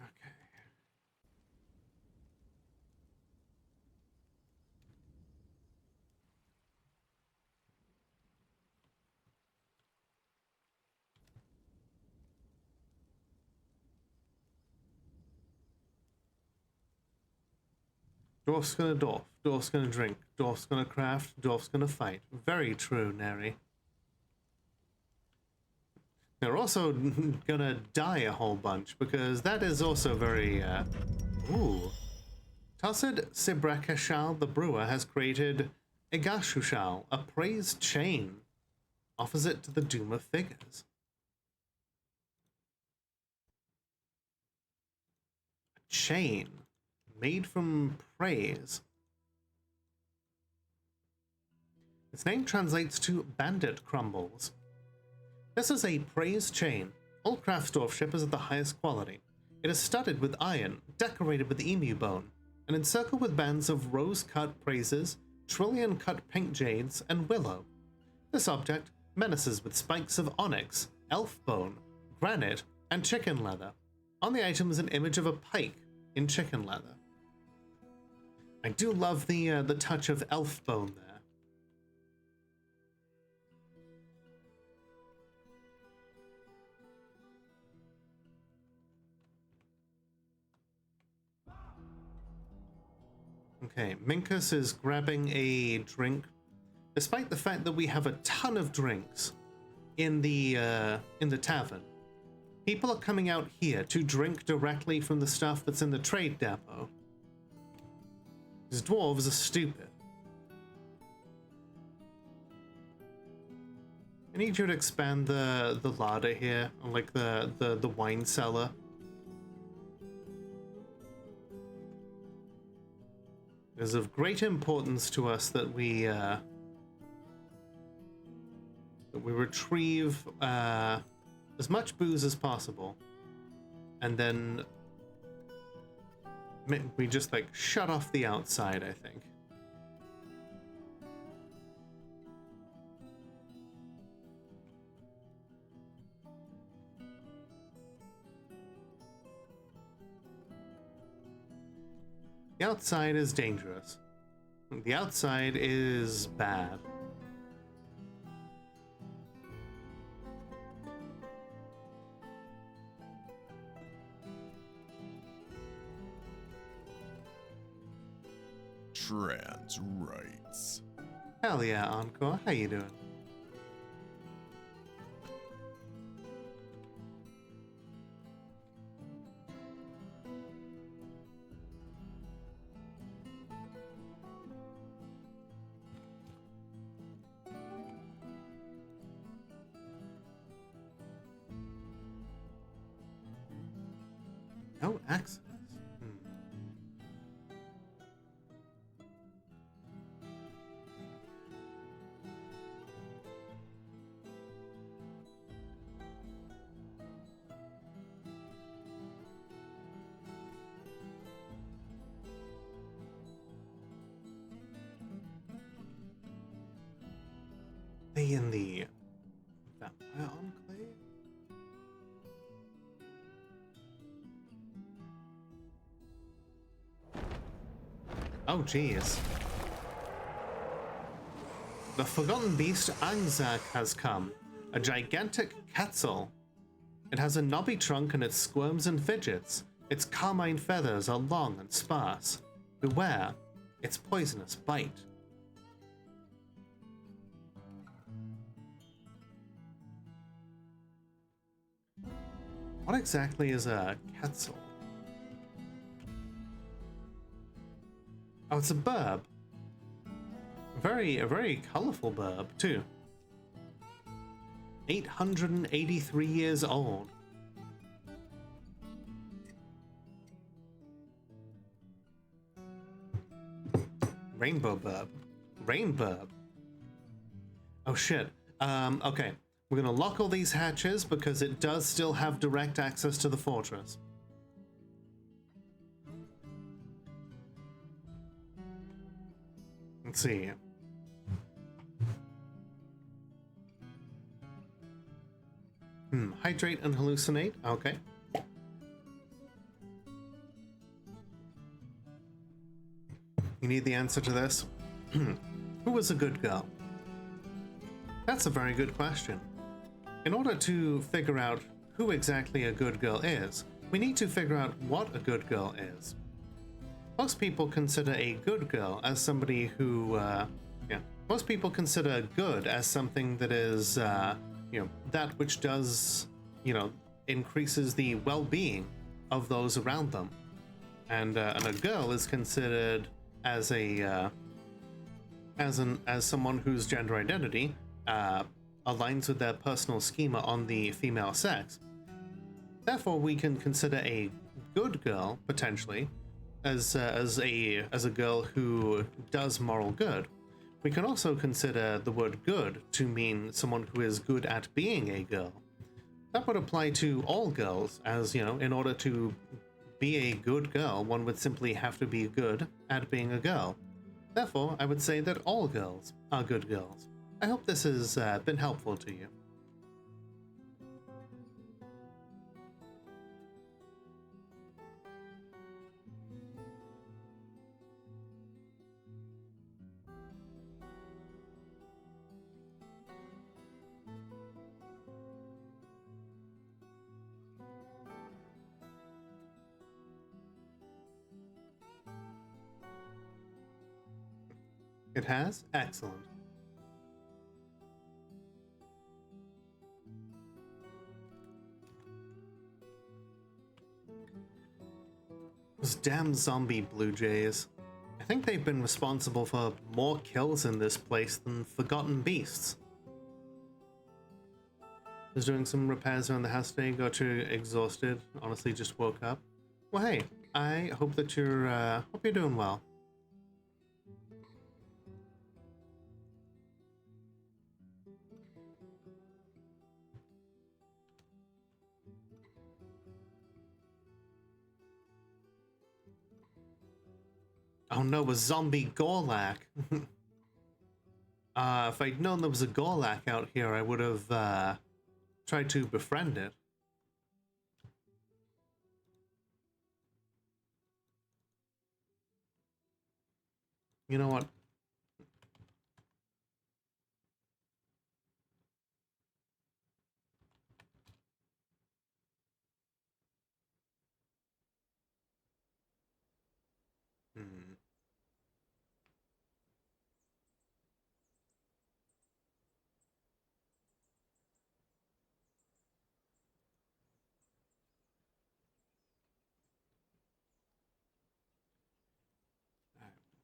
Okay. Dwarf's gonna dwarf, dwarf's gonna drink, dwarf's gonna craft, dwarf's gonna fight. Very true, Neri. They're also gonna die a whole bunch, because that is also very, Ooh. Tussid Sibrekashal, the brewer, has created Igashushal, a praised chain. Offers it to the Doom of Figures. A chain made from praise. Its name translates to Bandit Crumbles. This is a praise chain. All Kraftsdorf ship is of the highest quality. It is studded with iron, decorated with emu bone, and encircled with bands of rose-cut praises, trillion-cut pink jades, and willow. This object menaces with spikes of onyx, elf bone, granite, and chicken leather. On the item is an image of a pike in chicken leather. I do love the touch of elf bone there. Okay, Minkus is grabbing a drink, despite the fact that we have a ton of drinks in the tavern. People are coming out here to drink directly from the stuff that's in the trade depot. These dwarves are stupid. I need you to expand the larder here, or like the wine cellar. It is of great importance to us that we retrieve as much booze as possible, and then we just like shut off the outside, I think. The outside is dangerous. The outside is bad. Trans rights. Hell yeah, Encore. How you doing? No access. They in the Vampire Enclave? Oh, jeez. The forgotten beast Angzak has come. A gigantic quetzal. It has a knobby trunk and it squirms and fidgets. Its carmine feathers are long and sparse. Beware its poisonous bite. What exactly is a quetzal? Oh, it's a burb. A very colorful burb, too. 883 years old. Rainbow burb. Rain burb. Oh shit. Okay. We're gonna lock all these hatches because it does still have direct access to the fortress. Let's see. Hydrate and hallucinate. Okay. You need the answer to this? Who was a good girl? That's a very good question. In order to figure out who exactly a good girl is, we need to figure out what a good girl is. Most people consider a good girl as somebody who, most people consider good as something that is, that which does, increases the well-being of those around them. And a girl is considered as a, as someone whose gender identity, aligns with their personal schema on the female sex. Therefore, we can consider a good girl, potentially, as a girl who does moral good. We can also consider the word good to mean someone who is good at being a girl. That would apply to all girls, as, in order to be a good girl, one would simply have to be good at being a girl. Therefore, I would say that all girls are good girls. I hope this has been helpful to you. It has? Excellent. Those damn zombie blue jays. I think they've been responsible for more kills in this place than forgotten beasts. Was doing some repairs around the house today, got you exhausted, honestly just woke up. Well hey, I hope that hope you're doing well. Oh no, a zombie Gorlak. If I'd known there was a Gorlak out here, I would have tried to befriend it. You know what?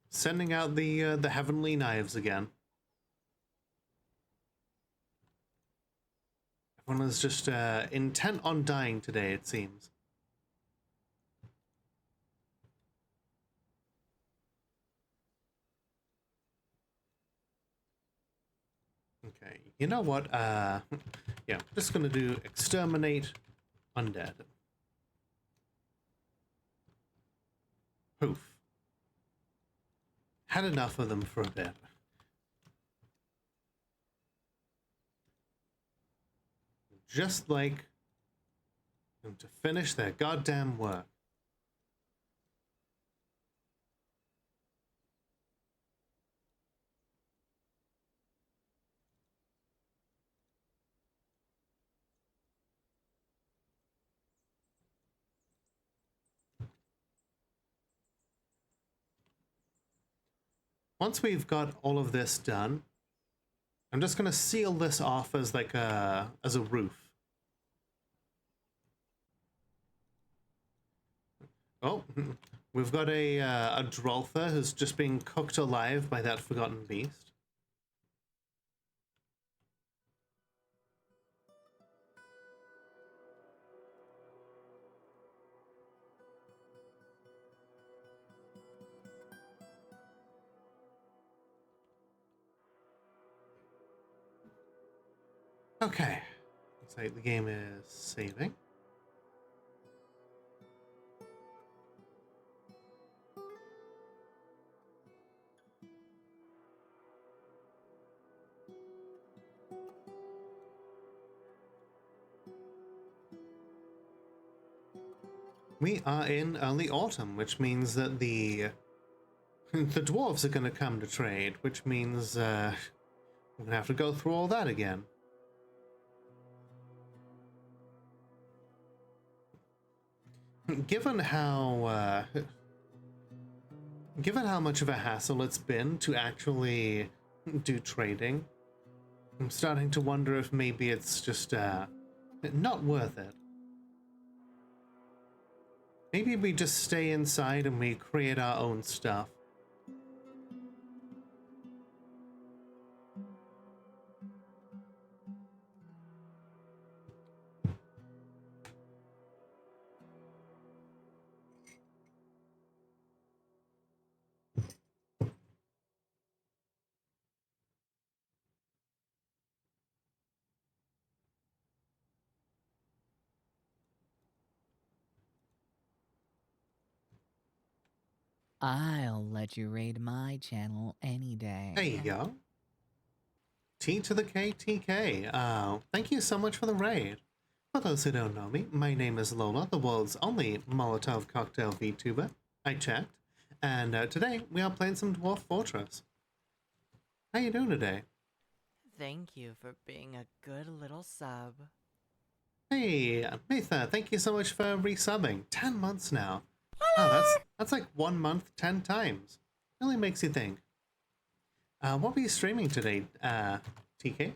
Sending out the heavenly knives again. Everyone is just intent on dying today, it seems. Okay, you know what? Yeah, just gonna do exterminate undead. Poof. Had enough of them for a bit. Just like them to finish their goddamn work. Once we've got all of this done, I'm just gonna seal this off as like a roof. Oh, we've got a Dwarfer who's just being cooked alive by that forgotten beast. Okay, looks like the game is saving. We are in early autumn, which means that the dwarves are going to come to trade, which means we're going to have to go through all that again. Given how much of a hassle it's been to actually do trading, I'm starting to wonder if maybe it's just not worth it. Maybe we just stay inside and we create our own stuff. I'll let you raid my channel any day. There you go. T to the K, TK. Thank you so much for the raid. For those who don't know me, my name is Lola, the world's only Molotov cocktail VTuber. I checked. And today, we are playing some Dwarf Fortress. How you doing today? Thank you for being a good little sub. Hey, Matha, thank you so much for resubbing. 10 months now. Oh, that's like 1 month 10 times. Really makes you think. What were you streaming today, TK? Let's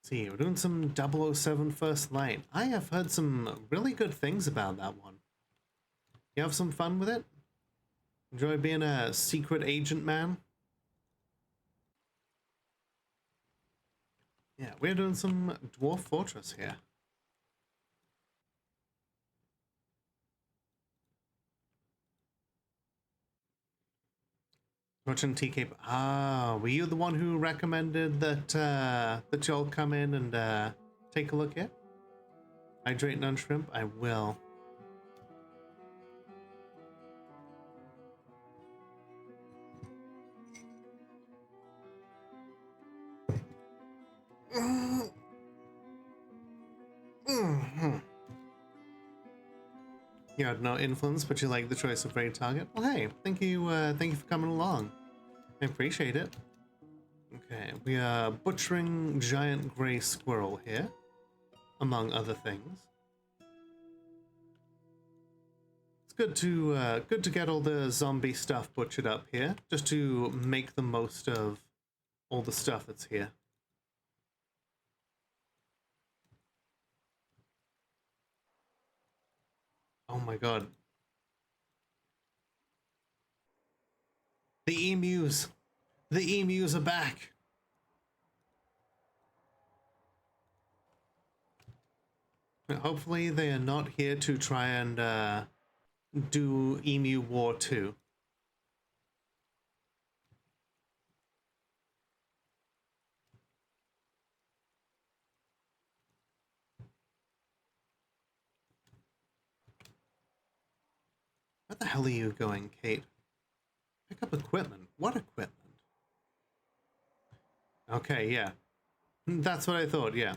see, we're doing some 007 First Light. I have heard some really good things about that one. You have some fun with it? Enjoy being a secret agent man? Yeah, we're doing some Dwarf Fortress here. Watching TK. Ah, were you the one who recommended that that y'all come in and take a look at? Hydrate on shrimp? I will. You had no influence, but you like the choice of raid target. Well, hey, thank you for coming along. I appreciate it. Okay, we are butchering giant gray squirrel here, among other things. It's good to get all the zombie stuff butchered up here, just to make the most of all the stuff that's here. Oh my god. The emus! The emus are back! Hopefully they are not here to try and do Emu War 2. the hell are you going, Kate? Pick up equipment. What equipment? Okay, yeah. That's what I thought, yeah.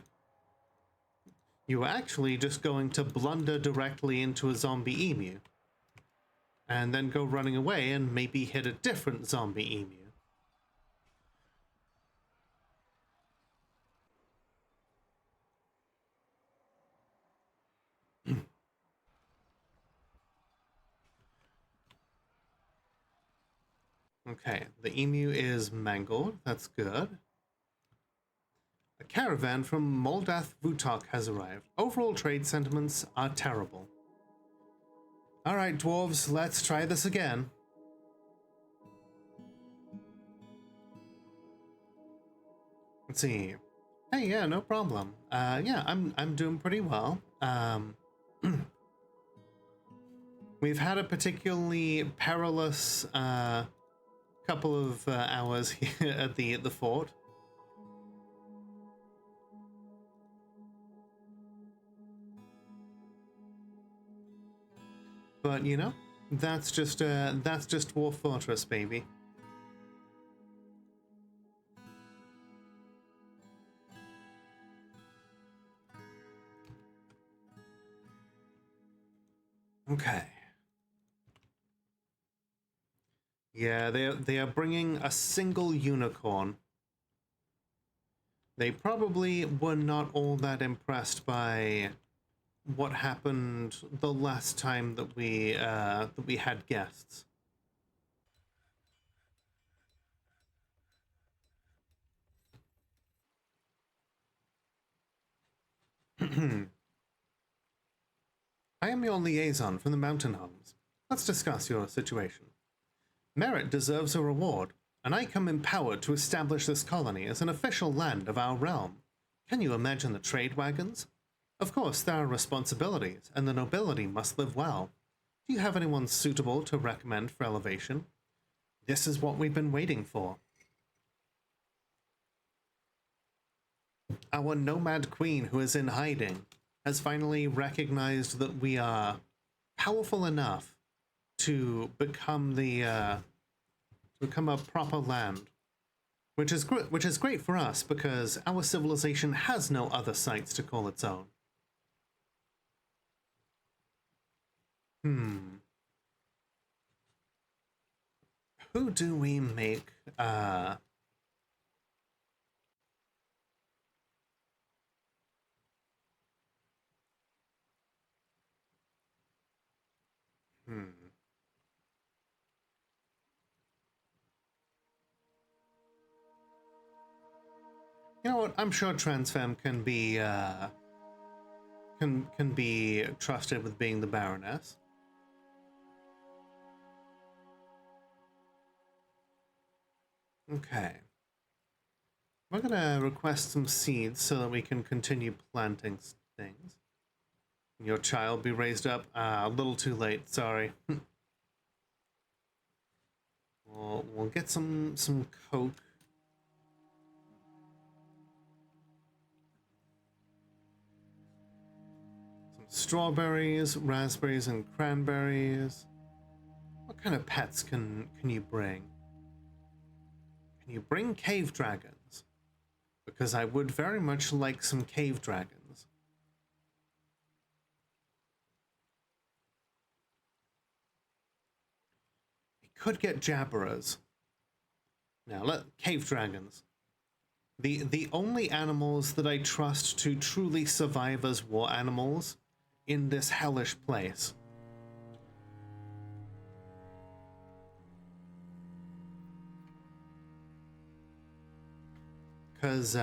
You were actually just going to blunder directly into a zombie emu. And then go running away and maybe hit a different zombie emu. Okay, the emu is mangled. That's good. A caravan from Moldath Vutok has arrived. Overall trade sentiments are terrible. Alright, dwarves, let's try this again. Let's see. Hey, yeah, no problem. Yeah, I'm doing pretty well. We've had a particularly perilous couple of hours here at the fort. But you know, that's just Dwarf Fortress, baby. Okay. Yeah, they are bringing a single unicorn. They probably were not all that impressed by what happened the last time that we had guests. I am your liaison from the Mountain Homes. Let's discuss your situation. Merit deserves a reward, and I come empowered to establish this colony as an official land of our realm. Can you imagine the trade wagons? Of course, there are responsibilities, and the nobility must live well. Do you have anyone suitable to recommend for elevation? This is what we've been waiting for. Our nomad queen, who is in hiding, has finally recognized that we are powerful enough to become a proper land, which is great for us because our civilization has no other sites to call its own. Who do we make You know what? I'm sure Transfem can be can be trusted with being the Baroness. Okay. We're gonna request some seeds so that we can continue planting things. Your child be raised up? A little too late, sorry. We'll get some coke. Some strawberries, raspberries, and cranberries. What kind of pets can you bring? Can you bring cave dragons? Because I would very much like some cave dragons. We could get jabberers. Now, cave dragons. The only animals that I trust to truly survive as war animals in this hellish place. Because,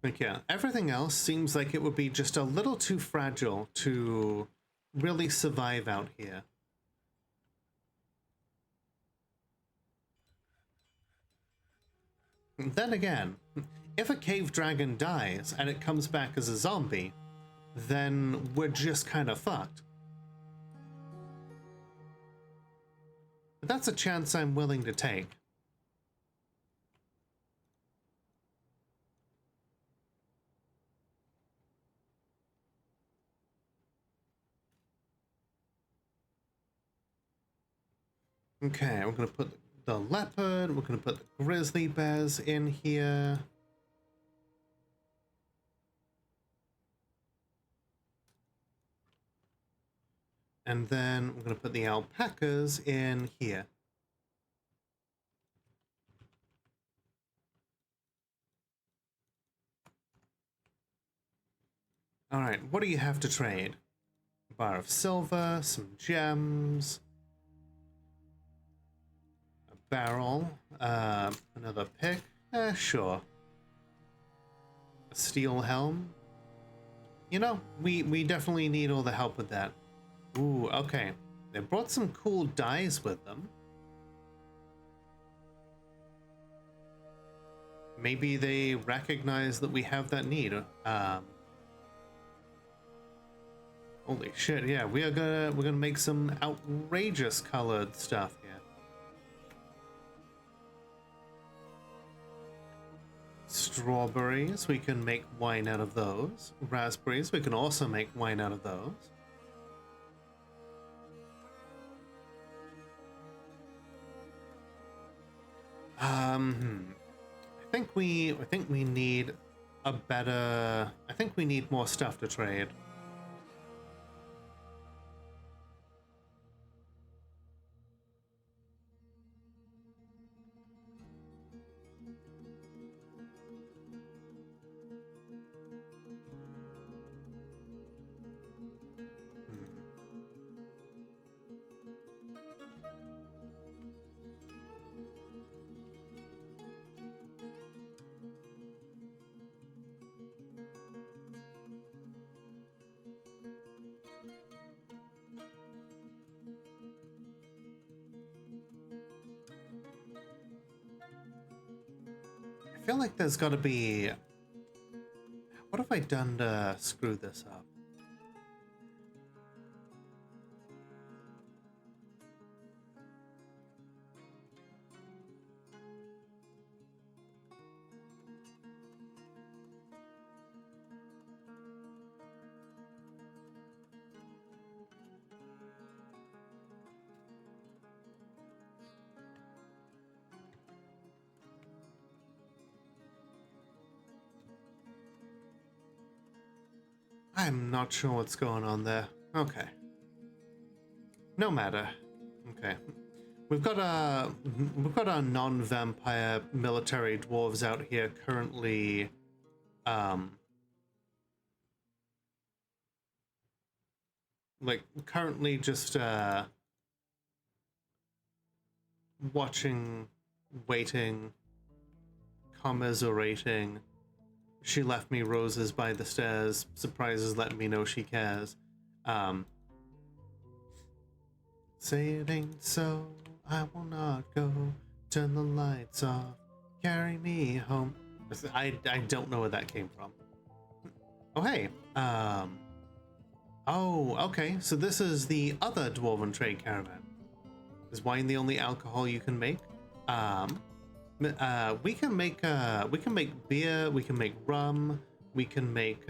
like, yeah, everything else seems like it would be just a little too fragile to really survive out here. Then again, if a cave dragon dies and it comes back as a zombie, then we're just kind of fucked. But that's a chance I'm willing to take. Okay, we're gonna put the leopard, we're gonna put the grizzly bears in here. And then we're gonna put the alpacas in here. All right, what do you have to trade? A bar of silver, some gems, a barrel, another pick. Sure. A steel helm. You know, we definitely need all the help with that. Ooh, okay. They brought some cool dyes with them. Maybe they recognize that we have that need. Holy shit, yeah, we're gonna make some outrageous colored stuff here. Strawberries, we can make wine out of those. Raspberries, we can also make wine out of those. I think we need a better. I think we need more stuff to trade. I feel like there's got to be. What have I done to screw this up? I'm not sure what's going on there. Okay. No matter. Okay. We've got our non-vampire military dwarves out here currently currently just watching, waiting, commiserating. She left me roses by the stairs. Surprises letting me know she cares. Say it ain't so, I will not go. Turn the lights off, carry me home. I don't know where that came from. Oh, hey. Oh, okay. So this is the other dwarven trade caravan. Is wine the only alcohol you can make? We can make beer, we can make rum, we can make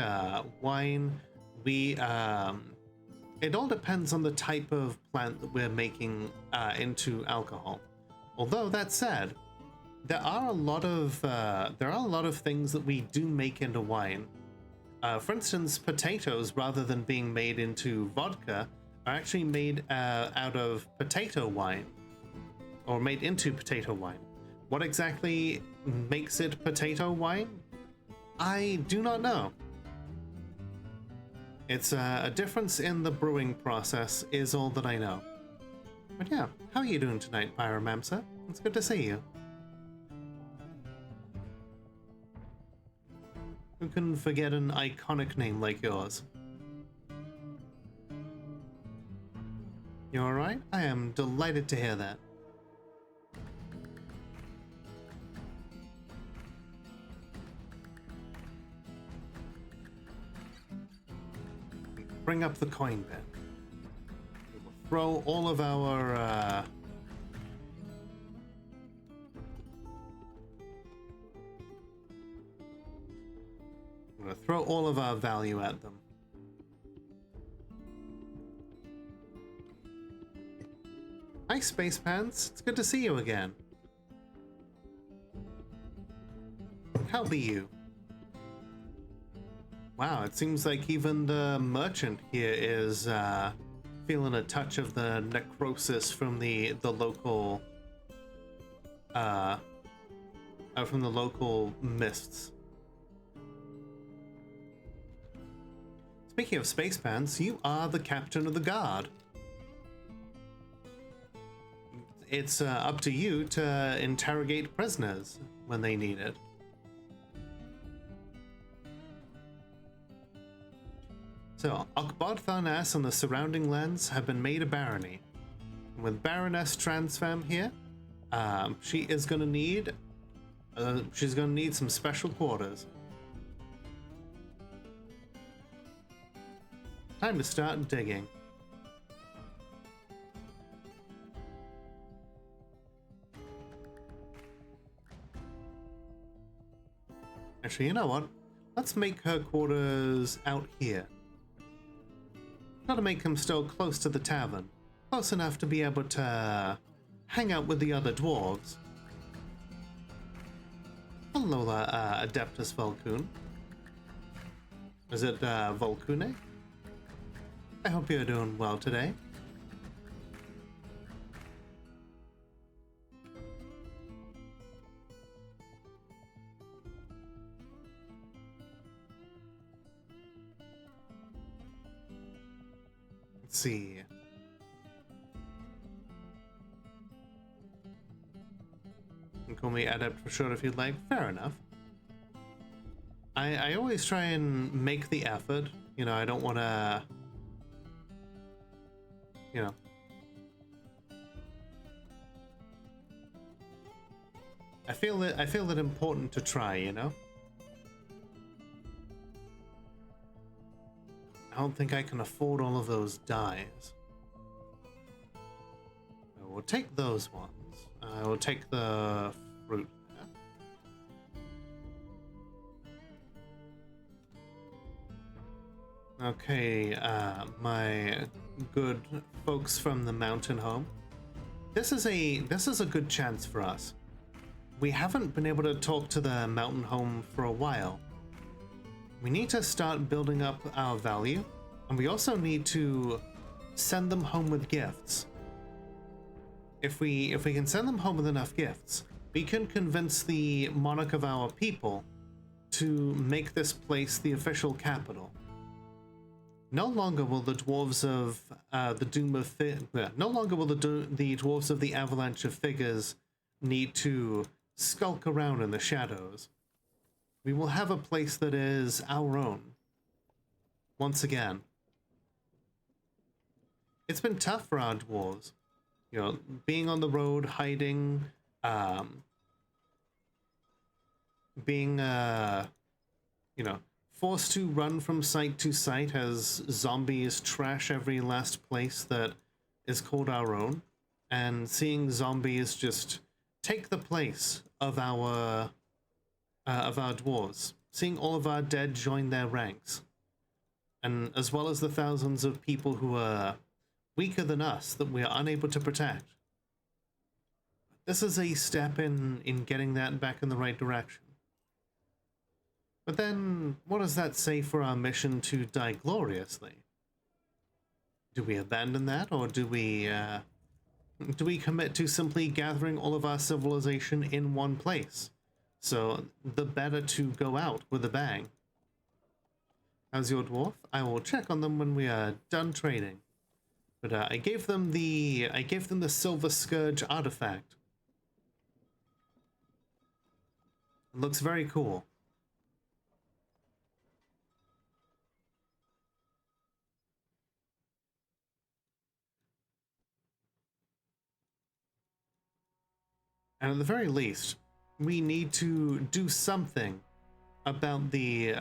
wine. It all depends on the type of plant that we're making into alcohol. Although that said, there are a lot of things that we do make into wine. For instance, potatoes, rather than being made into vodka, are actually made out of potato wine, or made into potato wine. What exactly makes it potato wine? I do not know. It's a difference in the brewing process is all that I know. But yeah, how are you doing tonight, Pyromancer? It's good to see you. Who can forget an iconic name like yours? You alright? I am delighted to hear that. Bring up the coin bin. We will throw all of our I'm gonna throw all of our value at them. Hi, Space Pants. It's good to see you again. How be you? Wow, it seems like even the merchant here is feeling a touch of the necrosis from the local mists. Speaking of Space Pants, you are the captain of the guard. It's up to you to interrogate prisoners when they need it. So, Akbar-Tharnas and the surrounding lands have been made a barony. With Baroness Transfam here, she's gonna need some special quarters. Time to start digging. Actually, you know what? Let's make her quarters out here. Gotta make them still close to the tavern. Close enough to be able to hang out with the other dwarves. Hello, Adeptus Volkun. Is it Volkune? I hope you're doing well today. Let's see. You can call me Adept for short if you'd like. Fair enough. I always try and make the effort. You know, I don't want to... You know. I feel it important to try, you know? I don't think I can afford all of those dyes. I will take those ones. I will take the fruit. Okay, my good folks from the mountain home. This is a good chance for us. We haven't been able to talk to the mountain home for a while. We need to start building up our value, and we also need to send them home with gifts. If we can send them home with enough gifts, we can convince the monarch of our people to make this place the official capital. No longer will the dwarves of the dwarves of the Avalanche of Figures need to skulk around in the shadows. We will have a place that is our own. Once again. It's been tough for our dwarves. You know, being on the road, hiding, being, you know, forced to run from site to site as zombies trash every last place that is called our own, and seeing zombies just take the place of our dwarves, seeing all of our dead join their ranks, and as well as the thousands of people who are weaker than us that we are unable to protect. This is a step in getting that back in the right direction. But then, what does that say for our mission to die gloriously? Do we abandon that, or do we commit to simply gathering all of our civilization in one place? So, the better to go out with a bang. How's your dwarf? I will check on them when we are done trading. But I gave them the Silver Scourge artifact. It looks very cool. And at the very least, we need to do something about the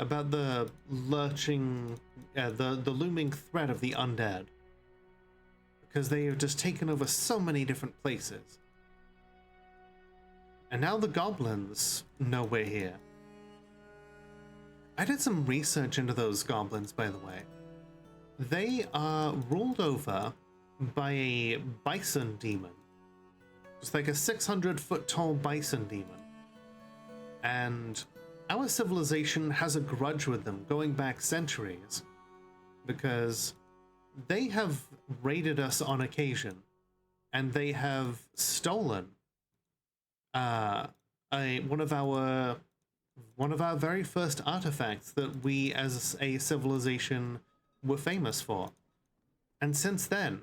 lurching, the looming threat of the undead, because they have just taken over so many different places. And now the goblins know we're here. I did some research into those goblins, by the way. They are ruled over by a bison demon It's like a 600-foot tall bison demon. And our civilization has a grudge with them going back centuries because they have raided us on occasion and they have stolen one of our very first artifacts that we as a civilization were famous for. And since then,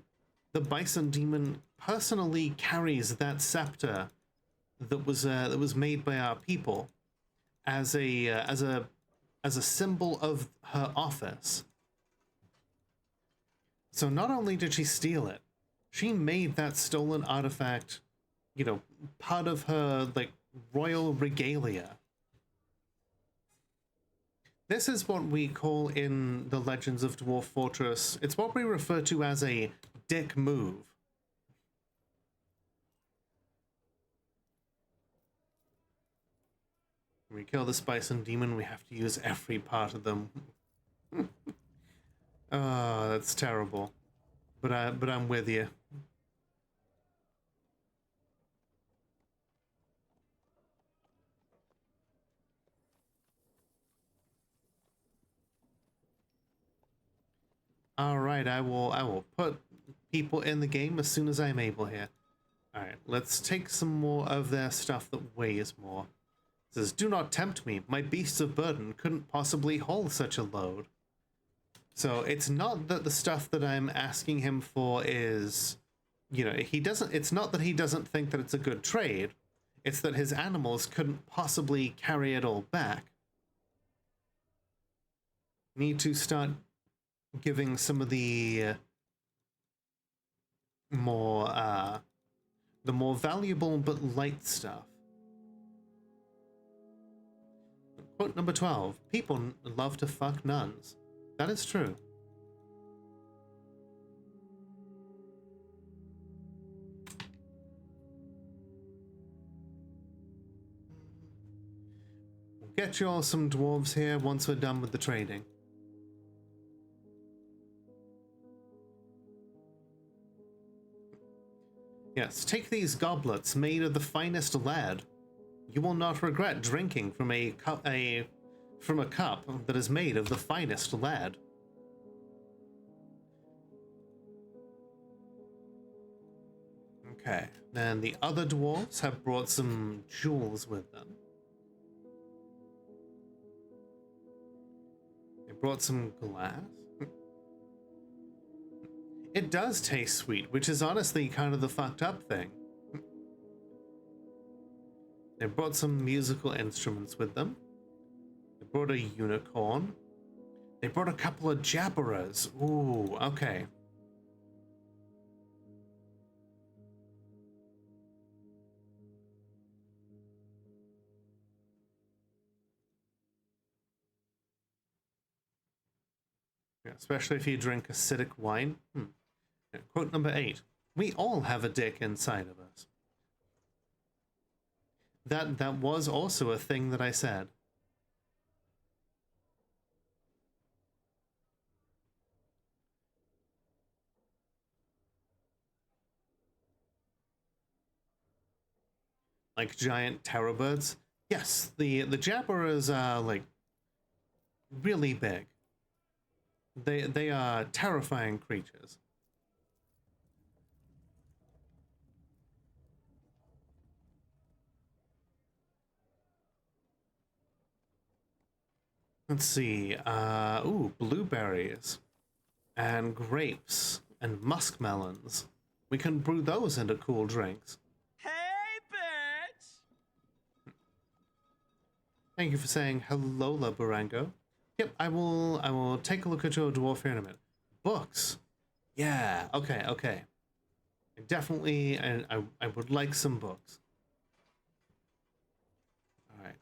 the bison demon personally carries that scepter that was made by our people as a symbol of her office. So not only did she steal it, she made that stolen artifact, part of her like royal regalia. This is what we call in the Legends of Dwarf Fortress, it's what we refer to as a dick move. When we kill this bison demon, we have to use every part of them. Oh, that's terrible. But I'm with you. All right, I will put people in the game as soon as I'm able here. All right, let's take some more of their stuff that weighs more. It says, "Do not tempt me. My beasts of burden couldn't possibly haul such a load." So it's not that the stuff that I'm asking him for is, it's not that he doesn't think that it's a good trade. It's that his animals couldn't possibly carry it all back. Need to start giving some of the more valuable but light stuff. Quote number 12. People love to fuck nuns. That is true. We'll get you all some dwarves here once we're done with the trading. Yes, take these goblets made of the finest lead. You will not regret drinking from a cup that is made of the finest lead. Okay, then the other dwarves have brought some jewels with them. They brought some glass. It does taste sweet, which is honestly kind of the fucked up thing. They brought some musical instruments with them. They brought a unicorn. They brought a couple of jabberers. Ooh, okay. Yeah, especially if you drink acidic wine. Yeah, quote number 8. We all have a dick inside of us. That was also a thing that I said. Like giant terror birds. Yes, the jabberers are like really big. They are terrifying creatures. Let's see. Ooh, blueberries and grapes and muskmelons. We can brew those into cool drinks. Hey, bitch! Thank you for saying hello, Barango. Yep, I will take a look at your dwarf here in a minute. Books. Yeah, okay. I definitely, I would like some books. Alright.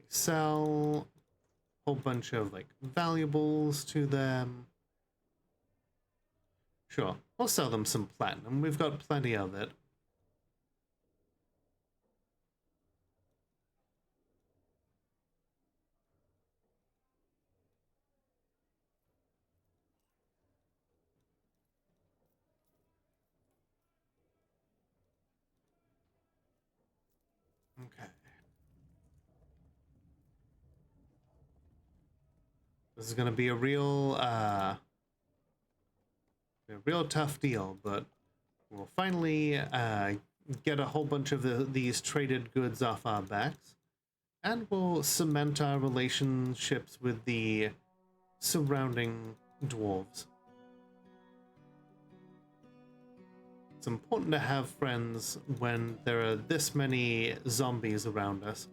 Sell a whole bunch of, like, valuables to them. Sure, we'll sell them some platinum. We've got plenty of it. This is gonna be a real tough deal, but we'll finally get a whole bunch of these traded goods off our backs, and we'll cement our relationships with the surrounding dwarves. It's important to have friends when there are this many zombies around us.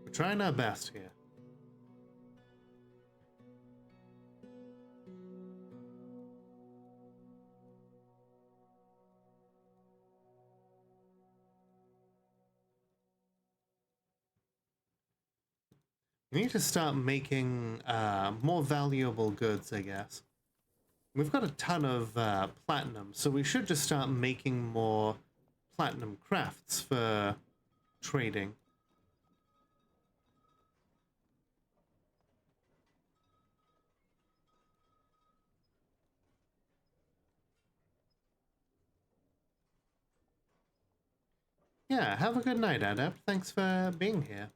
We're trying our best here. We need to start making more valuable goods, I guess. We've got a ton of platinum, so we should just start making more platinum crafts for trading. Yeah, have a good night, Adept. Thanks for being here.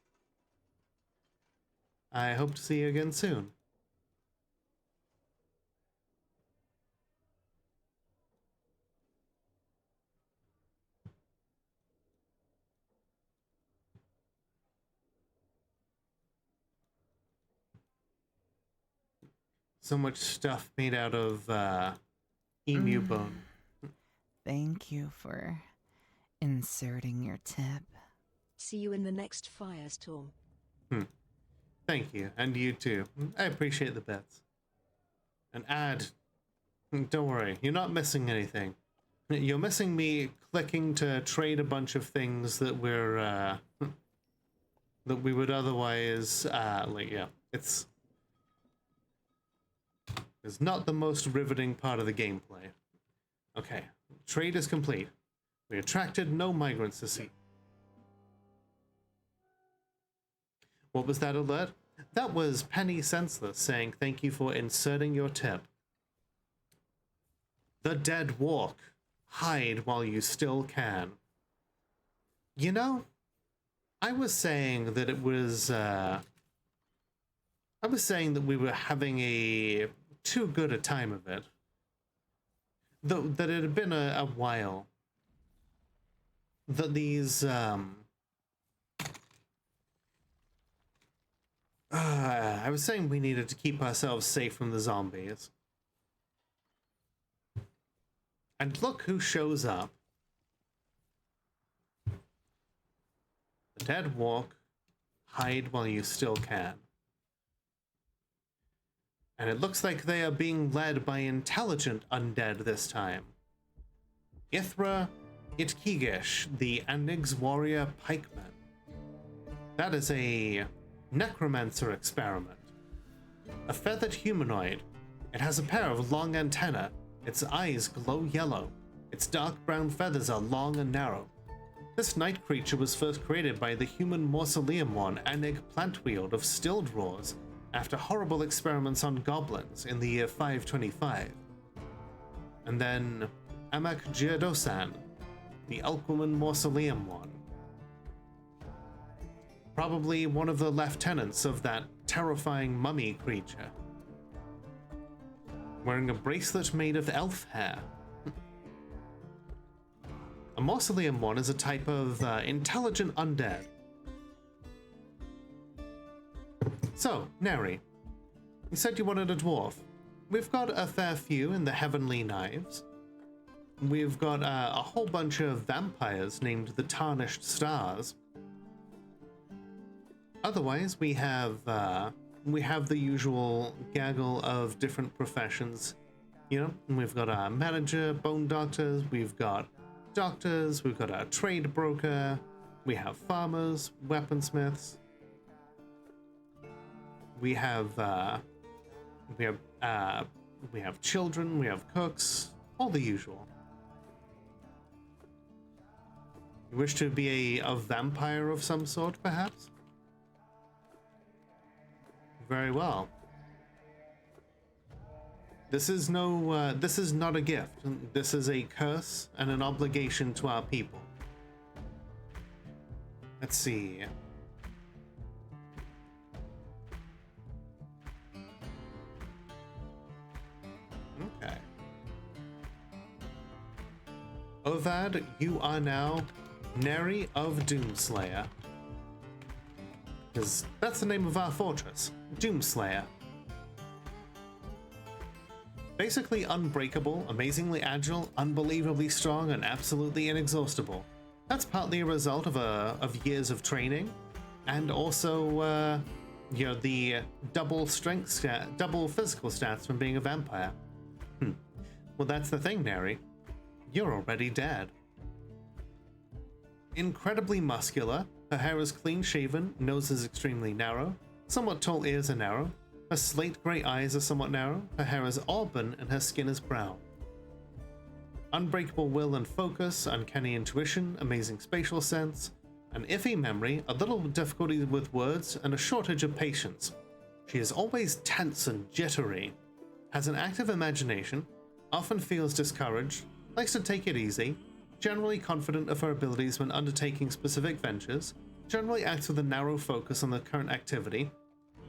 I hope to see you again soon. So much stuff made out of emu bone. Thank you for inserting your tip. See you in the next firestorm. Thank you, and you too. I appreciate the bets. An ad. Don't worry, you're not missing anything. You're missing me clicking to trade a bunch of things that we're that we would otherwise it's not the most riveting part of the gameplay. Okay, trade is complete. We attracted no migrants to see. What was that alert? That was Penny Senseless saying thank you for inserting your tip. The dead walk. Hide while you still can. You know, I was saying that it was, I was saying that we were having a too good a time of it. That it had been a while. That these, I was saying we needed to keep ourselves safe from the zombies. And look who shows up. The dead walk, hide while you still can. And it looks like they are being led by intelligent undead this time. Ithra Itkigish, the Anig's warrior pikeman. That is a necromancer experiment. A feathered humanoid. It has a pair of long antennae. Its eyes glow yellow. Its dark brown feathers are long and narrow. This night creature was first created by the human mausoleum one Anig Plantwield of Still Drawers after horrible experiments on goblins in the year 525. And then Amak Giadosan, the Elkwoman Mausoleum one. Probably one of the lieutenants of that terrifying mummy creature. Wearing a bracelet made of elf hair. A Mausoleum one is a type of intelligent undead. So, Neri, you said you wanted a dwarf. We've got a fair few in the Heavenly Knives. We've got a whole bunch of vampires named the Tarnished Stars. Otherwise, we have the usual gaggle of different professions. You know, we've got a manager, bone doctors, we've got doctors, we've got a trade broker, we have farmers, weaponsmiths. We have children, we have cooks, All the usual. You wish to be a vampire of some sort, perhaps? Very well. This is not a gift. This is a curse and an obligation to our people. Let's see. Okay. Ovad, you are now Neri of Doomslayer. Because that's the name of our fortress, Doomslayer. Basically unbreakable, amazingly agile, unbelievably strong, and absolutely inexhaustible. That's partly a result of years of training, and also, you know, the double physical stats from being a vampire. Well, that's the thing, Neri. You're already dead. Incredibly muscular, her hair is clean-shaven, nose is extremely narrow, somewhat tall ears are narrow, her slate grey eyes are somewhat narrow, her hair is auburn, and her skin is brown. Unbreakable will and focus, uncanny intuition, amazing spatial sense, an iffy memory, a little difficulty with words, and a shortage of patience. She is always tense and jittery, has an active imagination, often feels discouraged, likes to take it easy, generally confident of her abilities when undertaking specific ventures, generally acts with a narrow focus on the current activity,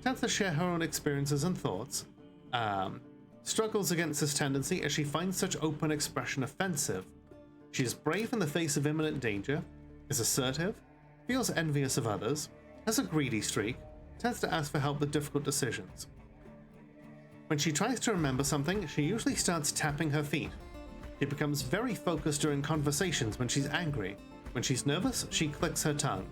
tends to share her own experiences and thoughts, struggles against this tendency as she finds such open expression offensive. She is brave in the face of imminent danger, is assertive, feels envious of others, has a greedy streak, tends to ask for help with difficult decisions. When she tries to remember something, she usually starts tapping her feet. She becomes very focused during conversations when she's angry. When she's nervous, she clicks her tongue.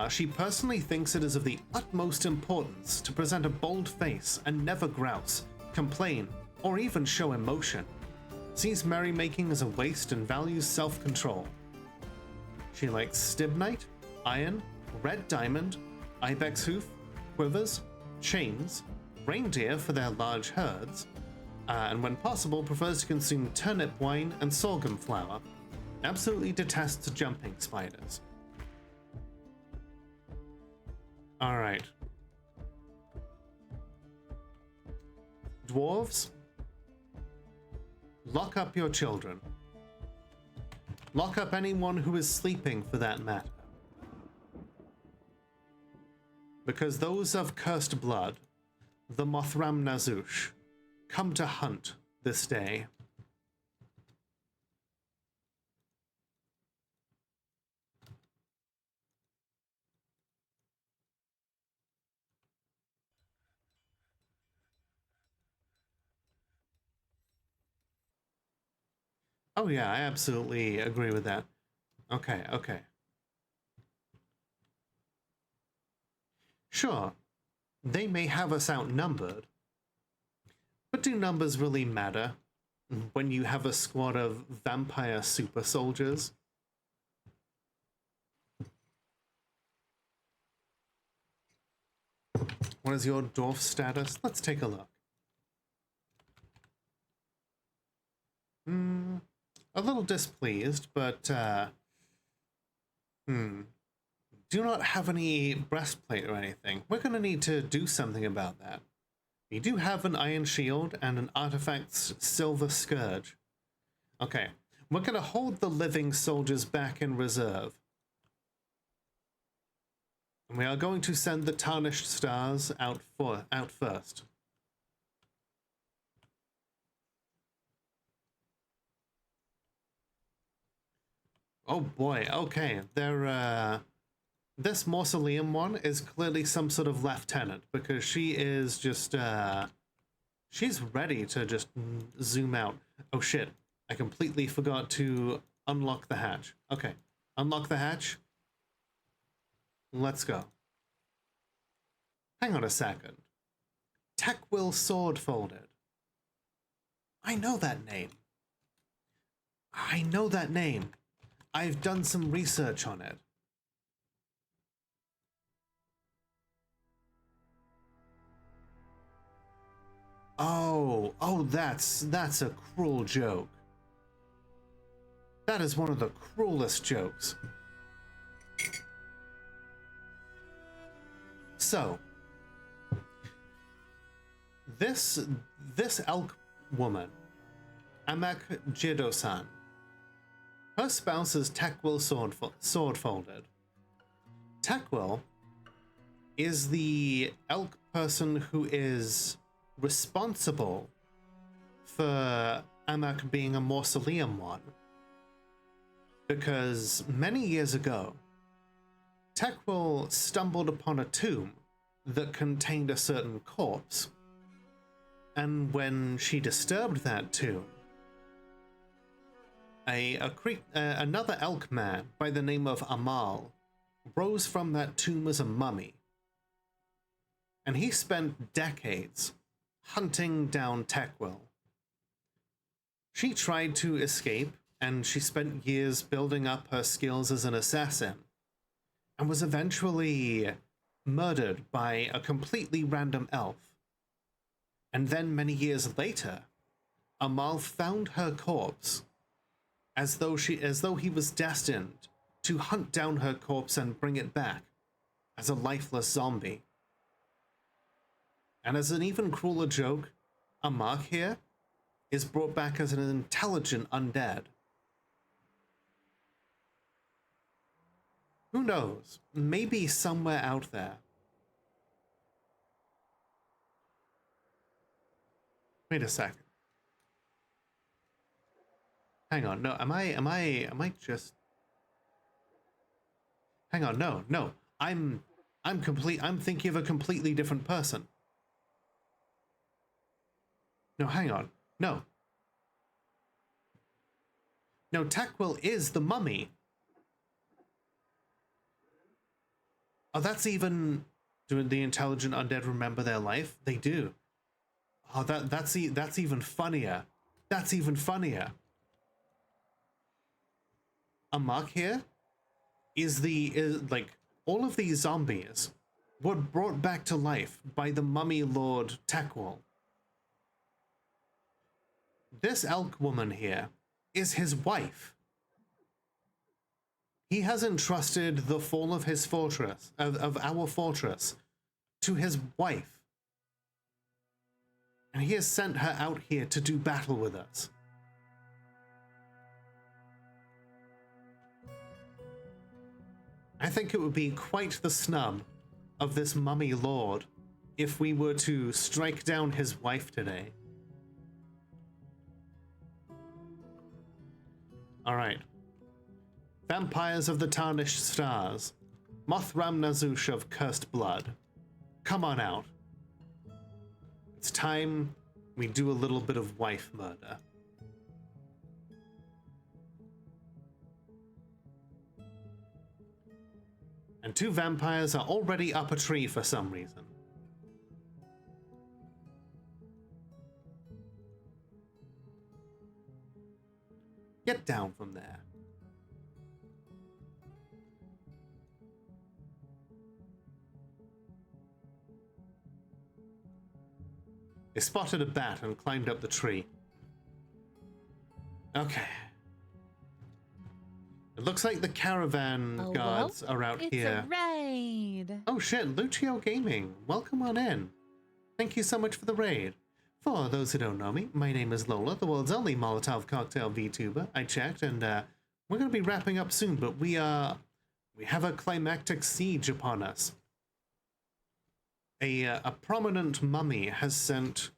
She personally thinks it is of the utmost importance to present a bold face and never grouse, complain, or even show emotion. Sees merrymaking as a waste and values self-control. She likes stibnite, iron, red diamond, ibex hoof, quivers, chains, reindeer for their large herds, and when possible prefers to consume turnip wine and sorghum flour. Absolutely detests jumping spiders. Alright. Dwarves, lock up your children. Lock up anyone who is sleeping, for that matter. Because those of cursed blood, the Mothram Nazush, come to hunt this day. Oh yeah, I absolutely agree with that. Okay, okay. Sure, they may have us outnumbered, but do numbers really matter when you have a squad of vampire super soldiers? What is your dwarf status? Let's take a look. A little displeased, but do not have any breastplate or anything. We're gonna need to do something about that. We do have an iron shield and an artifact silver scourge. Okay, we're gonna hold the living soldiers back in reserve. And we are going to send the tarnished stars out first. Oh boy, okay. This mausoleum one is clearly some sort of lieutenant, because she is just, she's ready to just zoom out. Oh shit, I completely forgot to unlock the hatch. Okay, unlock the hatch. Let's go. Hang on a second. Techwill Sword Folded. I know that name. I know that name. I've done some research on it. Oh, that's a cruel joke. That is one of the cruelest jokes. So, this elk woman, Amak Jido-san, her spouse is Tekwil Swordfolded. Tekwil is the elk person who is responsible for Amak being a mausoleum one. Because many years ago, Tekwil stumbled upon a tomb that contained a certain corpse. And when she disturbed that tomb, another elk man by the name of Amal rose from that tomb as a mummy. And he spent decades hunting down Tekwil. She tried to escape, and she spent years building up her skills as an assassin, and was eventually murdered by a completely random elf. And then many years later, Amal found her corpse, as though he was destined to hunt down her corpse and bring it back as a lifeless zombie. And as an even crueler joke, Amak here is brought back as an intelligent undead. Who knows? Maybe somewhere out there. Wait a second. Hang on. No, am I just... Hang on. No. I'm thinking of a completely different person. No, hang on. No, Tekwil is the mummy. Oh, that's even... Do the intelligent undead remember their life? They do. Oh, that's even funnier. That's even funnier. Amak here is like all of these zombies were brought back to life by the mummy lord Tekwil. This elk woman here is his wife. He has entrusted the fall of his fortress, of our fortress, to his wife. And he has sent her out here to do battle with us. I think it would be quite the snub of this mummy lord if we were to strike down his wife today. Alright. Vampires of the Tarnished Stars. Mothram Nazush of Cursed Blood. Come on out. It's time we do a little bit of wife murder. And two vampires are already up a tree for some reason. Get down from there. They spotted a bat and climbed up the tree. Okay. It looks like the caravan guards are out here. It's a raid. Oh shit, Lucio Gaming. Welcome on in. Thank you so much for the raid. For those who don't know me, my name is Lola, the world's only Molotov cocktail VTuber. I checked, and we're going to be wrapping up soon, but we have a climactic siege upon us. A prominent mummy has sent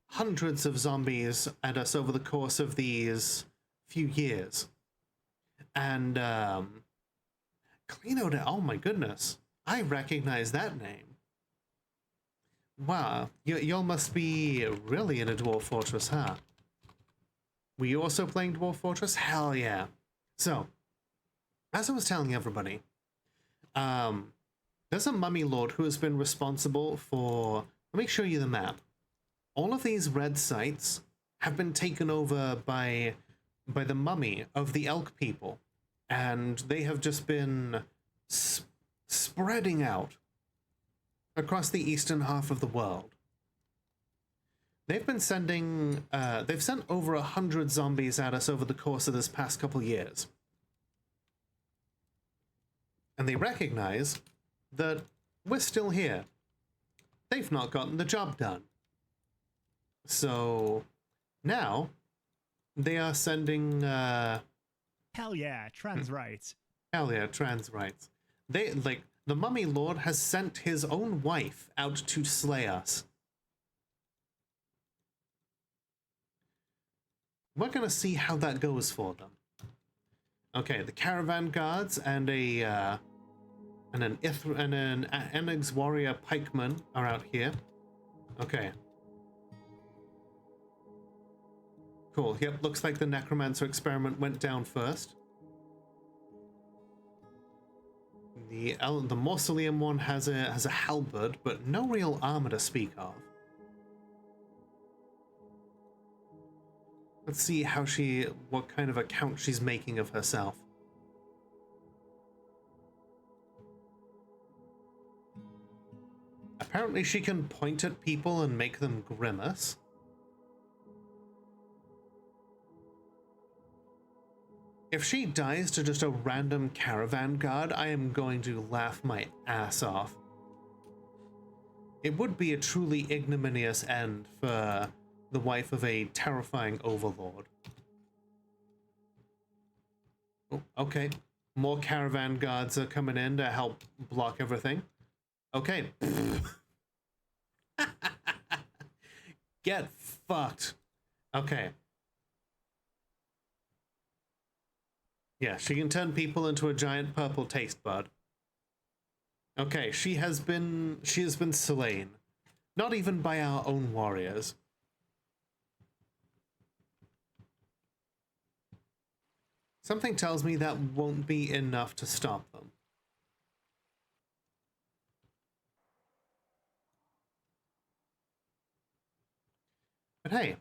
hundreds of zombies at us over the course of these few years. And Clino, oh my goodness, I recognize that name. Wow, y'all must be really in a Dwarf Fortress, huh? Were you also playing Dwarf Fortress? Hell yeah. So, as I was telling everybody, there's a mummy lord who has been responsible for... Let me show you the map. All of these red sites have been taken over by the mummy of the elk people. And they have just been spreading out across the eastern half of the world. They've been sending, they've sent over 100 zombies at us over the course of this past couple years. And they recognize that we're still here. They've not gotten the job done. So now they are sending, Hell yeah, trans rights. hell yeah, trans rights. They, like, the Mummy Lord has sent his own wife out to slay us. We're gonna see how that goes for them. Okay, the caravan guards and an Enig's warrior pikeman are out here. Okay. Cool. Yep, looks like the necromancer experiment went down first. The mausoleum one has a halberd, but no real armor to speak of. Let's see what kind of account she's making of herself. Apparently she can point at people and make them grimace. If she dies to just a random caravan guard, I am going to laugh my ass off. It would be a truly ignominious end for the wife of a terrifying overlord. Oh, okay. More caravan guards are coming in to help block everything. Okay. Get fucked. Okay. Yeah, she can turn people into a giant purple taste bud. Okay, she has been slain. Not even by our own warriors. Something tells me that won't be enough to stop them. But hey,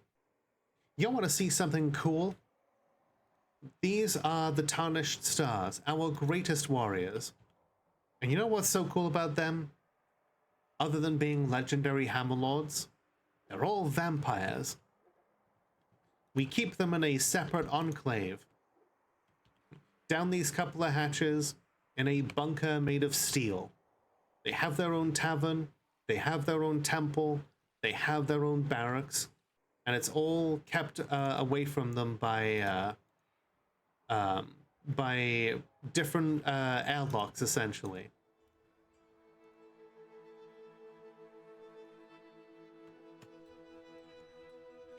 you want to see something cool? These are the Tarnished Stars, our greatest warriors. And you know what's so cool about them? Other than being legendary Hammerlords, they're all vampires. We keep them in a separate enclave. Down these couple of hatches, in a bunker made of steel. They have their own tavern, they have their own temple, they have their own barracks, and it's all kept away from them by different airlocks, essentially.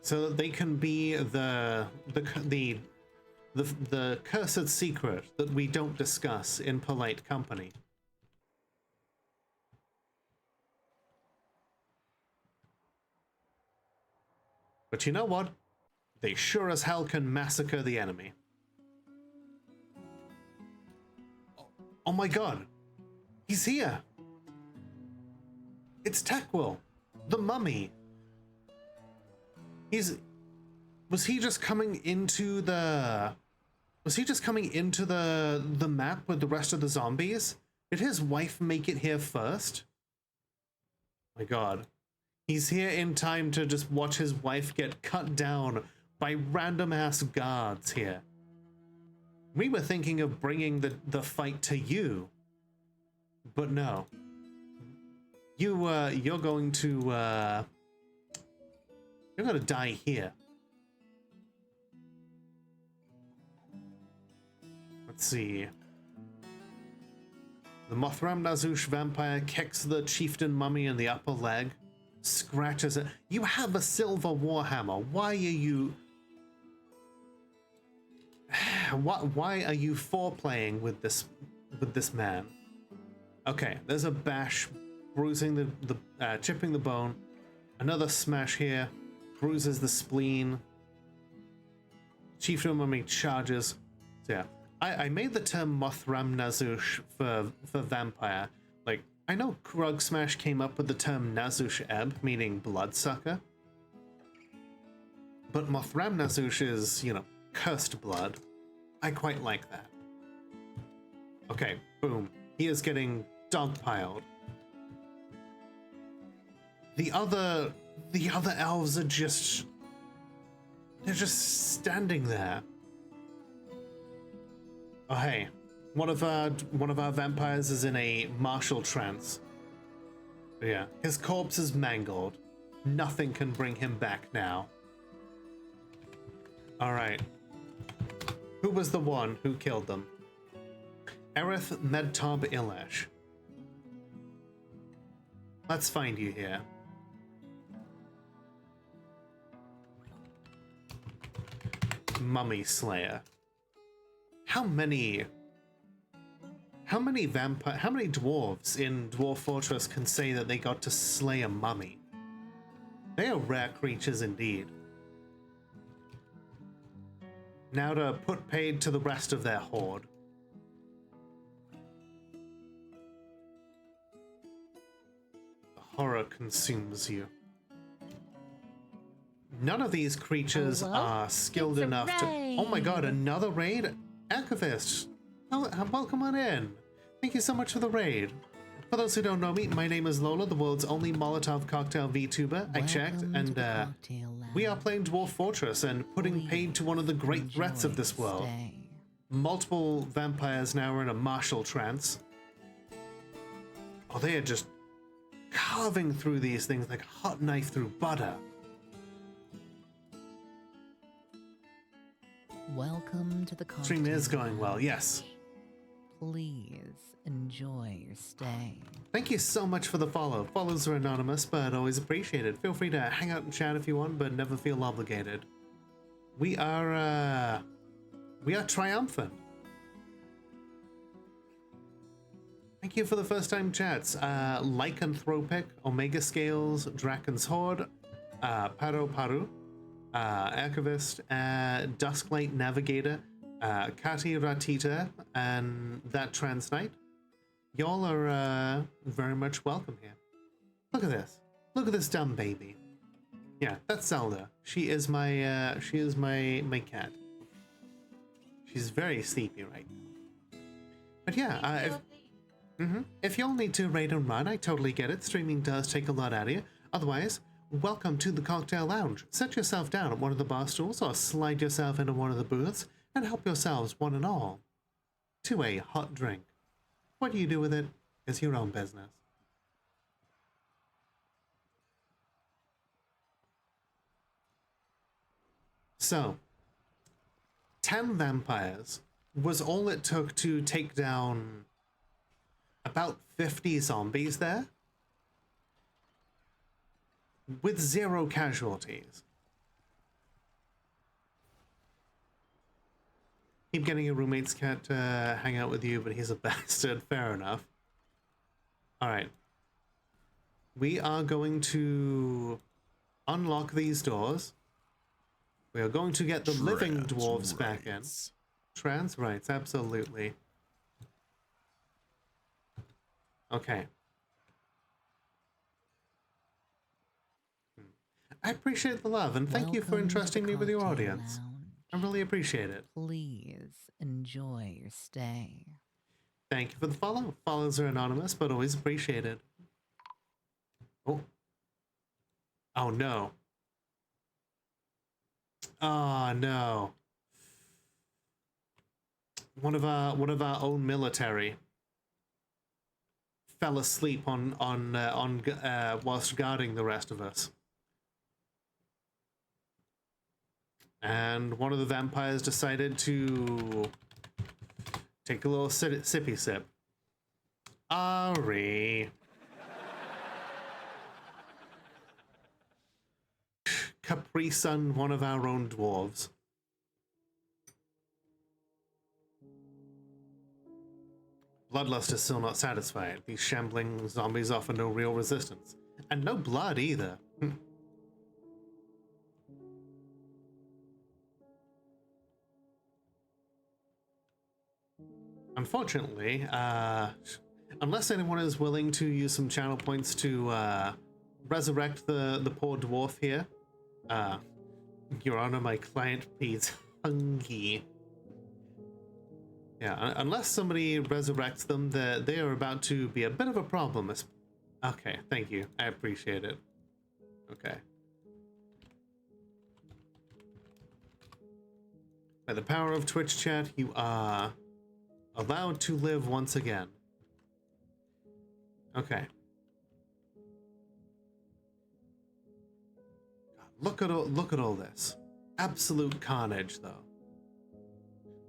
So that they can be the cursed secret that we don't discuss in polite company. But you know what? They sure as hell can massacre the enemy. Oh my god! He's here! It's Tekwil, the mummy. Was he just coming into the map with the rest of the zombies? Did his wife make it here first? My god. He's here in time to just watch his wife get cut down by random ass guards here. We were thinking of bringing the fight to you. But no. You're going to die here. Let's see. The Mothram Nazush vampire kicks the chieftain mummy in the upper leg, scratches it. You have a silver warhammer. Why are you foreplaying with this man? Okay, there's a bash, bruising chipping the bone. Another smash here, bruises the spleen. Chieftain mummy charges. So yeah. I made the term Mothram Nazush for vampire. Like, I know Krug Smash came up with the term Nazush Ebb, meaning bloodsucker. But Mothram Nazush is, cursed blood. I quite like that. Okay, boom. He is getting dogpiled. The the other elves are just... they're just standing there. Oh, hey. One of our vampires is in a martial trance. Yeah, his corpse is mangled. Nothing can bring him back now. Alright. Who was the one who killed them? Erith Medtob Ilesh. Let's find you here. Mummy Slayer. How many dwarves in Dwarf Fortress can say that they got to slay a mummy? They are rare creatures indeed. Now to put paid to the rest of their horde. The horror consumes you. None of these creatures Hello? are skilled It's a enough to... Oh my god, raid. another raid? Archivist, welcome on in. Thank you so much for the raid. For those who don't know me, my name is Lola, the world's only Molotov cocktail VTuber. I checked, Welcome to and the cocktail we are lounge. playing Dwarf Fortress and putting paid to one of the great threats of Enjoy this world. stay. Multiple vampires now are in a martial trance. Oh, they are just carving through these things like a hot knife through butter. Welcome to the cocktail Stream is going well, yes. Please enjoy your stay. Thank you so much for the follow. Follows are anonymous, but always appreciated. Feel free to hang out and chat if you want, but never feel obligated. We are triumphant. Thank you for the first time chats. Lycanthropic, Omega Scales, Draken's Horde, Paro Paru, Archivist, Dusklight Navigator, Kati Ratita, and That Trans Knight. Y'all are very much welcome here. Look at this. Look at this dumb baby. Yeah, that's Zelda. She is my cat. She's very sleepy right now. But yeah, if y'all need to raid and run, I totally get it. Streaming does take a lot out of you. Otherwise, welcome to the Cocktail Lounge. Sit yourself down at one of the bar stools or slide yourself into one of the booths and help yourselves, one and all, to a hot drink. What you do with it is your own business. So, 10 vampires was all it took to take down about 50 zombies there, with 0 casualties. Keep getting your roommate's cat to hang out with you, but he's a bastard. Fair enough. Alright. We are going to unlock these doors. We are going to get the living Trans dwarves back in. rights. Trans rights, absolutely. Okay. I appreciate the love, and thank you for Welcome to the entrusting me with your cocktail audience. lounge. I really appreciate it. Please enjoy your stay. Thank you for the follow. Follows are anonymous, but always appreciated. Oh. Oh no. Oh no. One of our own military fell asleep on whilst guarding the rest of us. And one of the vampires decided to take a little sippy sip. Ari. Capri Sun, one of our own dwarves. Bloodlust is still not satisfied. These shambling zombies offer no real resistance. And no blood either. Unfortunately, unless anyone is willing to use some channel points to resurrect the poor dwarf here, Your Honor, my client pleads hungry. Yeah, unless somebody resurrects them, they are about to be a bit of a problem. Okay, thank you. I appreciate it. Okay. By the power of Twitch chat, you are allowed to live once again. Okay. Look at all this. Absolute carnage, though.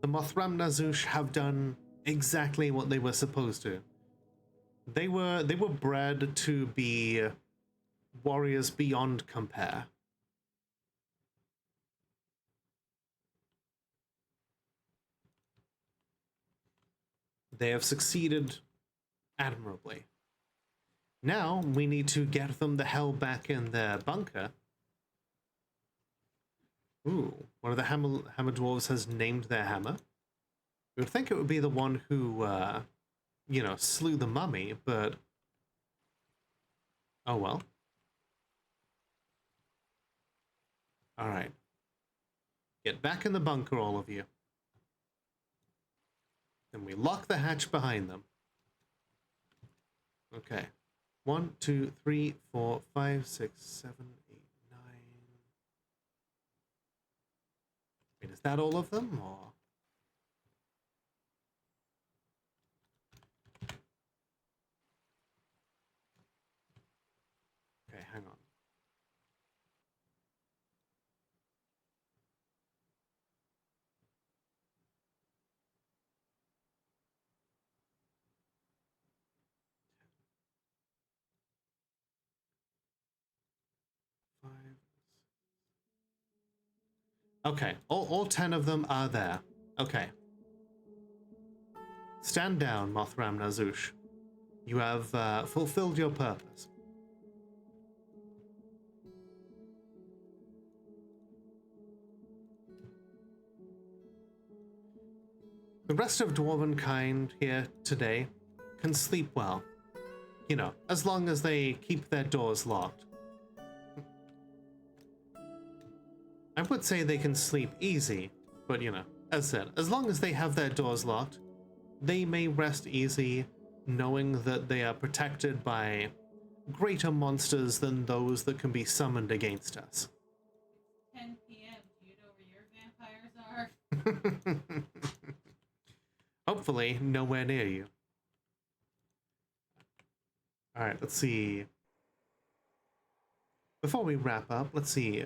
The Mothram Nazush have done exactly what they were supposed to. They were bred to be warriors beyond compare. They have succeeded admirably. Now we need to get them the hell back in their bunker. Ooh, one of the hammer dwarves has named their hammer. You would think it would be the one who, you know, slew the mummy, but oh well. All right. Get back in the bunker, all of you. And we lock the hatch behind them. Okay. 1, 2, 3, 4, 5, 6, 7, 8, 9. Wait, is that all of them, or? Okay, hang on. Okay, all 10 of them are there. Okay. Stand down, Mothram Nazush. You have fulfilled your purpose. The rest of Dwarven kind here today can sleep well. You know, as long as they keep their doors locked. I would say they can sleep easy, but you know, as said, as long as they have their doors locked, they may rest easy knowing that they are protected by greater monsters than those that can be summoned against us. 10 p.m. Do you know where your vampires are? Hopefully, nowhere near you. Alright, let's see. Before we wrap up, let's see.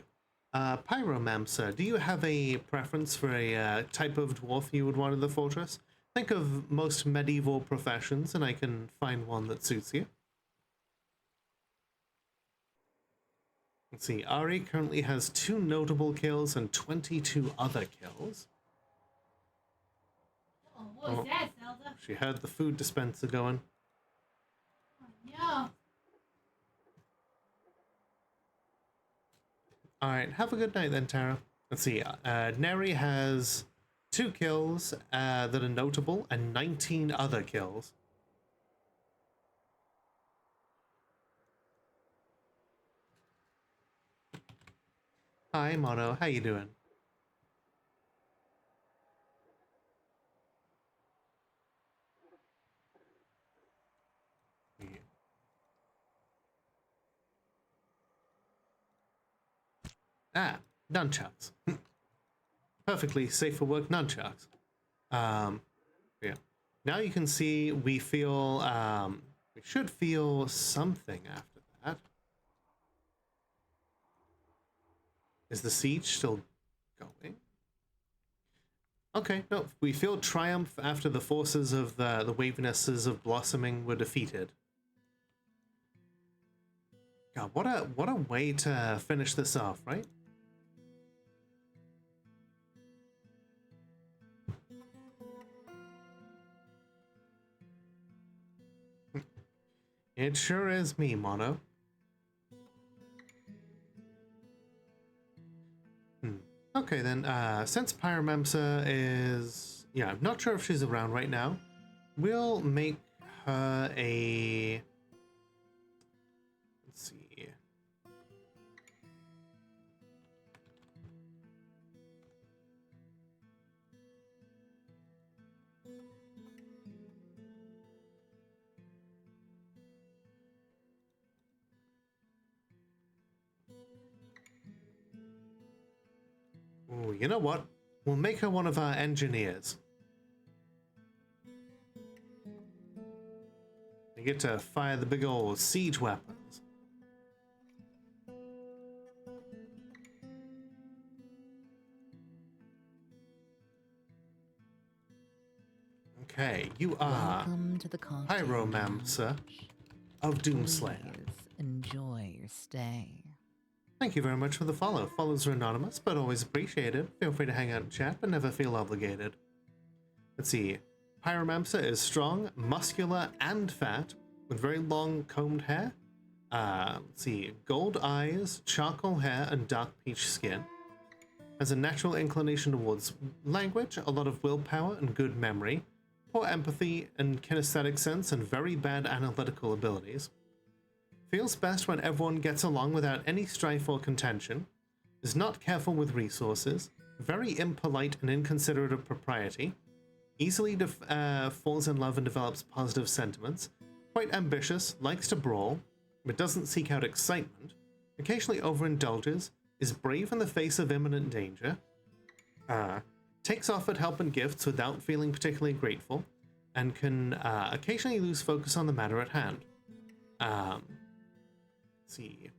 Pyromancer, do you have a preference for a type of dwarf you would want in the fortress? Think of most medieval professions, and I can find one that suits you. Let's see, Ari currently has 2 notable kills and 22 other kills. Oh, what was that, Zelda? She heard the food dispenser going. Oh, no. Alright, have a good night then, Tara. Let's see, Neri has 2 kills that are notable and 19 other kills. Hi, Mono. How you doing? Ah, nunchucks. Perfectly safe for work nunchucks. Yeah. Now you can see we feel, we should feel something after that. Is the siege still going? Okay, no, we feel triumph after the forces of the wavinesses of blossoming were defeated. God, what a way to finish this off, right? It sure is me, Mono. Okay then, since Pyromancer is... yeah, I'm not sure if she's around right now. We'll make her a... let's see... ooh, you know what? We'll make her one of our engineers. You get to fire the big old siege weapons. Okay, you are Welcome to the cocktail Pyromancer lounge. of Doomslayer. Please enjoy your stay. Thank you very much for the follow. Follows are anonymous, but always appreciated. Feel free to hang out and chat, but never feel obligated. Let's see. Pyromancer is strong, muscular, and fat, with very long combed hair. Let's see. Gold eyes, charcoal hair, and dark peach skin. Has a natural inclination towards language, a lot of willpower, and good memory. Poor empathy and kinesthetic sense, and very bad analytical abilities. Feels best when everyone gets along without any strife or contention. Is not careful with resources. Very impolite and inconsiderate of propriety. Easily falls in love and develops positive sentiments. Quite ambitious, likes to brawl, but doesn't seek out excitement. Occasionally overindulges. Is brave in the face of imminent danger. Takes off at help and gifts without feeling particularly grateful, and can occasionally lose focus on the matter at hand. Let's see.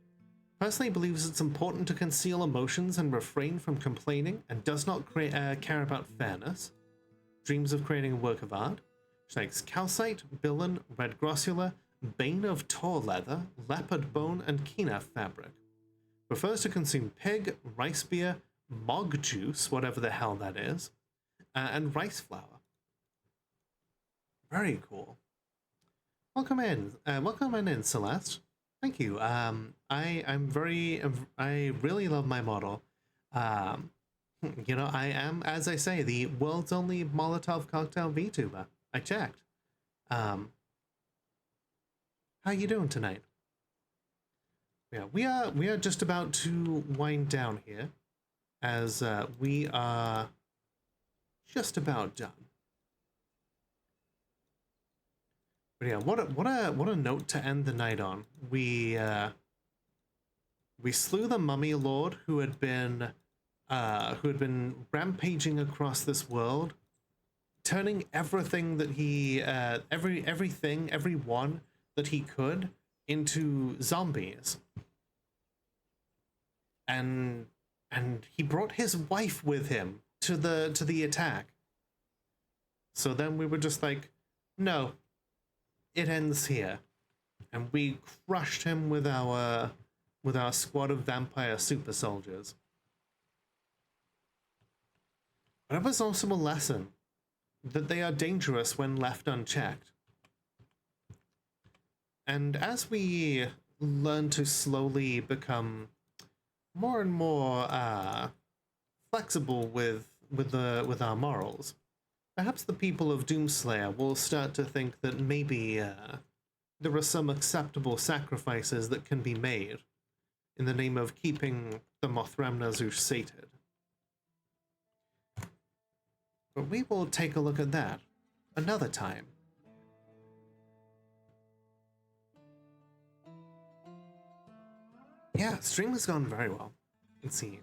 Personally believes it's important to conceal emotions and refrain from complaining, and does not care about fairness. Dreams of creating a work of art. She likes calcite, billen, red grossula, bane of tor leather, leopard bone, and kina fabric. Prefers to consume pig, rice beer, mog juice, whatever the hell that is, and rice flour. Very cool. Welcome in, Celeste. Thank you. I really love my model. You know, I am, as I say, the world's only Molotov cocktail VTuber. I checked. How you doing tonight? Yeah, we are just about to wind down here, as we are just about done. But yeah, what a note to end the night on. We slew the Mummy Lord who had been rampaging across this world, turning everything that he everyone that he could into zombies. And he brought his wife with him to the attack. So then we were just like, no, it ends here. And we crushed him with our squad of vampire super soldiers. But it was also a lesson that they are dangerous when left unchecked. And as we learn to slowly become more and more flexible with our morals, perhaps the people of Doomslayer will start to think that maybe there are some acceptable sacrifices that can be made in the name of keeping the Mothramnazush sated. But we will take a look at that another time. Yeah, stream has gone very well. Let's see.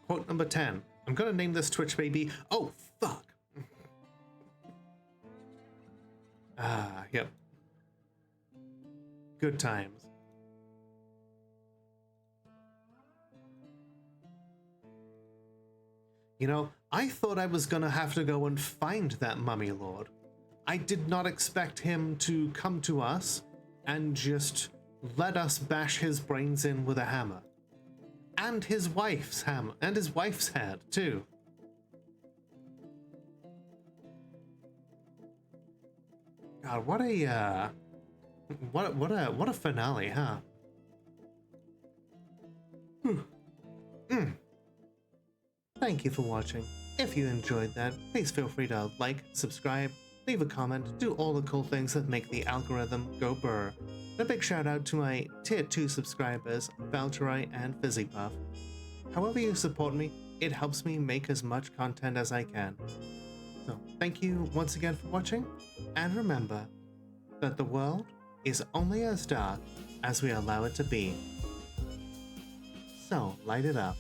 Quote number 10. I'm gonna name this Twitch baby. Oh, fuck. Yep. Good times. You know, I thought I was gonna have to go and find that Mummy Lord. I did not expect him to come to us and just let us bash his brains in with a hammer. And his wife's hammer. And his wife's head, too. God, what a finale, huh? Thank you for watching. If you enjoyed that, please feel free to like, subscribe, leave a comment, do all the cool things that make the algorithm go brr. And a big shout out to my tier 2 subscribers, Valterai and Fizzypuff. However you support me, it helps me make as much content as I can. So thank you once again for watching, and remember that the world is only as dark as we allow it to be. So light it up.